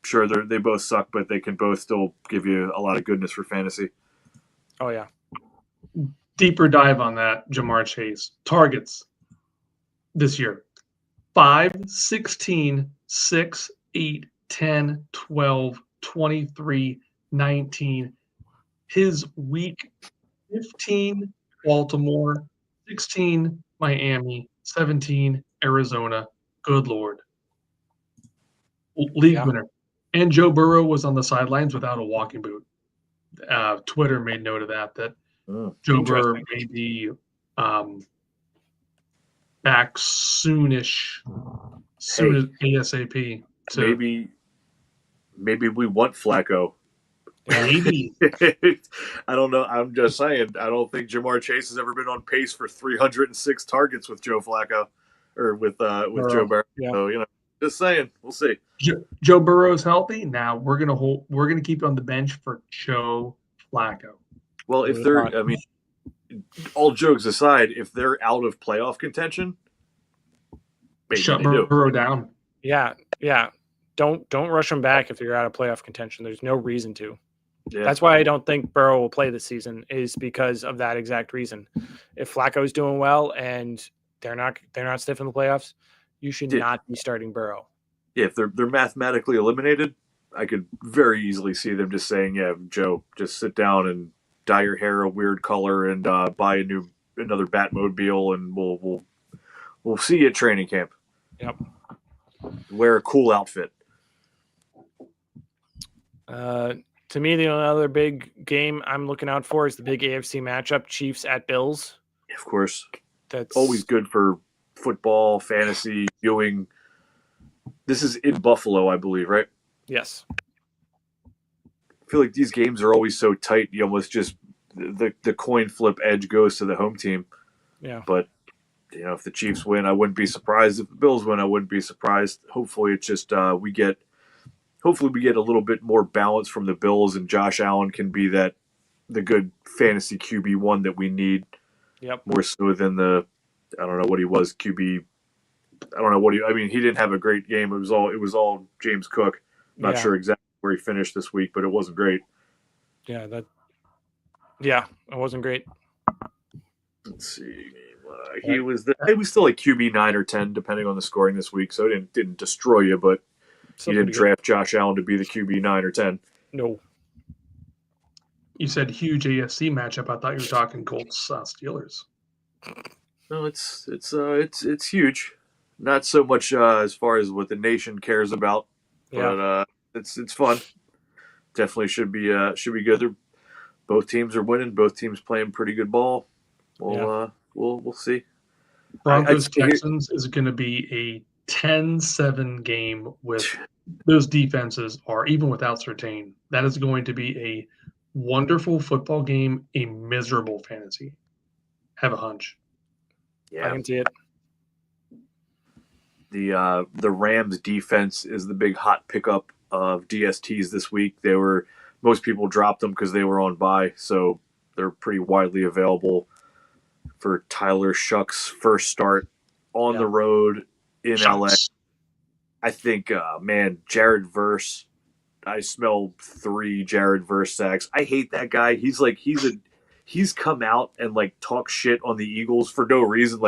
[SPEAKER 2] Sure, they both suck, but they can both still give you a lot of goodness for fantasy.
[SPEAKER 1] Oh yeah.
[SPEAKER 3] Deeper dive on that, Jamar Chase. Targets this year: 5, 16, 6, 8, 10, 12, 23, 19. His week 15, Baltimore, 16, Miami, 17, Arizona. Good Lord. League winner. And Joe Burrow was on the sidelines without a walking boot. Twitter made note of that Joe Burrow may be back soonish, ASAP.
[SPEAKER 2] Maybe we want Flacco.
[SPEAKER 3] Maybe.
[SPEAKER 2] I don't know. I'm just saying. I don't think Jamar Chase has ever been on pace for 306 targets with Joe Flacco or with Joe Burrow. Yeah. So just saying. We'll see.
[SPEAKER 3] Joe Burrow's healthy. Now we're gonna keep on the bench for Joe Flacco.
[SPEAKER 2] Well, if they're, all jokes aside, if they're out of playoff contention,
[SPEAKER 3] shut Burrow down.
[SPEAKER 1] Yeah. Don't rush him back if you're out of playoff contention. There's no reason to. Yeah. That's why I don't think Burrow will play this season, is because of that exact reason. If Flacco's doing well and they're not stiff in the playoffs, you should not be starting Burrow.
[SPEAKER 2] Yeah, if they're mathematically eliminated, I could very easily see them just saying, "Yeah, Joe, just sit down and dye your hair a weird color and buy another Batmobile, and we'll see you at training camp.
[SPEAKER 1] Yep.
[SPEAKER 2] Wear a cool outfit."
[SPEAKER 1] To me, the only other big game I'm looking out for is the big AFC matchup: Chiefs at Bills.
[SPEAKER 2] Of course,
[SPEAKER 1] that's
[SPEAKER 2] always good for football, fantasy viewing. This is in Buffalo, I believe, right?
[SPEAKER 1] Yes.
[SPEAKER 2] I feel like these games are always so tight. You almost just the coin flip edge goes to the home team.
[SPEAKER 1] Yeah.
[SPEAKER 2] But if the Chiefs win, I wouldn't be surprised. If the Bills win, I wouldn't be surprised. Hopefully, it's just we get a little bit more balance from the Bills, and Josh Allen can be the good fantasy QB1 that we need.
[SPEAKER 1] Yep.
[SPEAKER 2] More so than I don't know what he was QB. I don't know what he didn't have a great game. It was all James Cook. Not sure exactly where he finished this week, but it wasn't great.
[SPEAKER 1] Yeah, it wasn't great.
[SPEAKER 2] Let's see. He was still like QB 9 or 10, depending on the scoring this week. So it didn't destroy you, but you didn't draft Josh Allen to be the QB 9 or 10.
[SPEAKER 1] No.
[SPEAKER 3] You said huge AFC matchup. I thought you were talking Colts Steelers.
[SPEAKER 2] No, it's huge. Not so much as far as what the nation cares about, but it's fun. Definitely should be good. Both teams are winning. Both teams playing pretty good ball. We'll see.
[SPEAKER 3] Broncos Texans is going to be a 10-7 game with those defenses, or even without Surtain. That is going to be a wonderful football game, a miserable fantasy. Have a hunch.
[SPEAKER 1] Yeah, I can see it.
[SPEAKER 2] The Rams defense is the big hot pickup of DSTs this week. Most people dropped them because they were on bye, so they're pretty widely available for Tyler Shuck's first start on the road in LA. I think, Jared Verse. I smell 3 Jared Verse sacks. I hate that guy. He's come out and talk shit on the Eagles for no reason.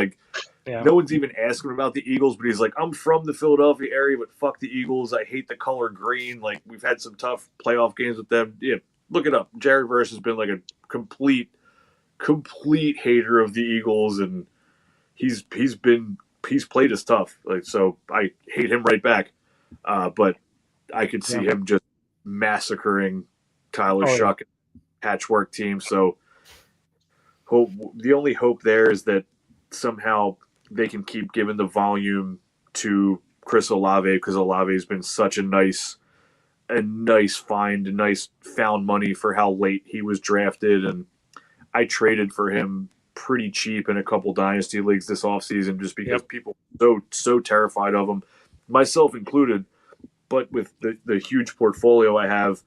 [SPEAKER 2] No one's even asking about the Eagles, but he's like, I'm from the Philadelphia area, but fuck the Eagles. I hate the color green. We've had some tough playoff games with them. Yeah, look it up. Jared Verse has been a complete hater of the Eagles, and he's played us tough. So I hate him right back. But I could see him just massacring Tyler Shuck and patchwork team. So the only hope there is that somehow they can keep giving the volume to Chris Olave, because Olave has been such a nice find, a nice found money for how late he was drafted. And I traded for him pretty cheap in a couple dynasty leagues this offseason just because people are so terrified of him, myself included. But with the huge portfolio I have,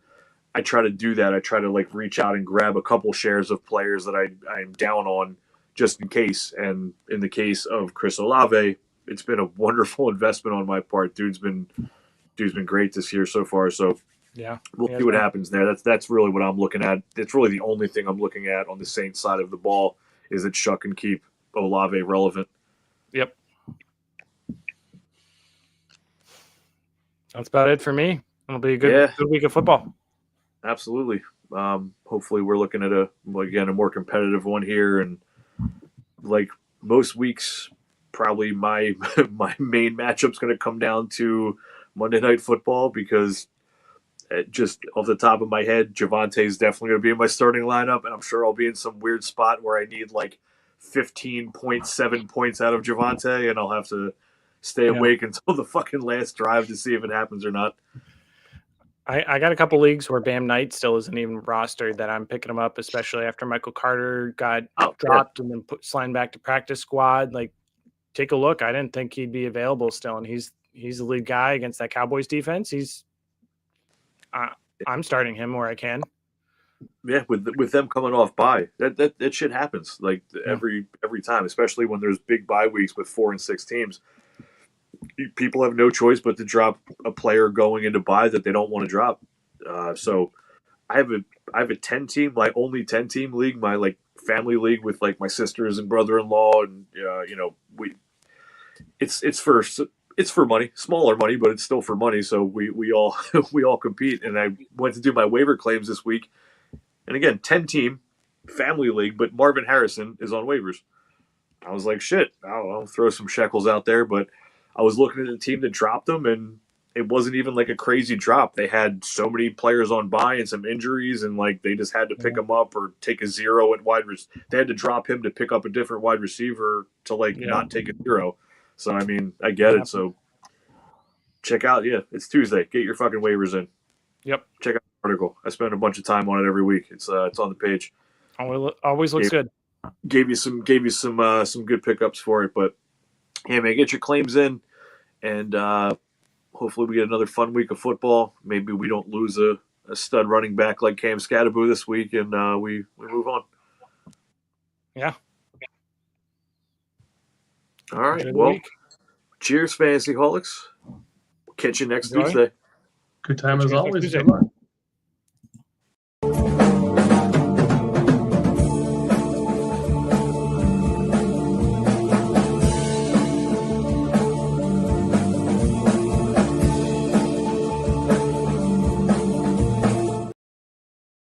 [SPEAKER 2] I try to do that. I try to like reach out and grab a couple shares of players that I'm down on just in case. And in the case of Chris Olave, it's been a wonderful investment on my part. Dude's been great this year so far. So
[SPEAKER 1] yeah,
[SPEAKER 2] we'll see what happens there. That's really what I'm looking at. It's really the only thing I'm looking at on the Saints side of the ball is that Shuck can keep Olave relevant.
[SPEAKER 1] Yep. That's about it for me. It'll be a good week of football.
[SPEAKER 2] Absolutely. Hopefully we're looking at a more competitive one here, and like most weeks, probably my main matchup's going to come down to Monday Night Football because just off the top of my head, Javonte is definitely going to be in my starting lineup, and I'm sure I'll be in some weird spot where I need like 15.7 points out of Javonte, and I'll have to stay awake until the fucking last drive to see if it happens or not.
[SPEAKER 1] I got a couple leagues where Bam Knight still isn't even rostered that I'm picking him up, especially after Michael Carter got dropped and then sliding back to practice squad. Like, take a look. I didn't think he'd be available still, and he's the lead guy against that Cowboys defense. I'm starting him where I can.
[SPEAKER 2] Yeah, with them coming off bye, that shit happens like every time, especially when there's big bye weeks with 4 and 6 teams. People have no choice but to drop a player going into bye that they don't want to drop. So I have a 10 team, like only 10 team league, my like family league with like my sisters and brother-in-law, and it's for money, smaller money, but it's still for money. So we all we all compete. And I went to do my waiver claims this week, and again 10 team family league, but Marvin Harrison is on waivers. I was like, shit, I'll throw some shekels out there, but I was looking at the team that dropped them, and it wasn't even like a crazy drop. They had so many players on bye and some injuries, and like they just had to pick him up or take a 0 at wide receiver. They had to drop him to pick up a different wide receiver to not take a 0. So I mean, I get it. So check out, it's Tuesday. Get your fucking waivers in.
[SPEAKER 1] Yep.
[SPEAKER 2] Check out the article. I spend a bunch of time on it every week. It's on the page.
[SPEAKER 1] Always looks good.
[SPEAKER 2] Gave you some good pickups for it, but yeah, man, get your claims in. And hopefully we get another fun week of football. Maybe we don't lose a stud running back like Cam Scatterbo this week, and we move on.
[SPEAKER 1] Yeah.
[SPEAKER 2] All right. Well, cheers, Fantasy Holics. Catch you next Tuesday.
[SPEAKER 3] Good time as always. Good luck.